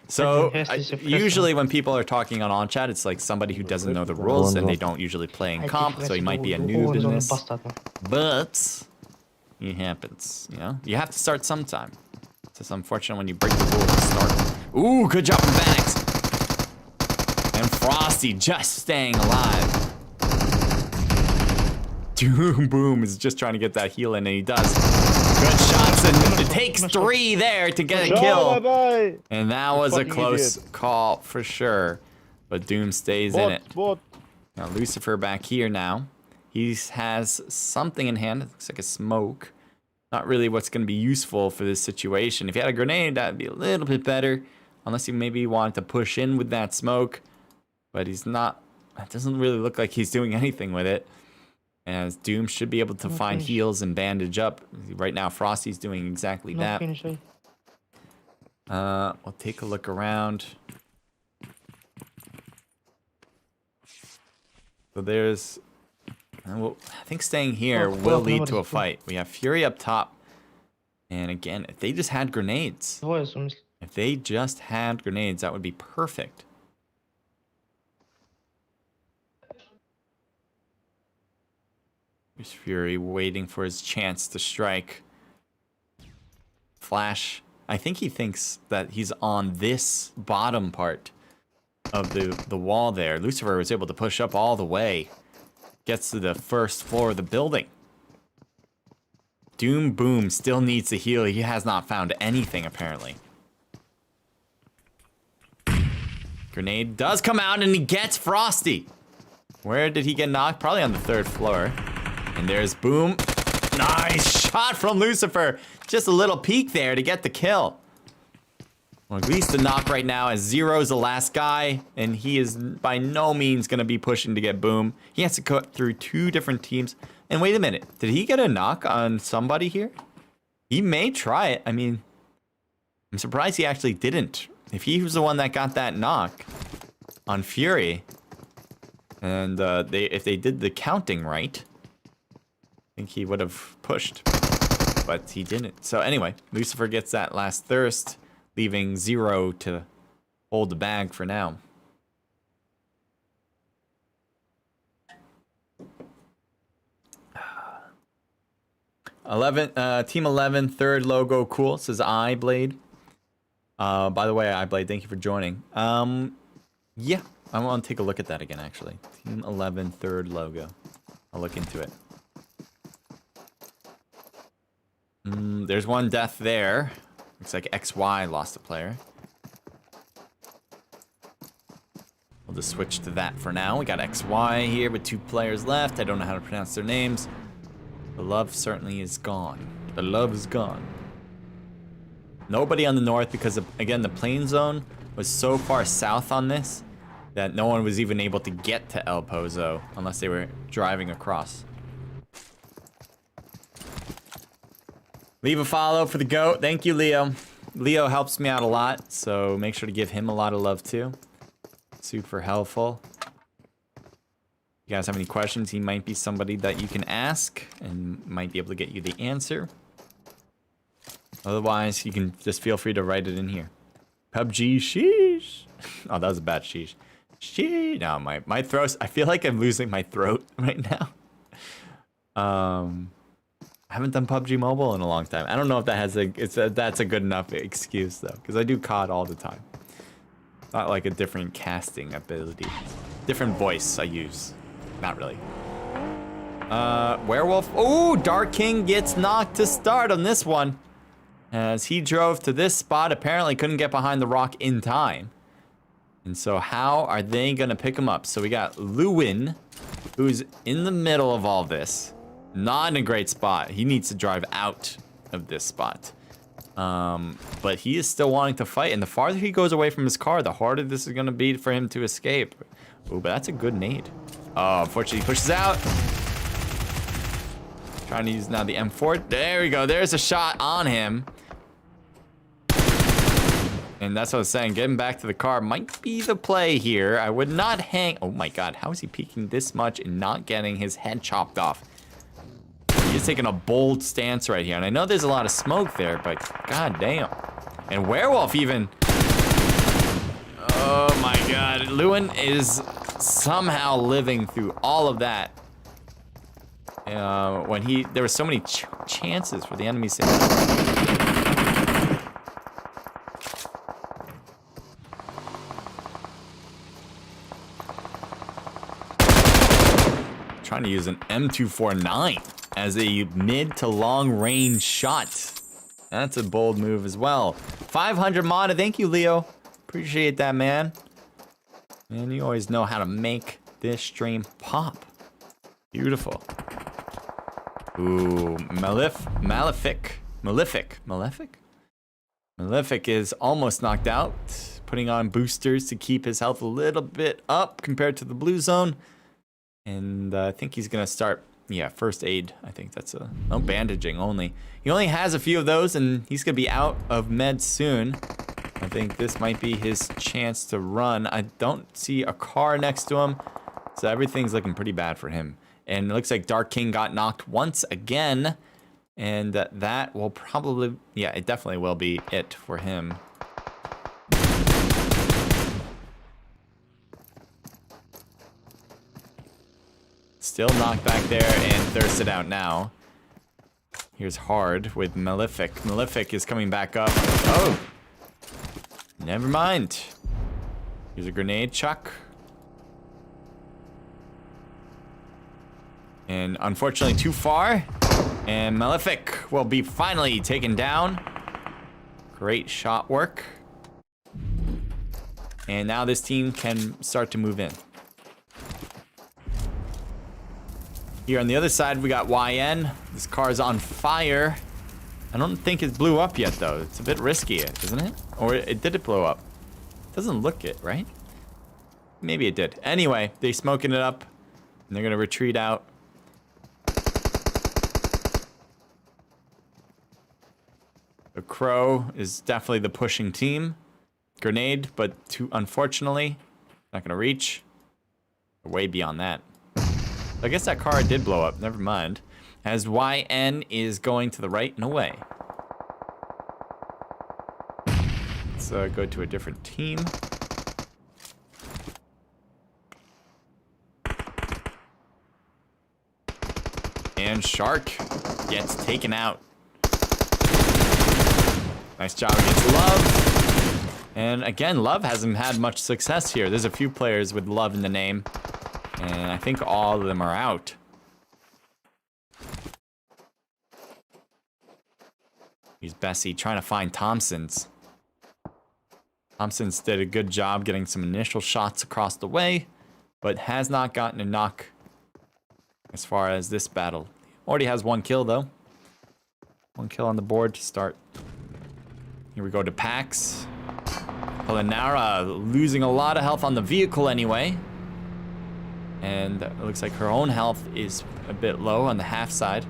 So usually when people are talking on chat, it's like somebody who doesn't know the rules and they don't usually play in comp, so he might be a noob in this. But it happens, you know. You have to start sometime. It's just unfortunate when you break the rules to start. Ooh, good job from Vanex. And Frosty just staying alive. Doom Boom is just trying to get that heal in, and he does. Good shots, and it takes 3 there to get a kill. And that was a close call for sure. But Doom stays in it. Now Lucifer back here now. He has something in hand. It looks like a smoke. Not really what's going to be useful for this situation. If he had a grenade, that'd be a little bit better. Unless he maybe wanted to push in with that smoke. But he's not. It doesn't really look like he's doing anything with it. As Doom should be able to find heals and bandage up. Right now, Frosty's doing exactly that. We'll take a look around. So there's... Well, I think staying here will lead to a fight. We have Fury up top. And again, if they just had grenades. If they just had grenades, that would be perfect. Here's Fury waiting for his chance to strike. Flash. I think he thinks that he's on this bottom part of the wall there. Lucifer was able to push up all the way. Gets to the 1st floor of the building. Doom Boom still needs to heal. He has not found anything, apparently. Grenade does come out, and he gets Frosty. Where did he get knocked? Probably on the 3rd floor. And there's Boom. Nice shot from Lucifer. Just a little peek there to get the kill. Well, at least the knock right now, as Zero's the last guy, and he is by no means going to be pushing to get Boom. He has to cut through 2 different teams. And wait a minute. Did he get a knock on somebody here? He may try it. I mean, I'm surprised he actually didn't. If he was the one that got that knock on Fury, and if they did the counting right, I think he would have pushed, but he didn't. So anyway, Lucifer gets that last thirst, leaving Zero to hold the bag for now. Team 11, 3rd logo, cool. It says iBlade. By the way, iBlade, thank you for joining. Yeah, I want to take a look at that again, actually. Team 11, 3rd logo. I'll look into it. There's one death there. Looks like XY lost a player. We'll just switch to that for now. We got XY here with 2 players left. I don't know how to pronounce their names. The love certainly is gone. The love is gone. Nobody on the north because, again, the plane zone was so far south on this that no one was even able to get to El Pozo unless they were driving across. Leave a follow for the GOAT. Thank you, Leo. Leo helps me out a lot, so make sure to give him a lot of love too. Super helpful. If you guys have any questions, he might be somebody that you can ask and might be able to get you the answer. Otherwise, you can just feel free to write it in here. PUBG, sheesh. Oh, that was a bad sheesh. Sheesh. No, my throat. I feel like I'm losing my throat right now. I haven't done PUBG Mobile in a long time. I don't know if that has that's a good enough excuse though, because I do COD all the time. Not like a different casting ability, different voice I use. Not really. Werewolf. Oh, Dark King gets knocked to start on this one, as he drove to this spot. Apparently couldn't get behind the rock in time, and so how are they gonna pick him up? So we got Lewin, who's in the middle of all this. Not in a great spot. He needs to drive out of this spot. But he is still wanting to fight, and the farther he goes away from his car, the harder this is gonna be for him to escape. Ooh, but that's a good nade. Oh, unfortunately, he pushes out. Trying to use now the M4. There we go. There's a shot on him. And that's what I was saying. Getting back to the car might be the play here. I would not hang. Oh my God, how is he peeking this much and not getting his head chopped off? He's taking a bold stance right here. And I know there's a lot of smoke there, but god damn. And Werewolf even. Oh my God. Lewin is somehow living through all of that. When there were so many chances for the enemies to. Trying to use an M249 as a mid to long range shot. That's a bold move as well. 500 mod, thank you, Leo. Appreciate that, man. And you always know how to make this stream pop. Beautiful. Ooh, Malefic is almost knocked out. Putting on boosters to keep his health a little bit up compared to the blue zone. And I think he's gonna start, yeah, first aid. I think that's no bandaging only. He only has a few of those and he's gonna be out of meds soon. I think this might be his chance to run. I don't see a car next to him. So everything's looking pretty bad for him. And it looks like Dark King got knocked once again. And that will probably, yeah, it definitely will be it for him. Still knocked back there and thirsted out now. Here's Hard with Malefic. Malefic is coming back up. Oh! Never mind. Here's a grenade chuck. And unfortunately too far. And Malefic will be finally taken down. Great shot work. And now this team can start to move in. Here on the other side, we got YN. This car is on fire. I don't think it blew up yet, though. It's a bit risky, isn't it? Or did it blow up? Doesn't look it, right? Maybe it did. Anyway, they're smoking it up, and they're gonna retreat out. The Crow is definitely the pushing team. Grenade, but unfortunately, not gonna reach. Way beyond that. I guess that car did blow up. Never mind. As YN is going to the right and away. Let's go to a different team. And Shark gets taken out. Nice job against Love. And again, Love hasn't had much success here. There's a few players with Love in the name. And I think all of them are out. Here's Bessie trying to find Thompson's. Thompson's did a good job getting some initial shots across the way, but has not gotten a knock as far as this battle. Already has one kill though. One kill on the board to start. Here we go to Pax. Polinara losing a lot of health on the vehicle anyway. And it looks like her own health is a bit low on the half side.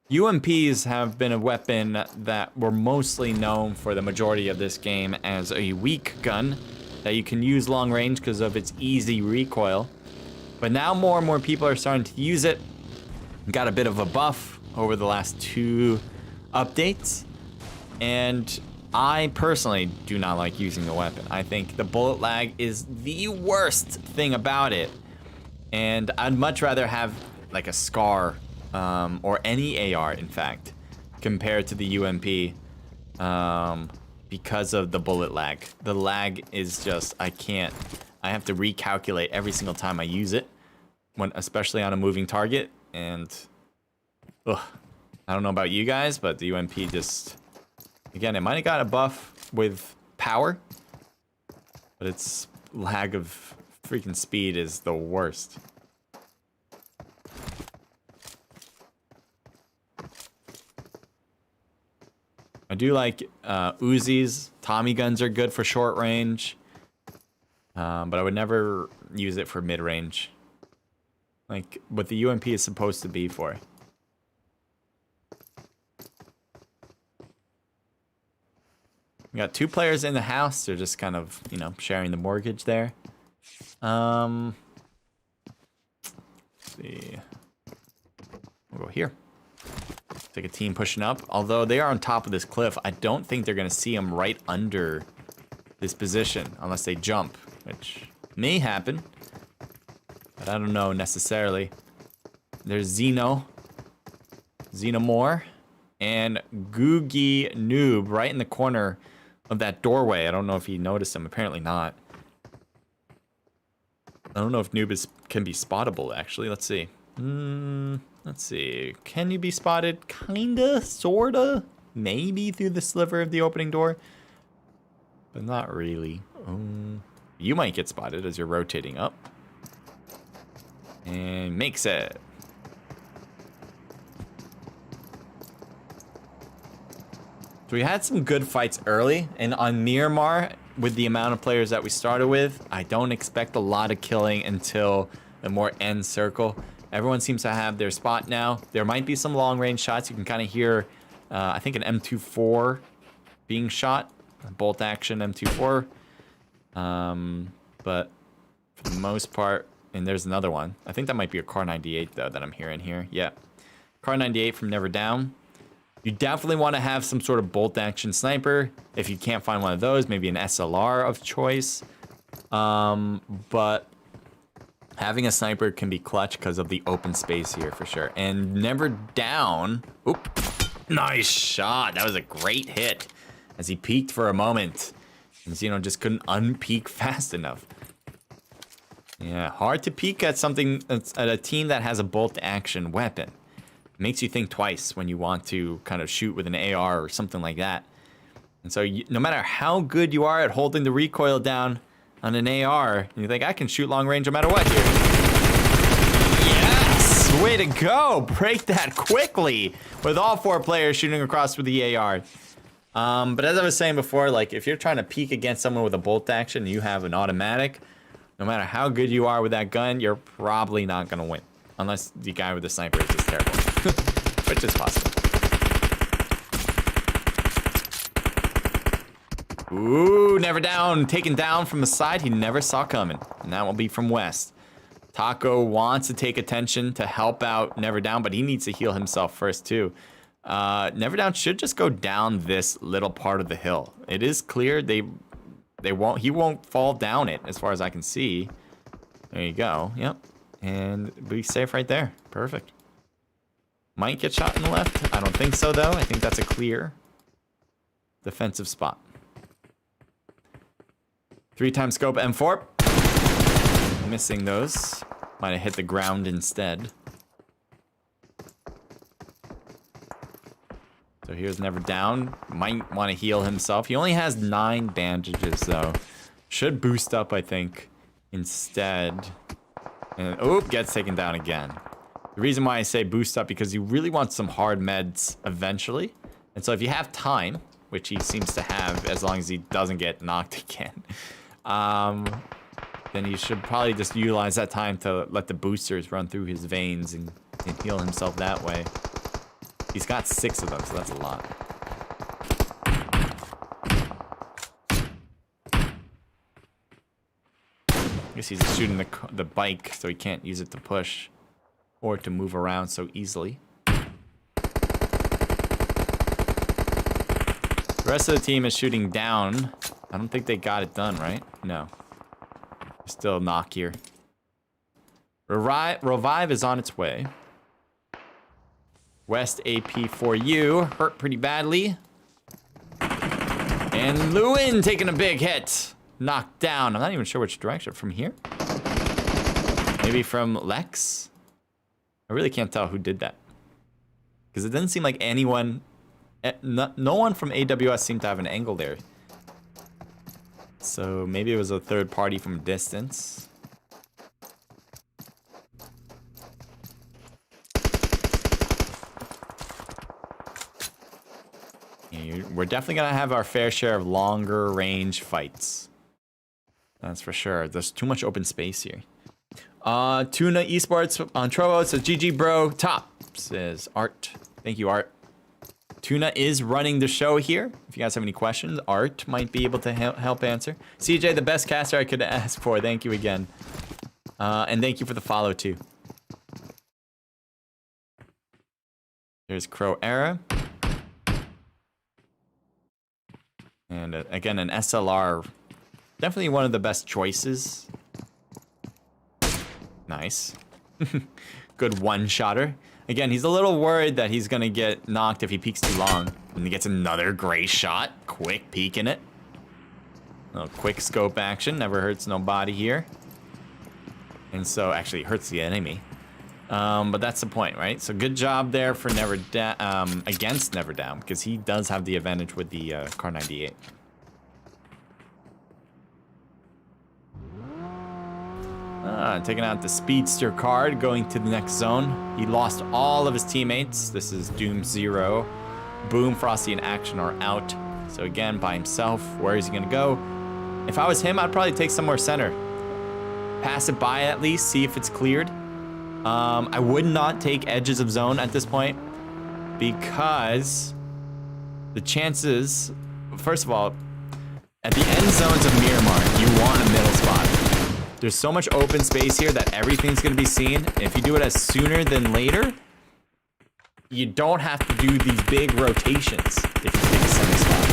UMPs have been a weapon that were mostly known for the majority of this game as a weak gun that you can use long range because of its easy recoil. But now more and more people are starting to use it. Got a bit of a buff over the last 2 updates. And I personally do not like using the weapon. I think the bullet lag is the worst thing about it. And I'd much rather have like a SCAR or any AR, in fact, compared to the UMP because of the bullet lag. The lag is just, I have to recalculate every single time I use it, especially on a moving target. And ugh, I don't know about you guys, but the UMP just, again, it might have got a buff with power, But its lag of freaking speed is the worst. I do like Uzis. Tommy guns are good for short range. But I would never use it for mid range. Like what the UMP is supposed to be for. We got 2 players in the house. They're just kind of, you know, sharing the mortgage there. Let's see. We'll go here. Take a team pushing up. Although they are on top of this cliff, I don't think they're going to see them right under this position unless they jump, which may happen. But I don't know necessarily. There's Xeno Moore, and Googie Noob right in the corner of that doorway. I don't know if he noticed him. Apparently not. I don't know if Noob can be spottable, actually. Let's see. Let's see. Can you be spotted? Kinda, sorta, maybe through the sliver of the opening door. But not really. You might get spotted as you're rotating up. And makes it. So we had some good fights early, and on Miramar, with the amount of players that we started with, I don't expect a lot of killing until the more end circle. Everyone seems to have their spot now. There might be some long range shots. You can kind of hear, I think, an M24 being shot, a bolt action M24. But for the most part, and there's another one. I think that might be a Car 98 though that I'm hearing here. Yeah, Car 98 from Never Down. You definitely want to have some sort of bolt action sniper. If you can't find one of those, maybe an SLR of choice. But having a sniper can be clutch because of the open space here for sure. And Never Down. Oop. Nice shot. That was a great hit as he peeked for a moment. And Xeno just couldn't unpeek fast enough. Yeah, hard to peek at something, at a team that has a bolt action weapon. It makes you think twice when you want to kind of shoot with an AR or something like that. And so no matter how good you are at holding the recoil down on an AR, you think, I can shoot long range no matter what here. Yes! Way to go! Break that quickly with all 4 players shooting across with the AR. But as I was saying before, like if you're trying to peek against someone with a bolt action and you have an automatic, no matter how good you are with that gun, you're probably not going to win. Unless the guy with the sniper is just terrible. Which is possible. Ooh, Never Down. Taken down from the side he never saw coming. And that will be from West. Taco wants to take attention to help out Never Down, but he needs to heal himself first too. Never Down should just go down this little part of the hill. It is clear he won't fall down it as far as I can see. There you go. Yep. And be safe right there. Perfect. Might get shot in the left. I don't think so though. I think that's a clear defensive spot. 3x scope M4. Missing those. Might have hit the ground instead. So here's Never Down. Might want to heal himself. He only has 9 bandages though. Should boost up, I think, instead. And oop, gets taken down again. The reason why I say boost up, because you really want some hard meds eventually. And so if you have time, which he seems to have as long as he doesn't get knocked again, then you should probably just utilize that time to let the boosters run through his veins and heal himself that way. He's got 6 of them, so that's a lot. I guess he's shooting the bike, so he can't use it to push or to move around so easily. The rest of the team is shooting down. I don't think they got it done, right? No. Still knock here. Revive is on its way. West AP for you. Hurt pretty badly. And Lewin taking a big hit. Knocked down. I'm not even sure which direction. From here? Maybe from Lex? I really can't tell who did that. Because it didn't seem like anyone... No one from AWS seemed to have an angle there. So maybe it was a third party from a distance. We're definitely gonna have our fair share of longer range fights. That's for sure. There's too much open space here. TUNA Esports on Trovo says GG bro. Top says Art. Thank you, Art. TUNA is running the show here. If you guys have any questions, Art might be able to help answer. CJ, the best caster I could ask for. Thank you again. And thank you for the follow too. There's Crow Era. And again, an SLR. Definitely one of the best choices. Nice. Good one-shotter. Again, he's a little worried that he's gonna get knocked if he peeks too long. And he gets another gray shot. Quick peek in it. A little quick scope action. Never hurts nobody here. And so, actually, it hurts the enemy. But that's the point, right? So good job there for Never Down, against Never Down, because he does have the advantage with the Car 98. Taking out the speedster card, going to the next zone. He lost all of his teammates. This is Doom Zero. Boom, Frosty, and Action are out. So again, by himself, where is he gonna go? If I was him, I'd probably take somewhere center. Pass it by at least, see if it's cleared. I would not take edges of zone at this point because the chances, first of all, at the end zones of Miramar, you want a middle spot. There's so much open space here that everything's gonna be seen. If you do it as sooner than later, you don't have to do these big rotations if you take a center spot.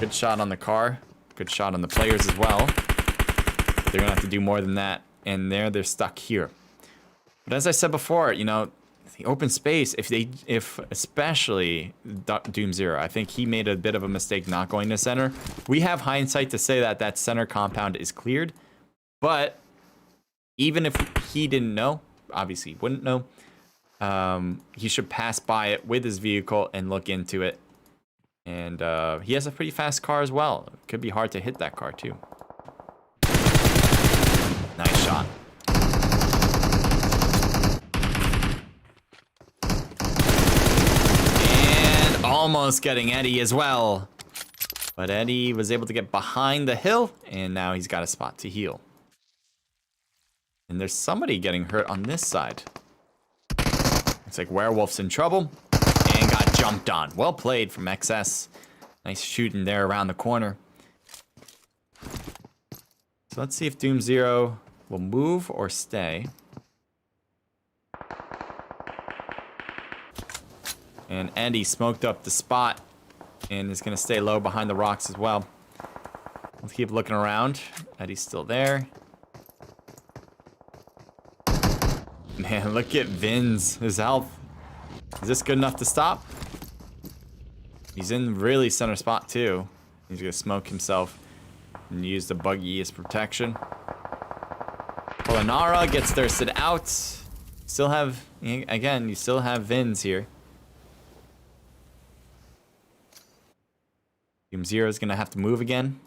Good shot on the car. Good shot on the players as well. But they're gonna have to do more than that. And they're stuck here. But as I said before, you know, the open space, if especially Doom Zero, I think he made a bit of a mistake not going to center. We have hindsight to say that that center compound is cleared, but even if he didn't know, obviously he wouldn't know, he should pass by it with his vehicle and look into it. And he has a pretty fast car as well. It could be hard to hit that car too. Nice shot. And almost getting Eddie as well. But Eddie was able to get behind the hill, and now he's got a spot to heal. And there's somebody getting hurt on this side. Looks like Werewolf's in trouble and got jumped on. Well played from XS. Nice shooting there around the corner. So let's see if Doom Zero will move or stay. And Andy smoked up the spot and is gonna stay low behind the rocks as well. Let's keep looking around. Eddie's still there. Man, look at Vin's, his health. Is this good enough to stop? He's in really center spot too. He's gonna smoke himself and use the buggy as protection. Polinara gets thirsted out. Still have, again, you still have Vins here. Doom Zero is gonna have to move again.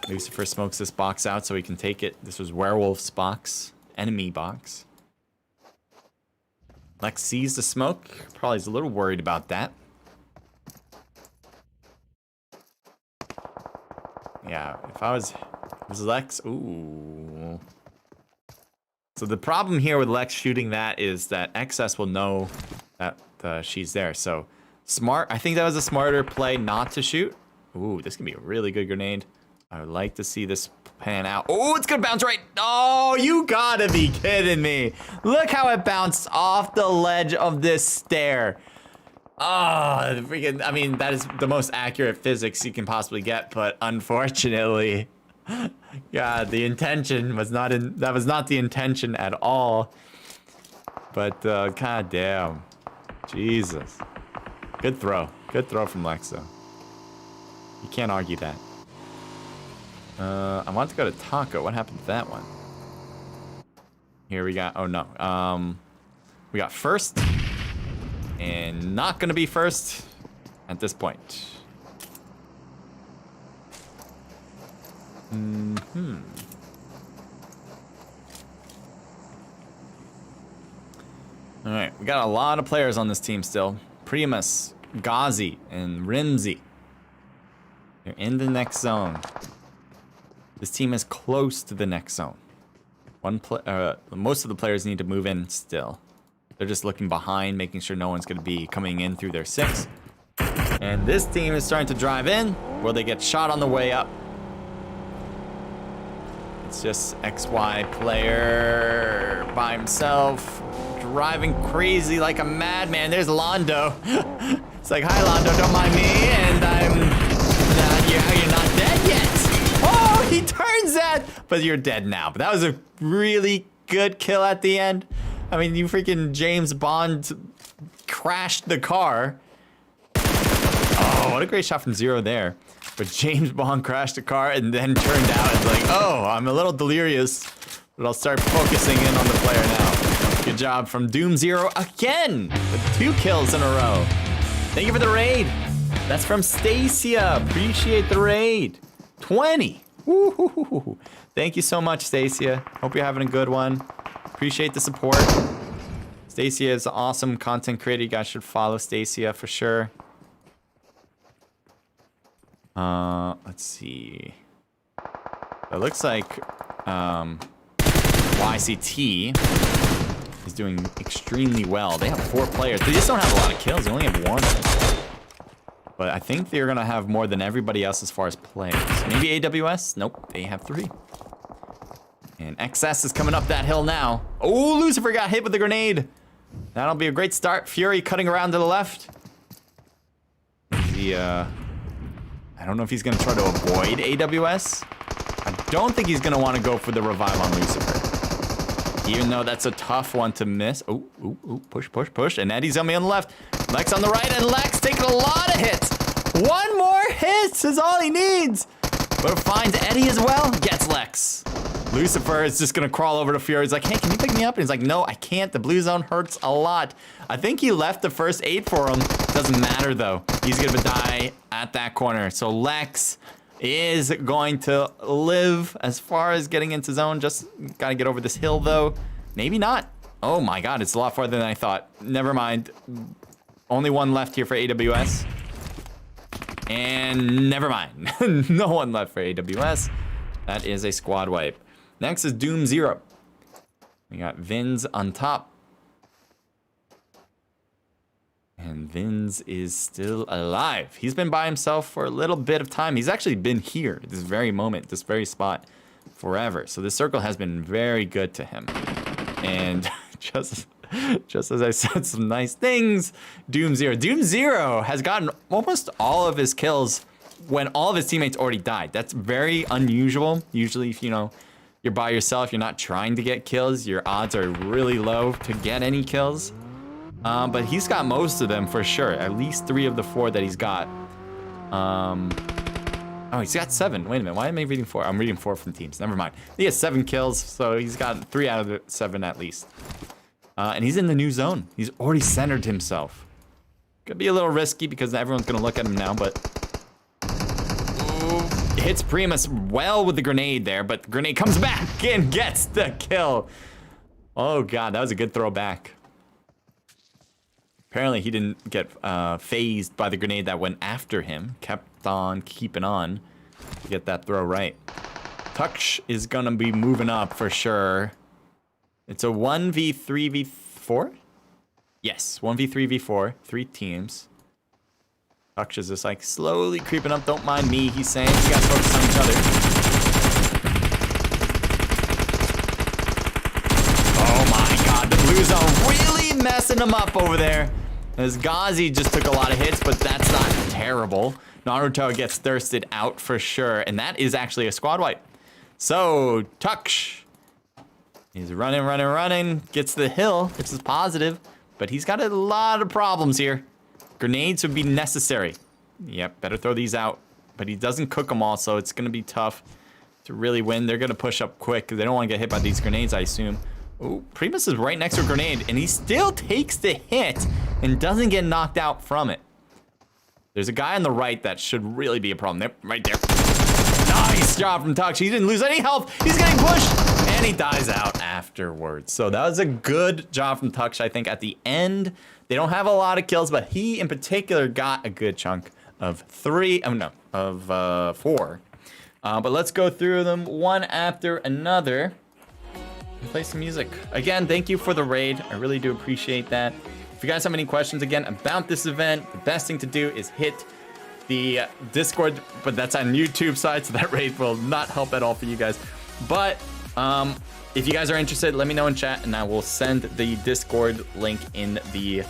Lucifer smokes this box out so he can take it. This was Werewolf's box, enemy box. Lex sees the smoke. Probably is a little worried about that. Yeah, if I was Lex, ooh. So the problem here with Lex shooting that is that XS will know that she's there. So smart, I think that was a smarter play not to shoot. Ooh, this can be a really good grenade. I would like to see this pan out. Oh, it's gonna bounce right. Oh, you gotta be kidding me. Look how it bounced off the ledge of this stair. Oh, freaking, I mean, that is the most accurate physics you can possibly get, but unfortunately, God, the intention was not that was not the intention at all. But, god damn. Jesus. Good throw from Lex, though. You can't argue that. I want to go to Taco. What happened to that one? Here we got, oh no. We got first. And not gonna be first. at this point. All right, we got a lot of players on this team still. Primus, Ghazi, and Rimsey. They're in the next zone. This team is close to the next zone. Most of the players need to move in still. They're just looking behind, making sure no one's going to be coming in through their 6. And this team is starting to drive in. Will they get shot on the way up? It's just XY player by himself, driving crazy like a madman. There's Londo. It's like, hi Londo, don't mind me, and you're not dead yet. Oh, he turns that, but you're dead now. But that was a really good kill at the end. I mean, you freaking James Bond crashed the car. Oh, what a great shot from Zero there. But James Bond crashed the car and then turned out and like, oh, I'm a little delirious, but I'll start focusing in on the player now. Good job from Doom Zero again with 2 kills in a row. Thank you for the raid. That's from Stacia. Appreciate the raid. 20. Woo-hoo-hoo-hoo. Thank you so much, Stacia. Hope you're having a good one. Appreciate the support. Stacia is an awesome content creator. You guys should follow Stacia for sure. Let's see. It looks like YCT is doing extremely well. They have 4 players. They just don't have a lot of kills. They only have 1. But I think they're gonna have more than everybody else as far as players. Maybe AWS? Nope, they have 3. And XS is coming up that hill now. Oh, Lucifer got hit with the grenade. That'll be a great start. Fury cutting around to the left. I don't know if he's gonna try to avoid AWS. I don't think he's gonna want to go for the revive on Lucifer. Even though that's a tough one to miss. Oh, push. And Eddie's on me on the left. Lex on the right, and Lex taking a lot of hits. 1 more hit is all he needs. But it finds Eddie as well. Gets Lex. Lucifer is just gonna crawl over to Fury. He's like, hey, can you pick me up? And he's like, no, I can't. The blue zone hurts a lot. I think he left the first 8 for him. Doesn't matter though. He's gonna die at that corner. So Lex is going to live as far as getting into zone. Just gotta get over this hill though. Maybe not. Oh my God, it's a lot farther than I thought. Never mind. Only 1 left here for AWS. And never mind. No one left for AWS. That is a squad wipe. Next is Doom Zero. We got Vins on top. And Vins is still alive. He's been by himself for a little bit of time. He's actually been here, this very moment, this very spot, forever. So this circle has been very good to him. And just as I said some nice things, Doom Zero has gotten almost all of his kills when all of his teammates already died. That's very unusual. Usually, if you're by yourself, you're not trying to get kills, your odds are really low to get any kills. But he's got most of them for sure. At least 3 of the 4 that he's got. Oh, he's got 7. Wait a minute, why am I reading 4? I'm reading 4 from teams, never mind. He has 7 kills, so he's got 3 out of the 7 at least. And he's in the new zone. He's already centered himself. Could be a little risky because everyone's gonna look at him now, but... Ooh, hits Primus well with the grenade there, but the grenade comes back and gets the kill. Oh God, that was a good throw back. Apparently he didn't get phased by the grenade that went after him. Kept on keeping on to get that throw right. Tuck is gonna be moving up for sure. It's a 1v3v4? Yes, 1v3v4, 3 teams. Tuck is just like slowly creeping up. Don't mind me, he's saying. You guys focus on each other. Oh my God, the blue zone really messing him up over there. As Ghazi just took a lot of hits, but that's not terrible. Naruto gets thirsted out for sure, and that is actually a squad wipe. So, Tuck. He's running, gets the hill, which is positive, but he's got a lot of problems here. Grenades would be necessary. Yep, better throw these out, but he doesn't cook them all, so it's gonna be tough to really win. They're gonna push up quick because they don't want to get hit by these grenades, I assume. Oh, Primus is right next to a grenade, and he still takes the hit and doesn't get knocked out from it. There's a guy on the right that should really be a problem. There, right there. Nice job from Tux. He didn't lose any health. He's getting pushed, and he dies out afterwards. So that was a good job from Tux, I think, at the end. They don't have a lot of kills, but he, in particular, got a good chunk of 4. But let's go through them one after another and play some music. Again, thank you for the raid. I really do appreciate that. If you guys have any questions, again, about this event, the best thing to do is hit the Discord, but that's on YouTube side, so that raid will not help at all for you guys. But if you guys are interested, let me know in chat, and I will send the Discord link in the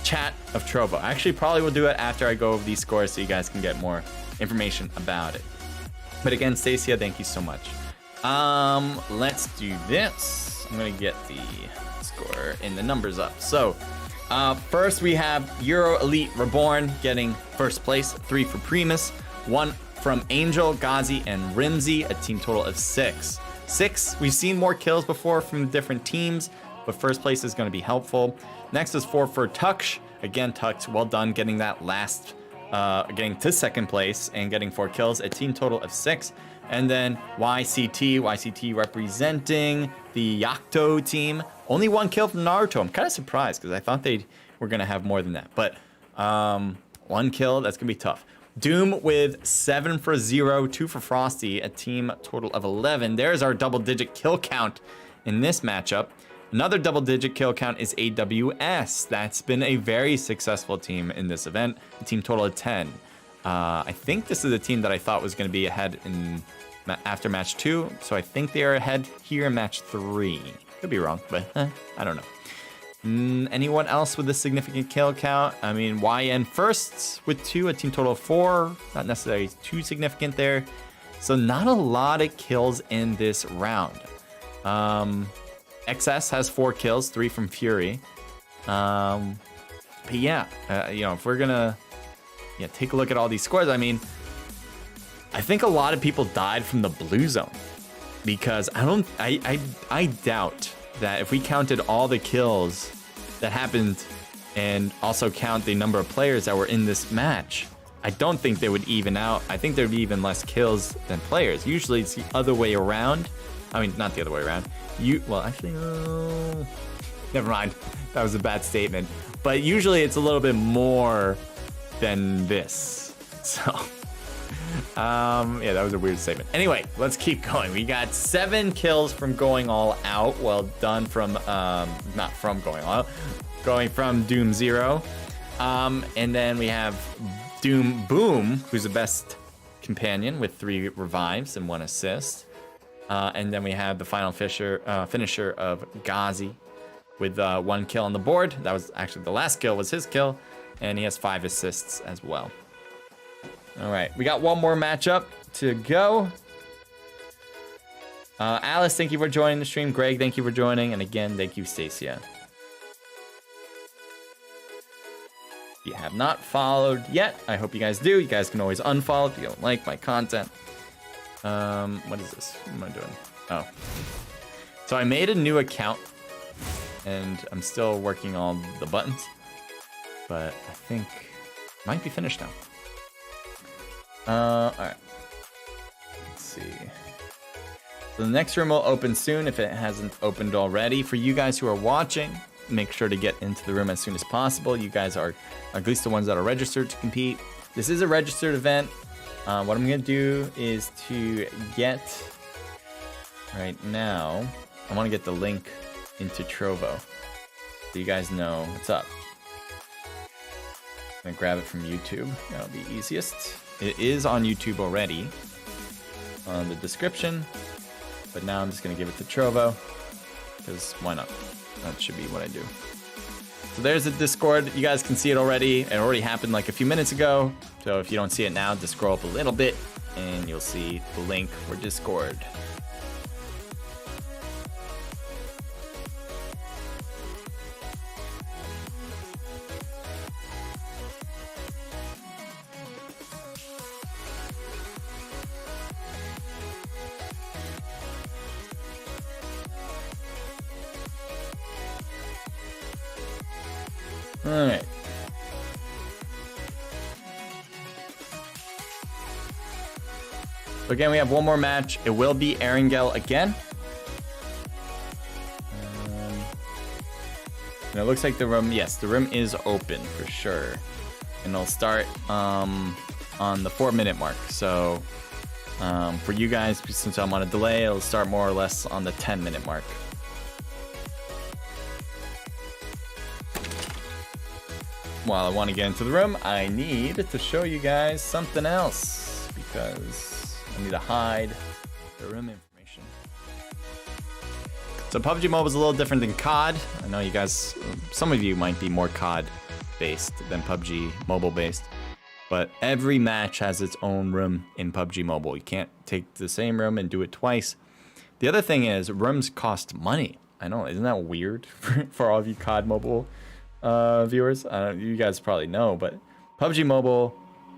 chat of Trovo. I actually probably will do it after I go over these scores so you guys can get more information about it. But again, Stacia, thank you so much. Let's do this. I'm gonna get the score and the numbers up. So first we have Euro Elite Reborn getting first place, 3 for Primus, 1 from Angel, Ghazi, and Rimsey, a team total of 6. We've seen more kills before from different teams, but first place is going to be helpful. Next is 4 for Tux. Again, Tux, well done getting that last, getting to second place and getting 4 kills, a team total of 6. And then YCT representing the Yakuto team. Only 1 kill from Naruto. I'm kind of surprised because I thought they were going to have more than that. But 1 kill, that's going to be tough. Doom with 7 for 0, 2 for Frosty, a team total of 11. There's our double-digit kill count in this matchup. Another double-digit kill count is AWS. That's been a very successful team in this event, a team total of 10. I think this is a team that I thought was going to be ahead in after match 2, so I think they are ahead here in match 3. Could be wrong, but I don't know. Anyone else with a significant kill count? I mean, YN first with 2, a team total of 4. Not necessarily too significant there. So not a lot of kills in this round. XS has 4 kills, 3 from Fury. But yeah, you know, if we're gonna take a look at all these scores, I mean, I think a lot of people died from the blue zone because I doubt that if we counted all the kills that happened and also count the number of players that were in this match, I don't think they would even out. I think there'd be even less kills than players. Usually it's the other way around. I mean, not the other way around. Well, actually, never mind. That was a bad statement. But usually it's a little bit more than this. So, yeah, that was a weird statement. Anyway, let's keep going. We got 7 kills from going all out. Well done from, not from going all out, going from Doom 0. And then we have Doom Boom, who's the best companion with 3 revives and 1 assist. And then we have the final finisher of Ghazi with 1 kill on the board. That was actually the last kill was his kill. And he has 5 assists as well. All right, we got one more matchup to go. Alice, thank you for joining the stream. Greg, thank you for joining. And again, thank you, Stacia. If you have not followed yet, I hope you guys do. You guys can always unfollow if you don't like my content. What is this? What am I doing? Oh. So I made a new account, and I'm still working on the buttons. But I think it might be finished now. Alright. Let's see. So the next room will open soon if it hasn't opened already. For you guys who are watching, make sure to get into the room as soon as possible. You guys are at least the ones that are registered to compete. This is a registered event. What I'm gonna do is to get, right now, I wanna get the link into Trovo so you guys know what's up. I'm gonna grab it from YouTube. That'll be easiest. It is on YouTube already on the description, but now I'm just gonna give it to Trovo because why not? That should be what I do. So there's the Discord. You guys can see it already. It already happened like a few minutes ago. So if you don't see it now, just scroll up a little bit and you'll see the link for Discord. All right. So again, we have one more match. It will be Erangel again. And it looks like the room, yes, the room is open for sure. And it'll start on the 4-minute mark. So for you guys, since I'm on a delay, it'll start more or less on the 10-minute mark. While I want to get into the room, I need to show you guys something else because I need to hide the room information. So PUBG Mobile is a little different than COD. I know you guys, some of you might be more COD based than PUBG Mobile based, but every match has its own room in PUBG Mobile. You can't take the same room and do it twice. The other thing is rooms cost money. I know, isn't that weird for all of you COD Mobile viewers? You guys probably know, but PUBG Mobile,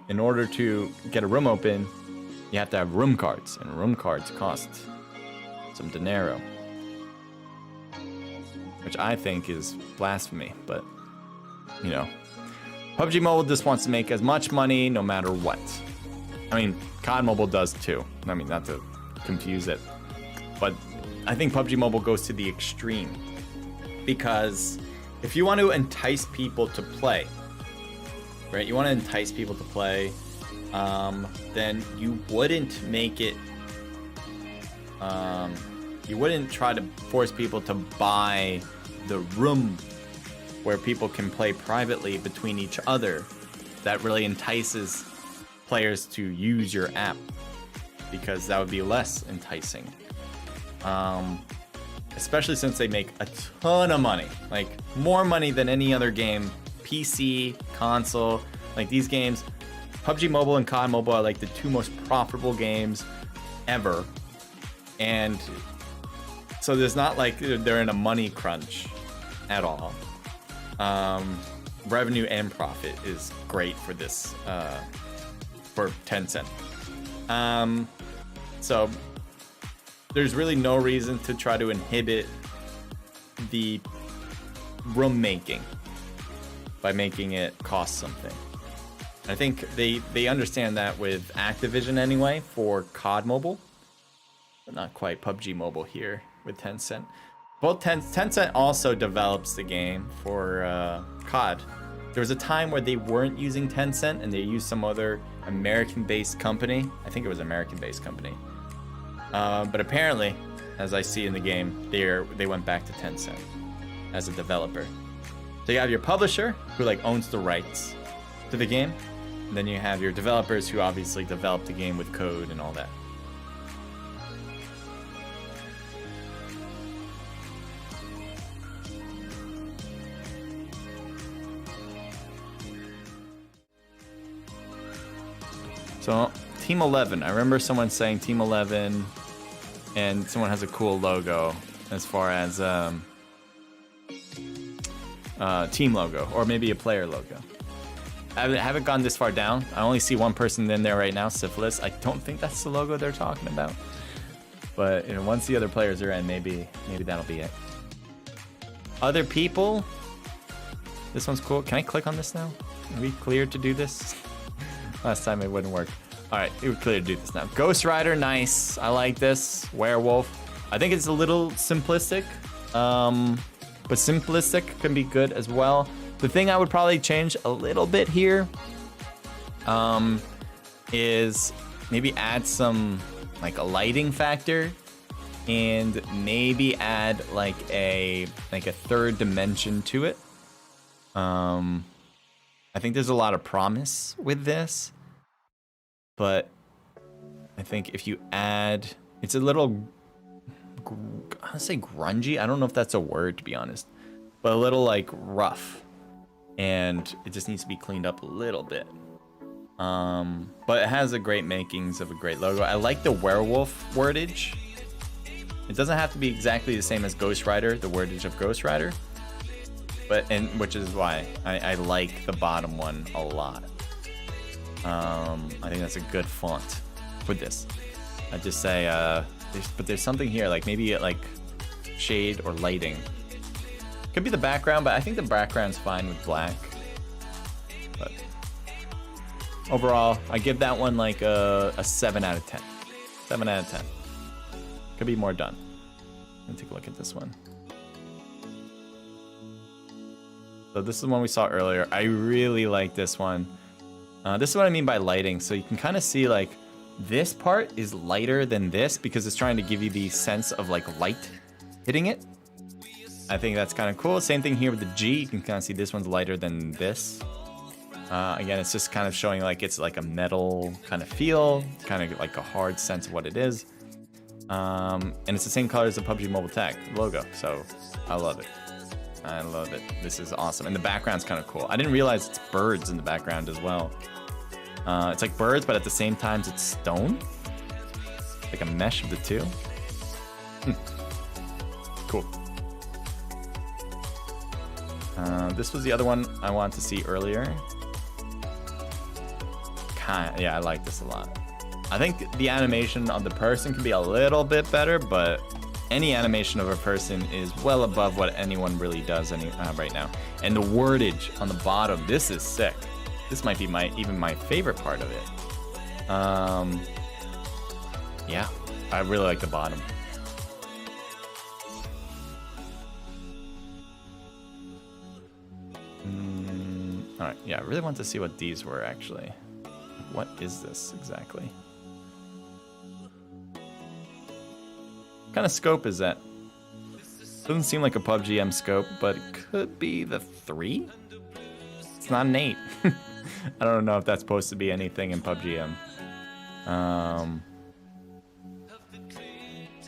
in order to get a room open, you have to have room cards, and room cards cost some dinero, which I think is blasphemy. But you know, PUBG Mobile just wants to make as much money no matter what. I mean, COD Mobile does too. I mean, not to confuse it, but I think PUBG Mobile goes to the extreme because if you want to entice people to play, right? You want to entice people to play, then you wouldn't make it, you wouldn't try to force people to buy the room where people can play privately between each other. That really entices players to use your app because that would be less enticing. Especially since they make a ton of money, like more money than any other game, PC, console. Like these games, PUBG Mobile and COD Mobile are like the two most profitable games ever. And so there's not like they're in a money crunch at all. Revenue and profit is great for this, for Tencent. So there's really no reason to try to inhibit the room making by making it cost something. I think they understand that with Activision anyway for COD Mobile, but not quite PUBG Mobile here with Tencent. Both Tencent also develops the game for COD. There was a time where they weren't using Tencent and they used some other American-based company. I think it was American-based company. But apparently, as I see in the game, they went back to Tencent as a developer. So you have your publisher who like owns the rights to the game, and then you have your developers who obviously develop the game with code and all that. So Team 11, I remember someone saying Team 11, and someone has a cool logo as far as team logo, or maybe a player logo. I haven't gone this far down. I only see one person in there right now, Syphilis. I don't think that's the logo they're talking about. But you know, once the other players are in, maybe that'll be it. Other people. This one's cool. Can I click on this now? Are we cleared to do this? Last time it wouldn't work. All right, we're clear to do this now. Ghost Rider, nice. I like this. Werewolf. I think it's a little simplistic, but simplistic can be good as well. The thing I would probably change a little bit here is maybe add some like a lighting factor, and maybe add like a third dimension to it. I think there's a lot of promise with this, but I think if you add, it's a little, I'll say grungy. I don't know if that's a word, to be honest, but a little like rough, and it just needs to be cleaned up a little bit. But it has the great makings of a great logo. I like the werewolf wordage. It doesn't have to be exactly the same as Ghost Rider, the wordage of Ghost Rider. And which is why I like the bottom one a lot. I think that's a good font for this. I just say, there's something here, like maybe like shade or lighting. Could be the background, but I think the background's fine with black. But overall, I give that one like a 7 out of 10. 7 out of 10. Could be more done. Let me take a look at this one. So this is the one we saw earlier. I really like this one. This is what I mean by lighting. So you can kind of see like this part is lighter than this because it's trying to give you the sense of like light hitting it. I think that's kind of cool. Same thing here with the G. You can kind of see this one's lighter than this. Again, it's just kind of showing like it's like a metal kind of feel, kind of like a hard sense of what it is. And it's the same color as the PUBG Mobile tag logo. So I love it. I love it. This is awesome. And the background's kind of cool. I didn't realize it's birds in the background as well. It's like birds, but at the same time, it's stone. Like a mesh of the two. Cool. This was the other one I wanted to see earlier. Yeah, I like this a lot. I think the animation of the person can be a little bit better, but any animation of a person is well above what anyone really does right now. And the wordage on the bottom, this is sick. This might be even my favorite part of it. Yeah, I really like the bottom. All right, yeah, I really want to see what these were actually. What is this exactly? What kind of scope is that? Doesn't seem like a PUBGM scope, but it could be the 3? It's not an 8. I don't know if that's supposed to be anything in PUBGM.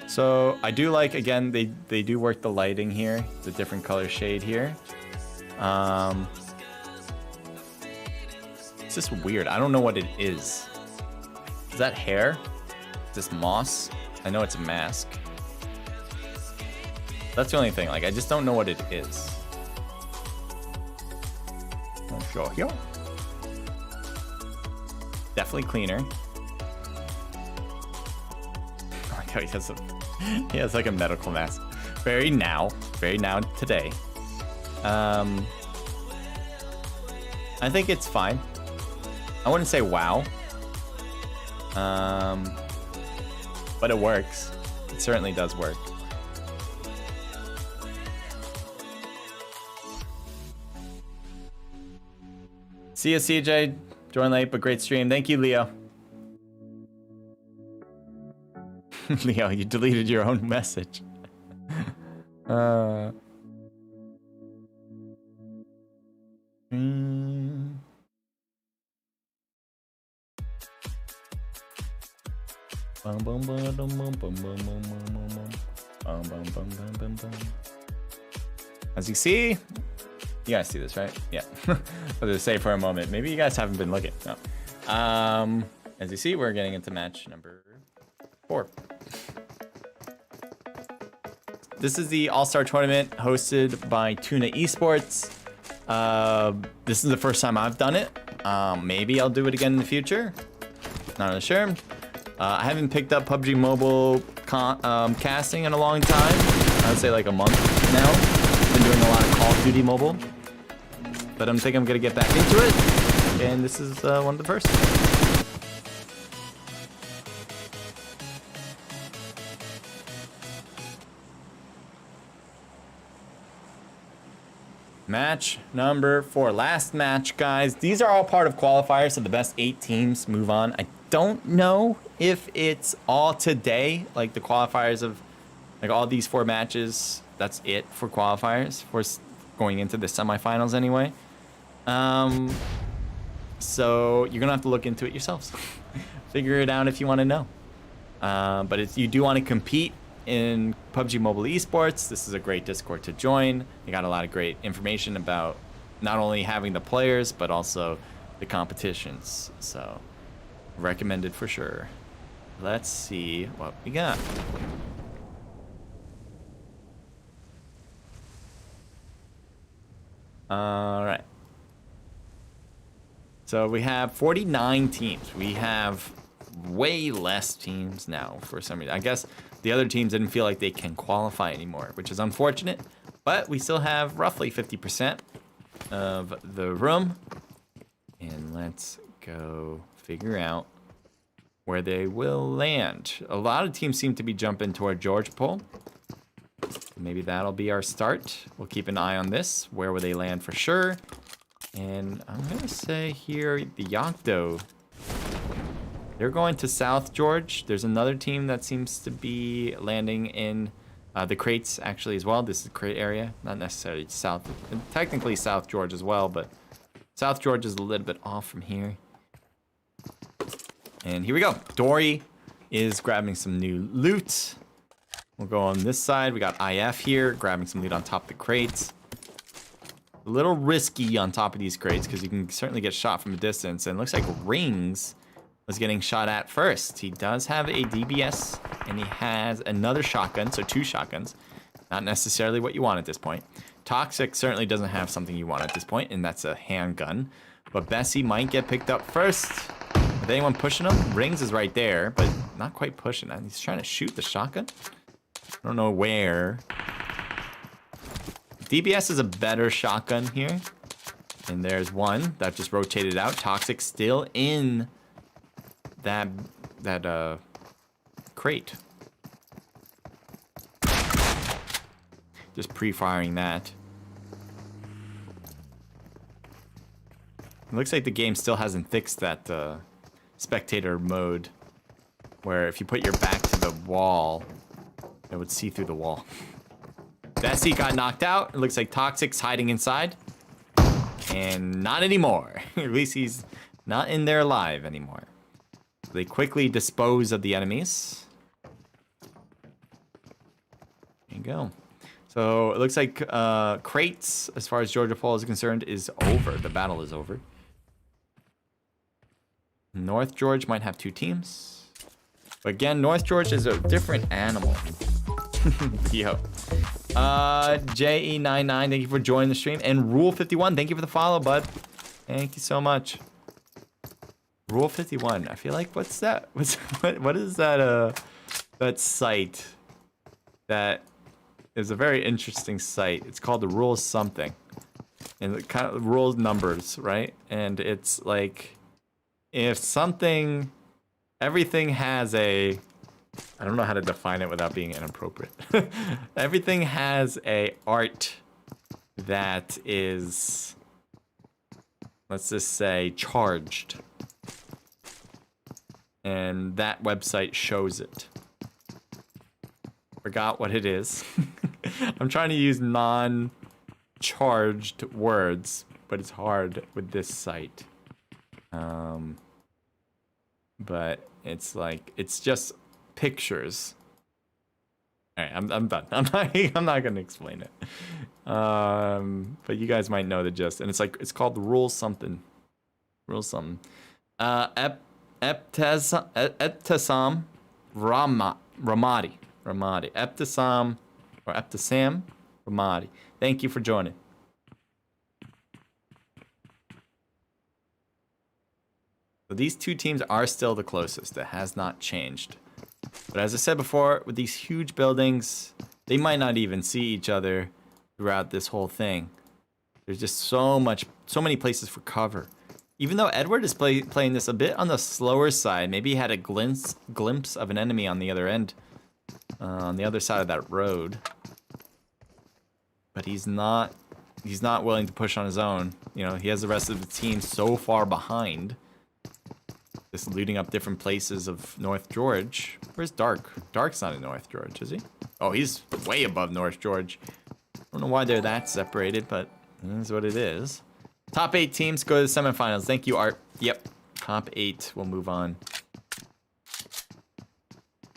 So I do like, again, they do work the lighting here. It's a different color shade here. It's just weird. I don't know what it is. Is that hair? Is this moss? I know it's a mask. That's the only thing. Like, I just don't know what it is. I'll show you. Definitely cleaner. Oh my god, he has like a medical mask. Very now today. I think it's fine. I wouldn't say wow. But it works. It certainly does work. See ya, CJ. Join late, but great stream. Thank you, Leo. Leo, you deleted your own message. As you see, you guys see this, right? Yeah. I was gonna say for a moment, maybe you guys haven't been looking. No. As you see, we're getting into match number 4. This is the All-Star Tournament hosted by TUNA Esports. This is the first time I've done it. Maybe I'll do it again in the future. Not really sure. I haven't picked up PUBG Mobile casting in a long time. I'd say like a month now. Been doing a lot of Call of Duty Mobile. But I'm thinking I'm gonna get back into it. And this is one of the first. Match number 4. Last match, guys. These are all part of qualifiers, so the best 8 teams move on. I don't know if it's all today, like the qualifiers of like all these 4 matches. That's it for qualifiers for going into the semifinals anyway. So you're gonna have to look into it yourselves. Figure it out if you want to know. But you do want to compete in PUBG Mobile Esports. This is a great Discord to join. You got a lot of great information about not only having the players, but also the competitions. So recommended for sure. Let's see what we got. All right. So we have 49 teams. We have way less teams now for some reason. I guess the other teams didn't feel like they can qualify anymore, which is unfortunate. But we still have roughly 50% of the room. And let's go figure out where they will land. A lot of teams seem to be jumping toward Georgia Pole. Maybe that'll be our start. We'll keep an eye on this. Where will they land for sure? And I'm gonna say here, the Yocto. They're going to South George. There's another team that seems to be landing in the crates actually as well. This is the crate area, not necessarily south. Technically South George as well, but South George is a little bit off from here. And here we go. Dory is grabbing some new loot. We'll go on this side. We got IF here, grabbing some loot on top of the crates. A little risky on top of these crates because you can certainly get shot from a distance. And it looks like Rings was getting shot at first. He does have a DBS and he has another shotgun, so 2 shotguns. Not necessarily what you want at this point. Toxic certainly doesn't have something you want at this point, and that's a handgun. But Bessie might get picked up first. Is anyone pushing him? Rings is right there, but not quite pushing him. He's trying to shoot the shotgun. I don't know where. DBS is a better shotgun here. And there's one that just rotated out. Toxic still in that crate. Just pre-firing that. It looks like the game still hasn't fixed that spectator mode, where if you put your back to the wall, it would see through the wall. Bessie got knocked out. It looks like Toxic's hiding inside. And not anymore. At least he's not in there alive anymore. They quickly dispose of the enemies. There you go. So it looks like crates, as far as Georgia Falls is concerned, is over. The battle is over. North George might have 2 teams. But again, North George is a different animal. Yo. JE99, thank you for joining the stream. And Rule51, thank you for the follow, bud. Thank you so much. Rule 51, I feel like, what's that? What is that, that site that is a very interesting site? It's called the Rules something. And it kind of rules numbers, right? And it's like, if something, everything has a, I don't know how to define it without being inappropriate. Everything has a art that is, let's just say, charged. And that website shows it. Forgot what it is. I'm trying to use non-charged words, but it's hard with this site. But it's like, it's just pictures. All right, I'm done. I'm not gonna explain it. But you guys might know the gist. And it's like, it's called the Rules something. Rules something. Ebtisam Ramadi. Ebtisam or Ebtisam Ramadi. Thank you for joining. So these 2 teams are still the closest. It has not changed. But as I said before, with these huge buildings, they might not even see each other throughout this whole thing. There's just so many places for cover. Even though Edward is playing this a bit on the slower side, maybe he had a glimpse of an enemy on the other end, on the other side of that road. But he's not willing to push on his own. You know, he has the rest of the team so far behind. Just looting up different places of North George. Where's Dark? Dark's not in North George, is he? Oh, he's way above North George. I don't know why they're that separated, but it is what it is. Top 8 teams go to the semifinals. Thank you, Art. Yep. Top 8 will move on.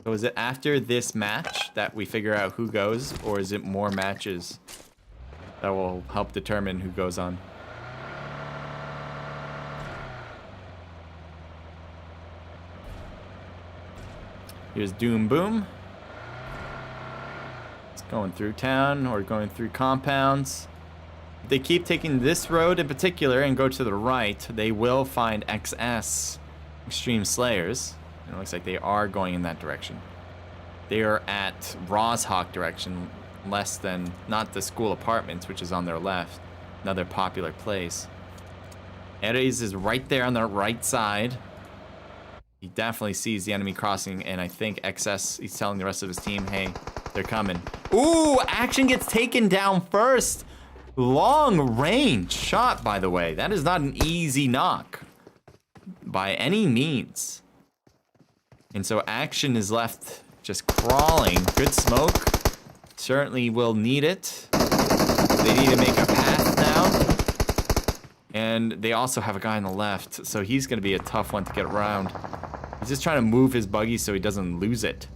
So is it after this match that we figure out who goes, or is it more matches that will help determine who goes on? Here's Doom Boom. It's going through town or going through compounds. If they keep taking this road in particular and go to the right, they will find XS, Extreme Slayers. And it looks like they are going in that direction. They are at Roshawk direction, less than, not the school apartments, which is on their left. Another popular place. Ares is right there on the right side. He definitely sees the enemy crossing, and I think XS, he's telling the rest of his team, hey, they're coming. Ooh, Action gets taken down first. Long range shot, by the way. That is not an easy knock by any means. And so Action is left just crawling. Good smoke. Certainly will need it. They need to make a path now. And they also have a guy on the left, so he's going to be a tough one to get around. He's just trying to move his buggy so he doesn't lose it.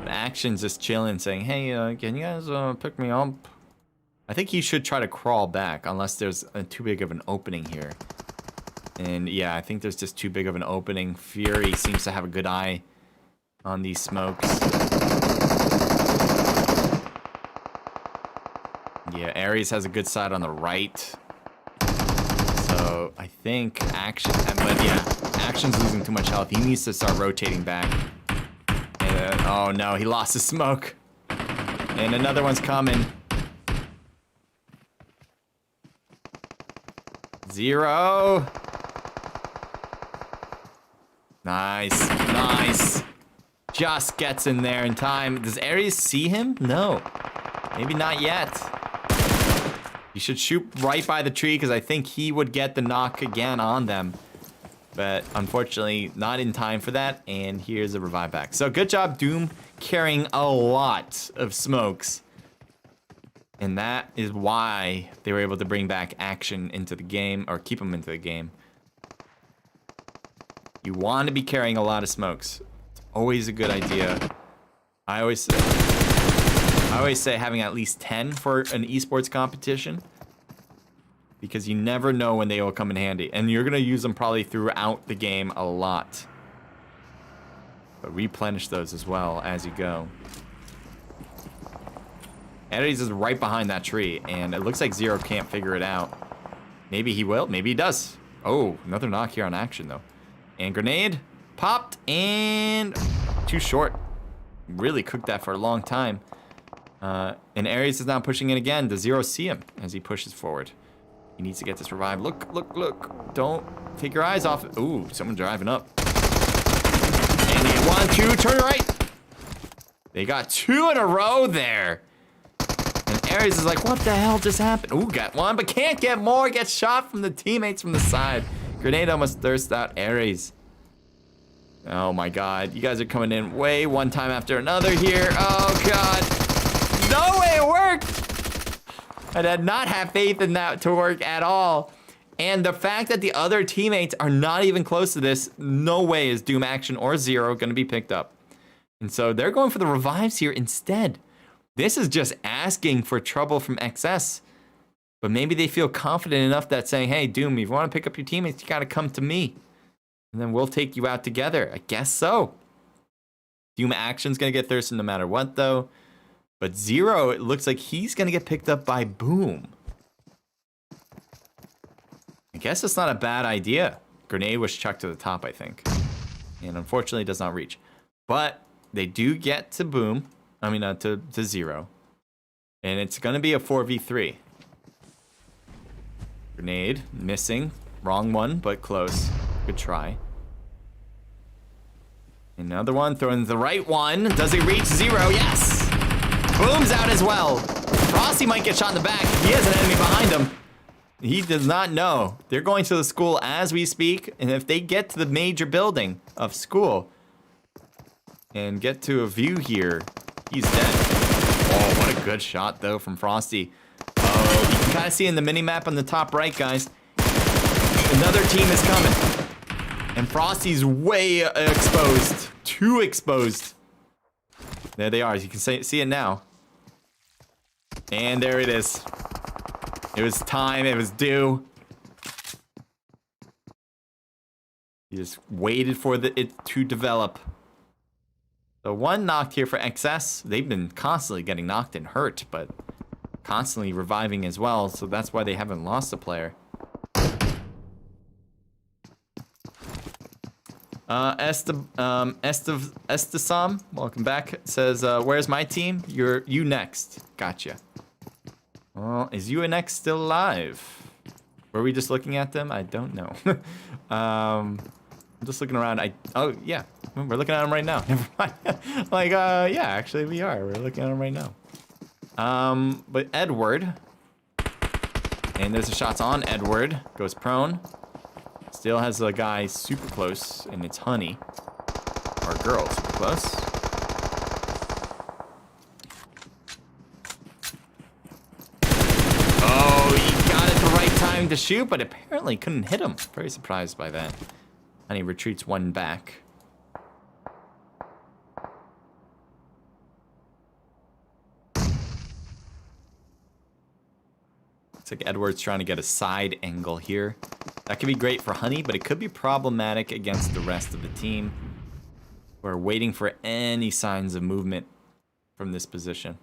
But Action's just chilling, saying, hey, can you guys pick me up? I think he should try to crawl back, unless there's too big of an opening here. And yeah, I think there's just too big of an opening. Fury seems to have a good eye on these smokes. Yeah, Ares has a good side on the right. So I think Action, but yeah, Action's losing too much health. He needs to start rotating back. And, oh no, he lost his smoke. And another one's coming. 0. Nice, nice. Just gets in there in time. Does Ares see him? No, maybe not yet. You should shoot right by the tree because I think he would get the knock again on them. But unfortunately, not in time for that. And here's a revive back. So good job, Doom, carrying a lot of smokes. And that is why they were able to bring back Action into the game, or keep him into the game. You want to be carrying a lot of smokes. It's always a good idea. I always say having at least 10 for an esports competition, because you never know when they will come in handy, and you're gonna use them probably throughout the game a lot. But replenish those as well as you go. Ares is right behind that tree, and it looks like Zero can't figure it out. Maybe he will, maybe he does. Oh, another knock here on Action though. And grenade popped, and too short. Really cooked that for a long time. And Ares is now pushing in again. Does Zero see him as he pushes forward? He needs to get this revive. Look, look, look. Don't take your eyes off it. Ooh, someone driving up. And they get 1, 2, turn right. They got 2 in a row there. And Ares is like, what the hell just happened? Ooh, got 1, but can't get more. Gets shot from the teammates from the side. Grenade almost thirsts out Ares. Oh my god. You guys are coming in way one time after another here. Oh god. No way it worked! I did not have faith in that to work at all. And the fact that the other teammates are not even close to this, no way is Doom, Action, or Zero going to be picked up. And so they're going for the revives here instead. This is just asking for trouble from XS. But maybe they feel confident enough that saying, hey, Doom, if you want to pick up your teammates, you got to come to me. And then we'll take you out together. I guess so. Doom, Action's going to get thirsty no matter what, though. But Zero, it looks like he's going to get picked up by Boom. I guess it's not a bad idea. Grenade was chucked to the top, I think. And unfortunately, it does not reach. But they do get to Boom. I mean, to Zero. And it's going to be a 4v3. Grenade, missing. Wrong one, but close. Good try. Another one, throwing the right one. Does it reach Zero? Yes! Boom's out as well. Frosty might get shot in the back. He has an enemy behind him. He does not know. They're going to the school as we speak, and if they get to the major building of school and get to a view here, he's dead. Oh, what a good shot, though, from Frosty. Oh, you can kind of see in the mini-map on the top right, guys. Another team is coming. And Frosty's way exposed. Too exposed. There they are. As you can see it now. And there it is. It was time. It was due. You just waited for it to develop. So one knocked here for XS. They've been constantly getting knocked and hurt, but constantly reviving as well. So that's why they haven't lost a player. Estasam, welcome back. Says, where's my team? You next. Gotcha. Well, is UNX still alive? Were we just looking at them? I don't know. I'm just looking around. Oh, yeah. We're looking at him right now. Never mind. Like, yeah, actually we are. We're looking at him right now. But Edward. And there's the shots on Edward. Goes prone. Still has a guy super close, and it's Honey. Or girl super close. Oh, he got it the right time to shoot, but apparently couldn't hit him. Very surprised by that. Honey retreats one back. Looks like Edward's trying to get a side angle here. That could be great for Honey, but it could be problematic against the rest of the team. We're waiting for any signs of movement from this position.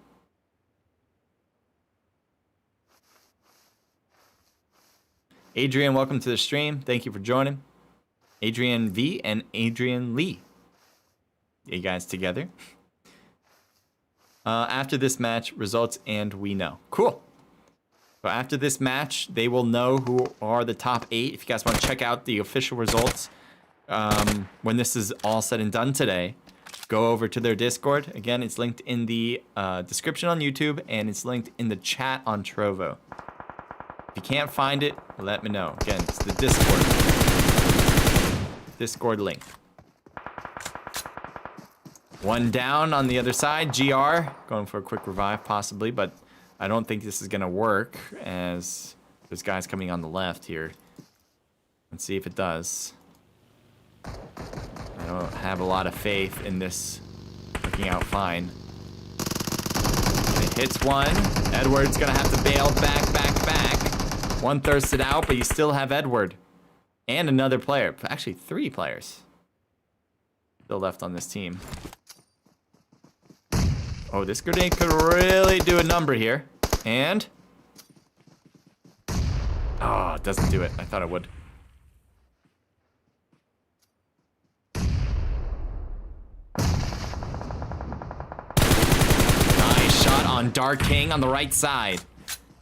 Adrian, welcome to the stream. Thank you for joining. Adrian V and Adrian Lee. You guys together. After this match, results and we know. Cool. So after this match, they will know who are the top 8. If you guys want to check out the official results, when this is all said and done today, go over to their Discord. Again, it's linked in the description on YouTube, and it's linked in the chat on Trovo. If you can't find it, let me know. Again, it's the Discord link. One down on the other side. GR going for a quick revive possibly, but I don't think this is gonna work as there's guys coming on the left here. Let's see if it does. I don't have a lot of faith in this working out fine. It hits one. Edward's gonna have to bail back. One thirsted out, but you still have Edward. And another player. Actually, 3 players still left on this team. Oh, this grenade could really do a number here. And... oh, it doesn't do it. I thought it would. Nice shot on Dark King on the right side.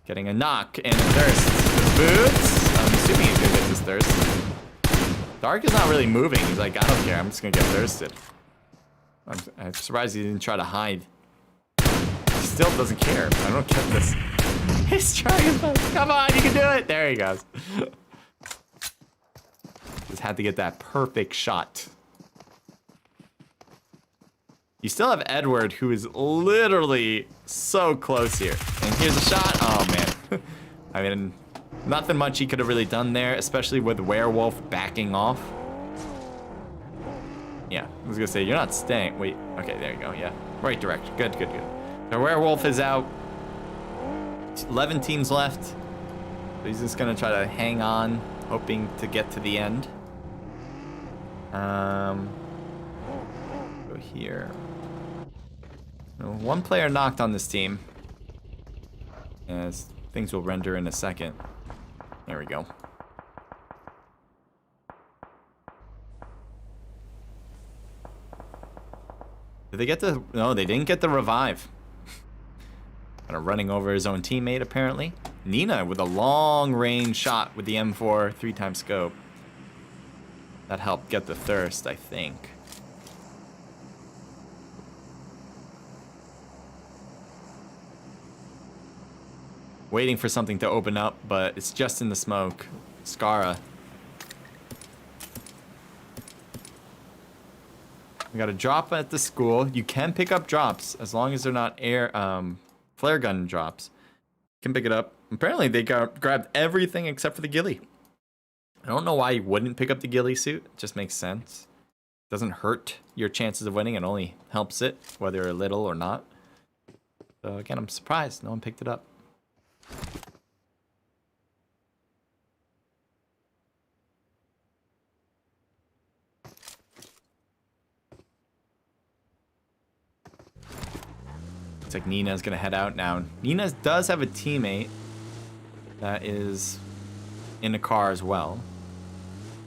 Getting a knock and a thirst. Boots. I'm assuming he's gonna get this thirst. Dark is not really moving. He's like, I don't care. I'm just gonna get thirsted. I'm surprised he didn't try to hide. He still doesn't care. I don't get this. He's trying his best. Come on, you can do it. There he goes. Just had to get that perfect shot. You still have Edward, who is literally so close here. And here's a shot. Oh, man. I mean, nothing much he could have really done there, especially with Werewolf backing off. Yeah, I was going to say, you're not staying. Wait, okay, there you go. Yeah, right direction. Good. The Werewolf is out. 11 teams left. So he's just going to try to hang on, hoping to get to the end. Go here. One player knocked on this team. As things will render in a second. There we go. Did they get the... no, they didn't get the revive. Kind of running over his own teammate, apparently. Nina with a long-range shot with the M4 3x scope. That helped get the thirst, I think. Waiting for something to open up, but it's just in the smoke. Skara. We got a drop at the school. You can pick up drops as long as they're not flare gun drops. You can pick it up. Apparently they grabbed everything except for the ghillie. I don't know why you wouldn't pick up the ghillie suit. It just makes sense. It doesn't hurt your chances of winning. It only helps it, whether a little or not. So again, I'm surprised no one picked it up. Looks like Nina's gonna head out now. Nina does have a teammate that is in a car as well.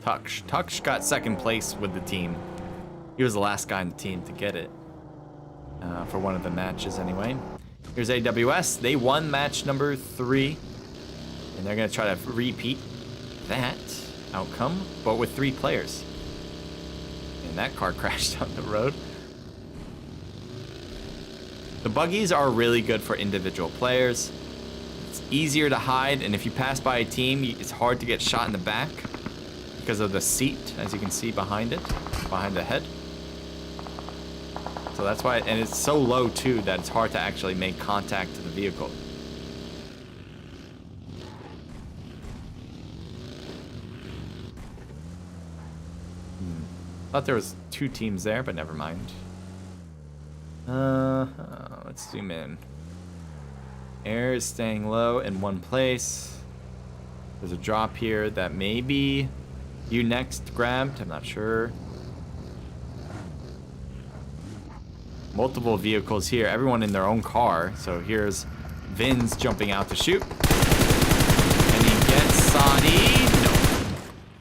Tuksh got second place with the team. He was the last guy in the team to get it for one of the matches anyway. Here's AWS. They won match number 3. And they're going to try to repeat that. outcome, but with 3 players. And that car crashed down the road. The buggies are really good for individual players. It's easier to hide, and if you pass by a team, it's hard to get shot in the back because of the seat, as you can see behind it, behind the head. So that's why, and it's so low too that it's hard to actually make contact to the vehicle. Thought there was 2 teams there, but never mind. Let's zoom in. Air is staying low in one place. There's a drop here that maybe you next grabbed. I'm not sure. Multiple vehicles here. Everyone in their own car. So here's Vin's jumping out to shoot. And he gets Saudi. No.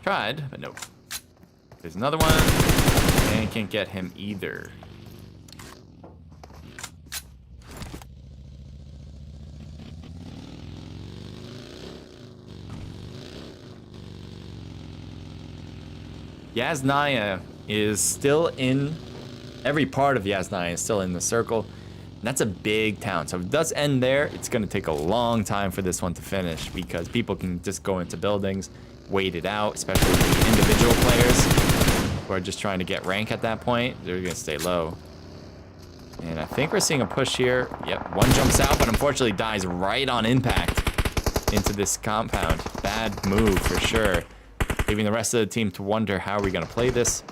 Tried, but nope. There's another one. And can't get him either. Yasnaya is still in, every part of Yasnaya is still in the circle. And that's a big town. So if it does end there, it's going to take a long time for this one to finish because people can just go into buildings, wait it out, especially the individual players who are just trying to get rank at that point. They're going to stay low. And I think we're seeing a push here. Yep, one jumps out, but unfortunately dies right on impact into this compound. Bad move for sure. Leaving the rest of the team to wonder how are we going to play this.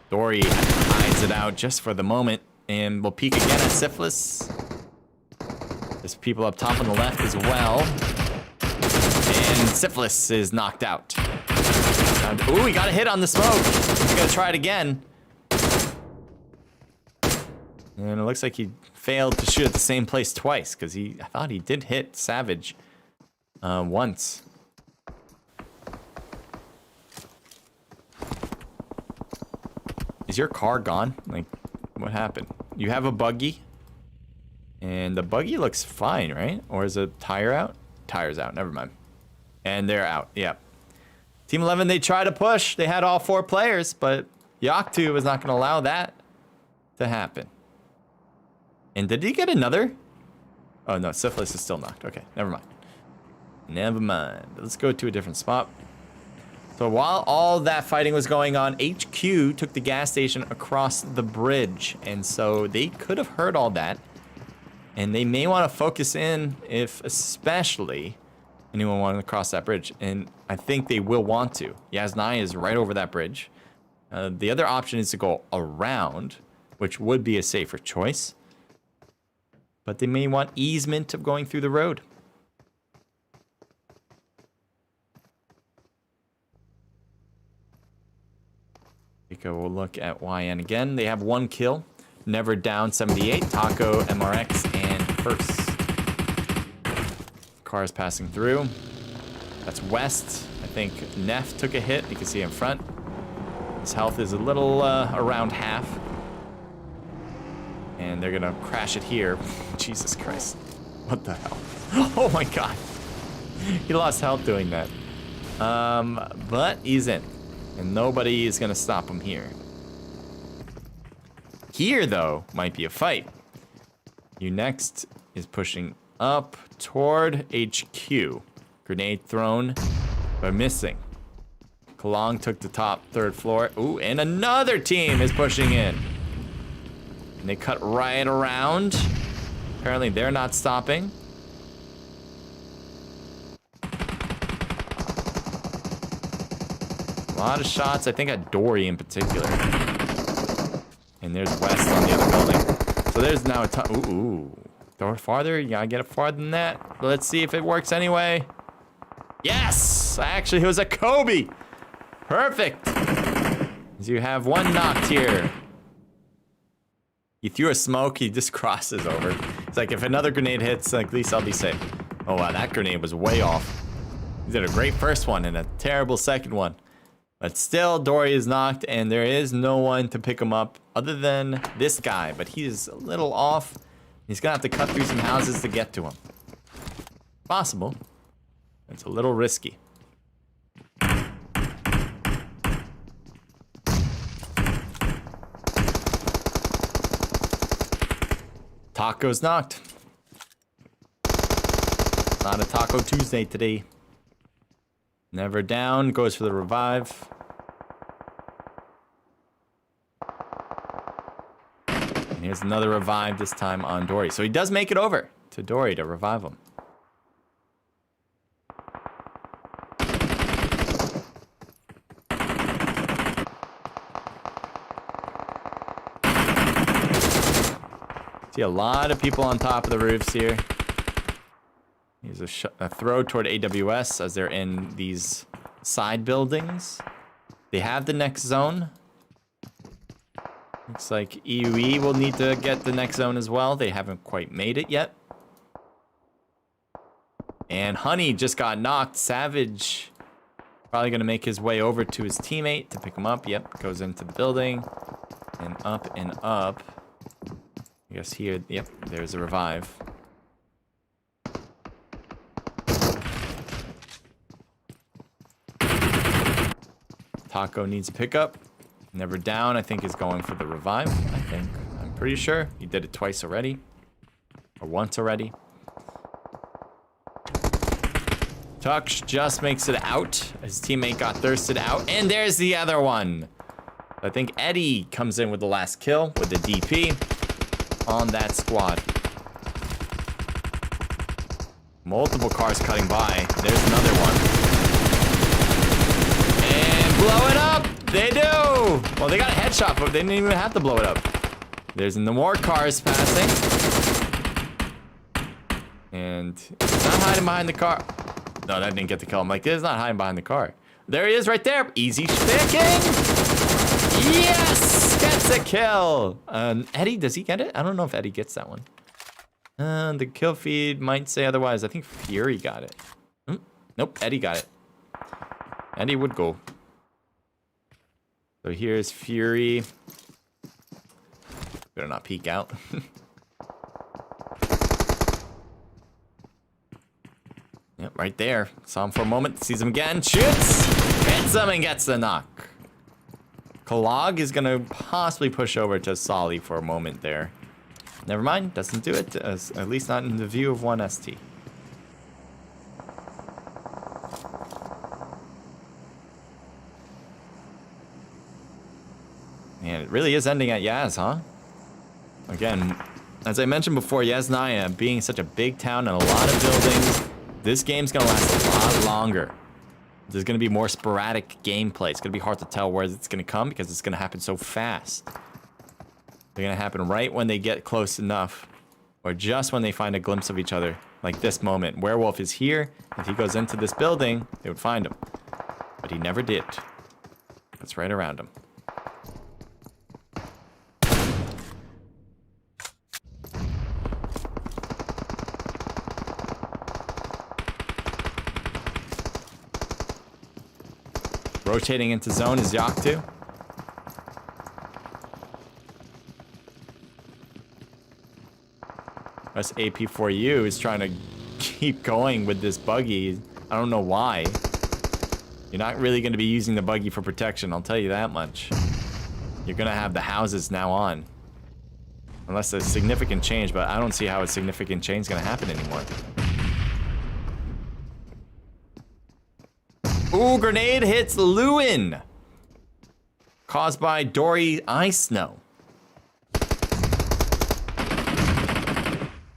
Dory hides it out just for the moment. And we'll peek again at Syphilis. There's people up top on the left as well. And Syphilis is knocked out. Ooh, he got a hit on the smoke. He's going to try it again. And it looks like he failed to shoot at the same place twice. Because I thought he did hit Savage once. Is your car gone? Like, what happened? You have a buggy. And the buggy looks fine, right? Or is a tire out? Tire's out, never mind. And they're out, yep. Team 11, they tried to push. They had all 4 players, but Yaktu was not going to allow that to happen. And did he get another? Oh, no, Syphilis is still knocked. Okay, never mind. Never mind. Let's go to a different spot. So while all that fighting was going on, HQ took the gas station across the bridge. And so they could have heard all that. And they may want to focus in if especially anyone wanted to cross that bridge. And I think they will want to. Yasnai is right over that bridge. The other option is to go around, which would be a safer choice. But they may want easement of going through the road. Take a look at YN again. They have 1 kill. Never Down 78, Taco, MRX, and Purse. Cars passing through. That's West. I think Neff took a hit. You can see in front. His health is a little around half. And they're gonna crash it here. Jesus Christ. What the hell? Oh my god. He lost health doing that. But he's in. And nobody is gonna stop him here. Here, though, might be a fight. You next is pushing up toward HQ. Grenade thrown, but missing. Kalong took the top 3rd floor. Ooh, and another team is pushing in. And they cut right around. Apparently they're not stopping. A lot of shots, I think at Dory in particular. And there's West on the other building. So there's now a ton. Ooh. Throw it farther. You gotta get it farther than that. But let's see if it works anyway. Yes! Actually, it was a Kobe. Perfect. So you have 1 knocked here. He threw a smoke. He just crosses over. It's like if another grenade hits, like, at least I'll be safe. Oh, wow. That grenade was way off. He did a great first one and a terrible second one. But still, Dory is knocked, and there is no one to pick him up other than this guy. But he is a little off. He's going to have to cut through some houses to get to him. Possible. It's a little risky. Taco's knocked. Not a Taco Tuesday today. Never down. Goes for the revive. And here's another revive, this time on Dory. So he does make it over to Dory to revive him. See a lot of people on top of the roofs here. Here's a throw toward AWS as they're in these side buildings. They have the next zone. Looks like EUE will need to get the next zone as well. They haven't quite made it yet. And Honey just got knocked. Savage probably going to make his way over to his teammate to pick him up. Yep, goes into the building. And up and up. I guess here, yep, there's a revive. Taco needs a pickup. Never down, I think, is going for the revive. I think. I'm pretty sure. He did it twice already. Or once already. Tux just makes it out. His teammate got thirsted out. And there's the other one. I think Eddie comes in with the last kill with the DP on that squad. Multiple cars cutting by. There's another one. And blow it up! They do! Well, they got a headshot, but they didn't even have to blow it up. There's no more cars passing. And it's not hiding behind the car. No, that didn't get the kill. I'm like, it's not hiding behind the car. There he is right there. Easy picking. Yes! Gets a kill. Eddie, does he get it? I don't know if Eddie gets that one. The kill feed might say otherwise. I think Fury got it. Nope, Eddie got it. Eddie would go. So here's Fury. Better not peek out. Yep, right there. Saw him for a moment. Sees him again. Shoots. Hits him and gets the knock. Kalog is going to possibly push over to Solly for a moment there. Never mind. Doesn't do it. At least not in the view of one ST. Man, it really is ending at Yaz, huh? Again, as I mentioned before, Yasnaya being such a big town and a lot of buildings, this game's gonna last a lot longer. There's gonna be more sporadic gameplay. It's gonna be hard to tell where it's gonna come because it's gonna happen so fast. They're gonna happen right when they get close enough, or just when they find a glimpse of each other. Like this moment. Werewolf is here. If he goes into this building, they would find him. But he never did. It's right around him. Rotating into zone is Yaktu. Us AP4U is trying to keep going with this buggy. I don't know why. You're not really going to be using the buggy for protection, I'll tell you that much. You're going to have the houses now on. Unless there's significant change, but I don't see how a significant change is going to happen anymore. Ooh, grenade hits Lewin. Caused by Dory Ice Snow.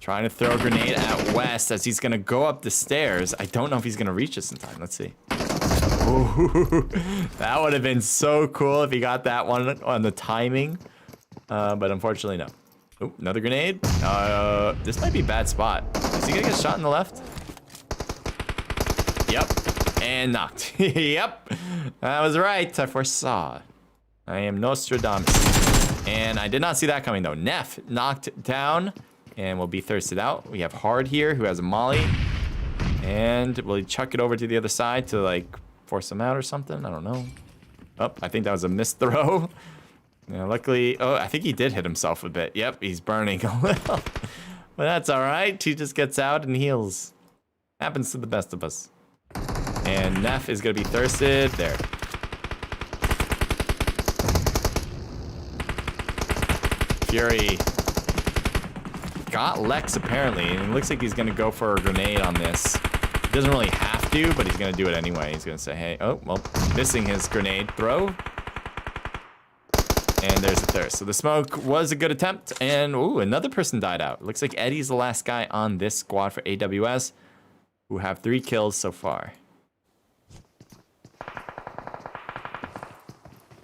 Trying to throw a grenade at West as he's gonna go up the stairs. I don't know if he's gonna reach us in time. Let's see. Ooh, that would have been so cool if he got that one on the timing. But unfortunately, no. Ooh, another grenade. This might be a bad spot. Is he gonna get shot in the left? Yep. And knocked. Yep. I was right. I foresaw. I am Nostradamus. And I did not see that coming, though. Neff knocked down and will be thirsted out. We have Hard here, who has a molly. And will he chuck it over to the other side to, like, force him out or something? I don't know. Oh, I think that was a missed throw. Yeah, luckily... Oh, I think he did hit himself a bit. Yep, he's burning a little. But that's all right. He just gets out and heals. Happens to the best of us. And Neff is going to be thirsted. There. Fury. got Lex apparently, and it looks like he's gonna go for a grenade on this. He doesn't really have to, but he's gonna do it anyway. He's gonna say, hey, oh, well, missing his grenade throw. And there's a third. So the smoke was a good attempt, and ooh, another person died out. Looks like Eddie's the last guy on this squad for AWS, who have 3 kills so far.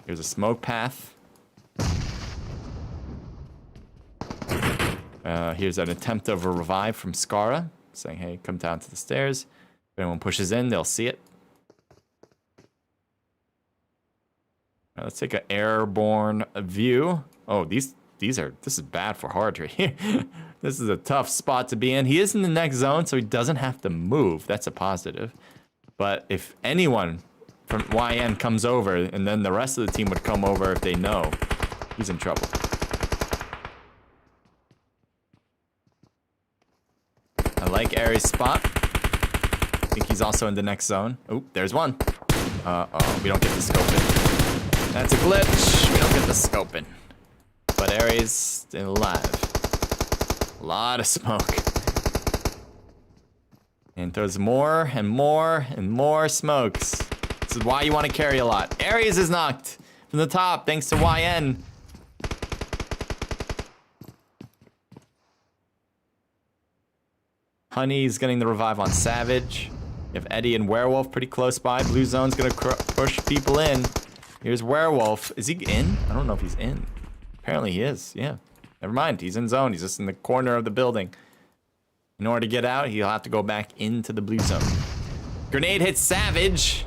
Here's a smoke path. Here's an attempt of a revive from Skara, saying, hey, come down to the stairs. If anyone pushes in, they'll see it. Let's take an airborne view. Oh, this is bad for hard right here. This is a tough spot to be in. He is in the next zone, so he doesn't have to move. That's a positive. But if anyone from YN comes over, and then the rest of the team would come over if they know, he's in trouble. I like Aries' spot. I think he's also in the next zone. Oh, there's one. Uh-oh, we don't get the scope in. That's a glitch. We don't get the scope in. But Aries still alive. A lot of smoke. And there's more and more and more smokes. This is why you want to carry a lot. Aries is knocked from the top thanks to YN. Honey's getting the revive on Savage. You have Eddie and Werewolf pretty close by. Blue Zone's gonna push people in. Here's Werewolf. Is he in? I don't know if he's in. Apparently he is, yeah. Never mind, he's in zone. He's just in the corner of the building. In order to get out, he'll have to go back into the blue zone. Grenade hits Savage.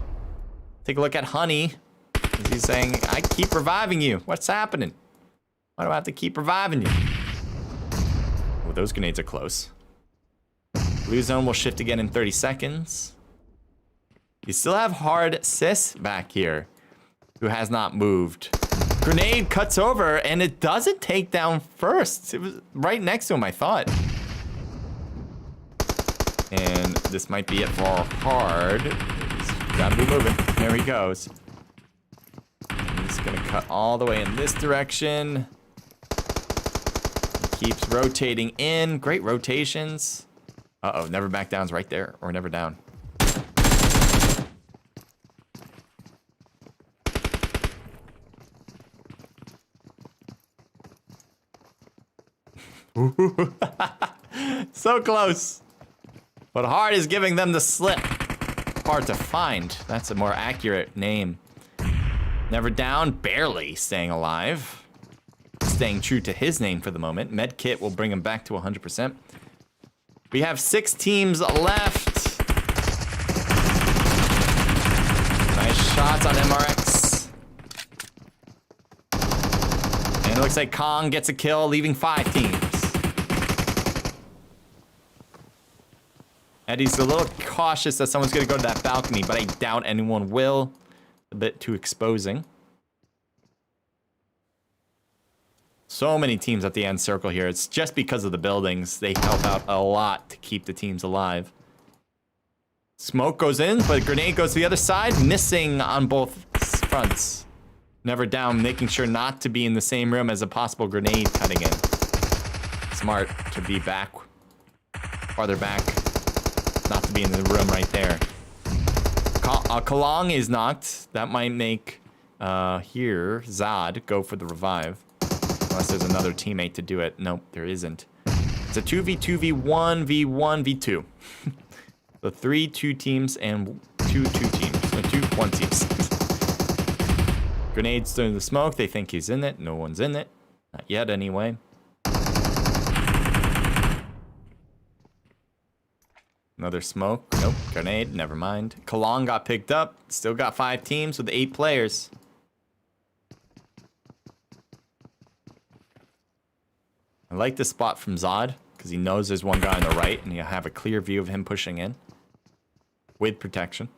Take a look at Honey. He's saying, I keep reviving you. What's happening? Why do I have to keep reviving you? Well, those grenades are close. Blue zone will shift again in 30 seconds. You still have Hard Sis back here, who has not moved. Grenade cuts over, and it doesn't take down first. It was right next to him, I thought. And this might be it for Hard. He's gotta be moving. There he goes. He's gonna cut all the way in this direction. He keeps rotating in. Great rotations. Uh-oh, never back down's right there, or never down. So close. But Hard is giving them the slip. Hard to find. That's a more accurate name. Never down, barely staying alive. Staying true to his name for the moment. Medkit will bring him back to 100%. We have 6 teams left. Nice shots on MRX. And it looks like Kong gets a kill, leaving 5 teams. Eddie's a little cautious that someone's gonna go to that balcony, but I doubt anyone will. A bit too exposing. So many teams at the end circle here. It's just because of the buildings. They help out a lot to keep the teams alive. Smoke goes in, but grenade goes to the other side, missing on both fronts. Never down, making sure not to be in the same room as a possible grenade cutting in. Smart to be back, farther back, not to be in the room right there. Kalong is knocked. That might make here Zod go for the revive. Unless there's another teammate to do it. Nope, there isn't. It's a 2v2, v1, v1, v2. So 3 2 teams and 2 2 teams. No, 2 1 teams. Grenades through the smoke. They think he's in it. No one's in it. Not yet, anyway. Another smoke. Nope. Grenade. Never mind. Kalong got picked up. Still got 5 teams with 8 players. I like this spot from Zod, because he knows there's one guy on the right, and you have a clear view of him pushing in. With protection.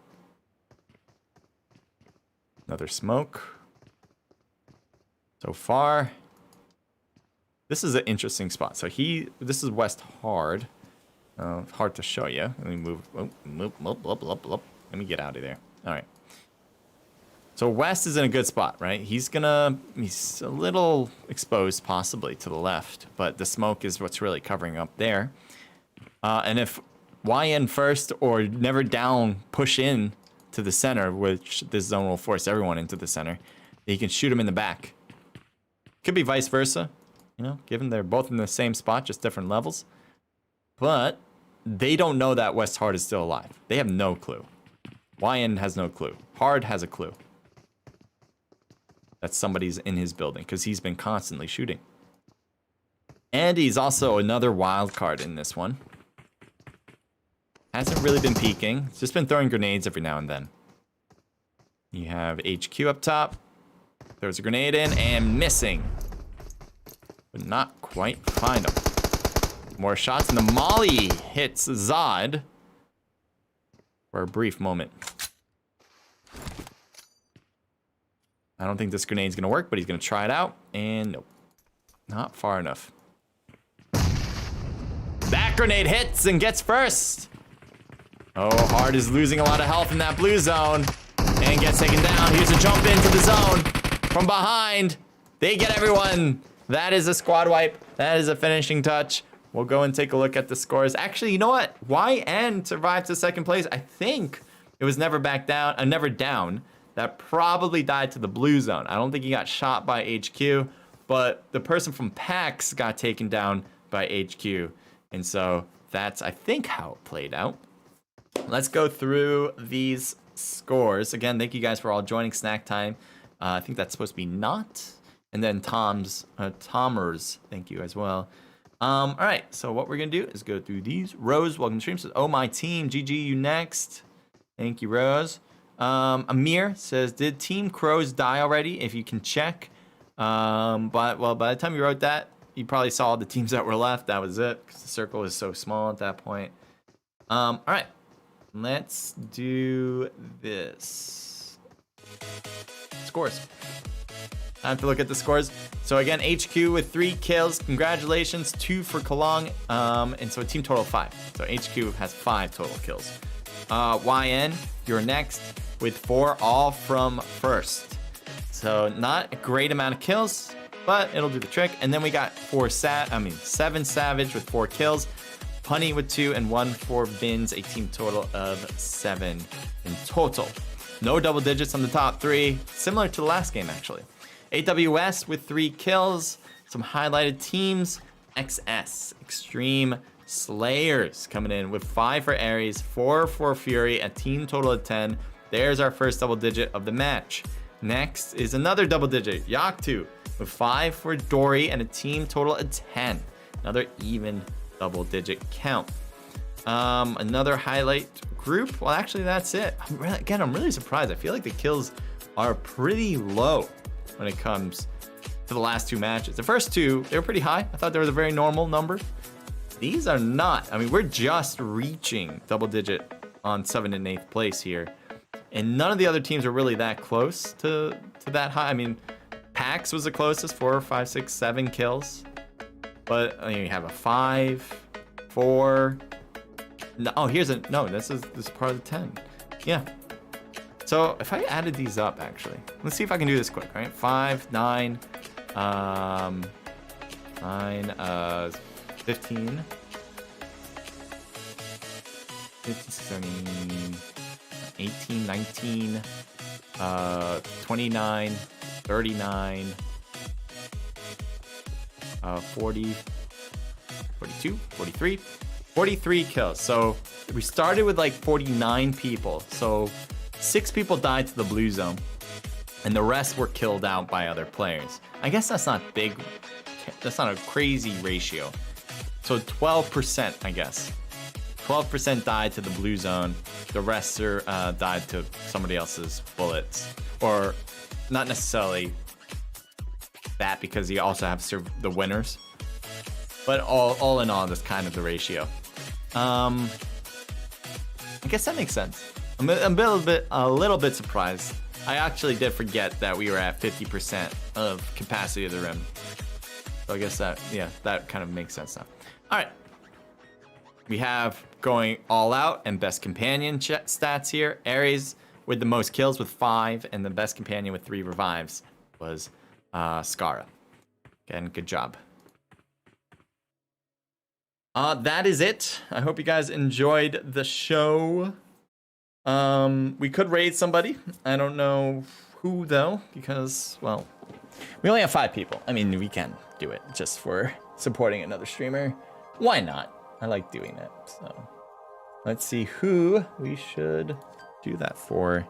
Another smoke. So far, this is an interesting spot. So this is West Hard. Hard to show you. Let me move. Oh, move. Let me get out of there. All right. So West is in a good spot, right? He's a little exposed possibly to the left, but the smoke is what's really covering up there. And if YN first or never down push in to the center, which this zone will force everyone into the center, you can shoot him in the back. Could be vice versa, you know, given they're both in the same spot, just different levels. But they don't know that West Hard is still alive. They have no clue. YN has no clue. Hard has a clue that somebody's in his building because he's been constantly shooting. And he's also another wild card in this one. Hasn't really been peeking. He's just been throwing grenades every now and then. You have HQ up top. Throws a grenade in and missing. But not quite find him. More shots and the molly hits Zod for a brief moment. I don't think this grenade's gonna work, but he's gonna try it out. And nope, not far enough. That grenade hits and gets first. Oh, Hard is losing a lot of health in that blue zone and gets taken down. Here's a jump into the zone from behind. They get everyone. That is a squad wipe. That is a finishing touch. We'll go and take a look at the scores. Actually, you know what? YN survived to second place. I think it was never down. That probably died to the blue zone. I don't think he got shot by HQ, but the person from PAX got taken down by HQ. And so that's, I think, how it played out. Let's go through these scores. Again, thank you guys for all joining Snack Time. I think that's supposed to be not. And then Tomers, thank you as well. All right, so what we're gonna do is go through these. Rose, welcome to stream. Says, oh, my team, GG, you next. Thank you, Rose. Amir says, did Team Crows die already? If you can check. But by the time you wrote that, you probably saw the teams that were left. That was it, because the circle is so small at that point. All right, let's do this. Scores. Time to look at the scores. So again, HQ with 3 kills. Congratulations, 2 for Kalong. And so a team total of 5. So HQ has 5 total kills. YN, you're next with 4, all from first. So not a great amount of kills, but it'll do the trick. And then we got 7 Savage with 4 kills. Punny with 2 and 1 for Bins, a team total of 7 in total. No double digits on the top 3, similar to the last game actually. AWS with 3 kills. Some highlighted teams. XS, Extreme Slayers, coming in with 5 for Ares, 4 for Fury, a team total of 10. There's our first double digit of the match. Next is another double digit, Yaktu, with 5 for Dory and a team total of 10. Another even double digit count. Another highlight group. Well, actually, that's it. I'm really surprised. I feel like the kills are pretty low when it comes to the last 2 matches. The first 2, they were pretty high. I thought there was a very normal number. These are not. I mean, we're just reaching double digit on 7th and 8th place here. And none of the other teams are really that close to that high. I mean, PAX was the closest, 4, 5, 6, 7 kills. But I mean, you have a 5, 4. No, oh, this is part of the 10. Yeah. So if I added these up, actually, let's see if I can do this quick, right? 5, 9, 15, 17, 18, 19, 29, 39, 40, 42, 43, 43 kills. So we started with like 49 people. So 6 people died to the blue zone, and the rest were killed out by other players. I guess that's not big. That's not a crazy ratio. So 12%, I guess. 12% died to the blue zone. The rest are died to somebody else's bullets, or not necessarily that, because you also have to serve the winners. But all in all, that's kind of the ratio. I guess that makes sense. I'm a little bit surprised. I actually did forget that we were at 50% of capacity of the rim. So I guess that kind of makes sense now. All right. We have going all out and best companion stats here. Ares with the most kills with 5, and the best companion with 3 revives was Skara. Again, good job. That is it. I hope you guys enjoyed the show. We could raid somebody. I don't know who though, because, well, we only have 5 people. I mean, we can do it just for supporting another streamer. Why not? I like doing it. So let's see who we should do that for.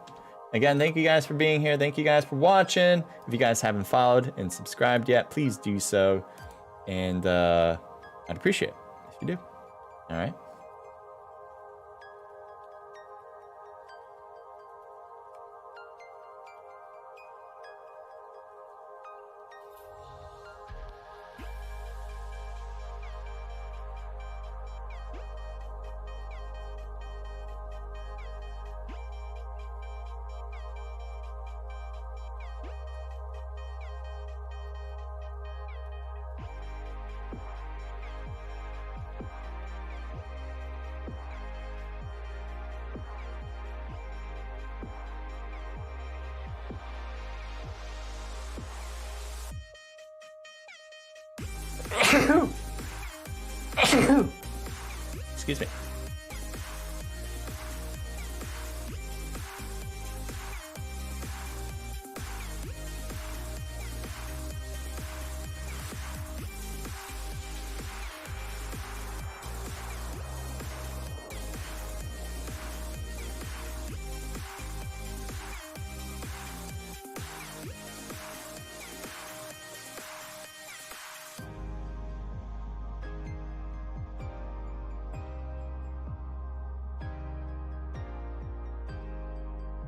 Again, thank you guys for being here. Thank you guys for watching. If you guys haven't followed and subscribed yet, please do so. And I'd appreciate it if you do. All right. Excuse me.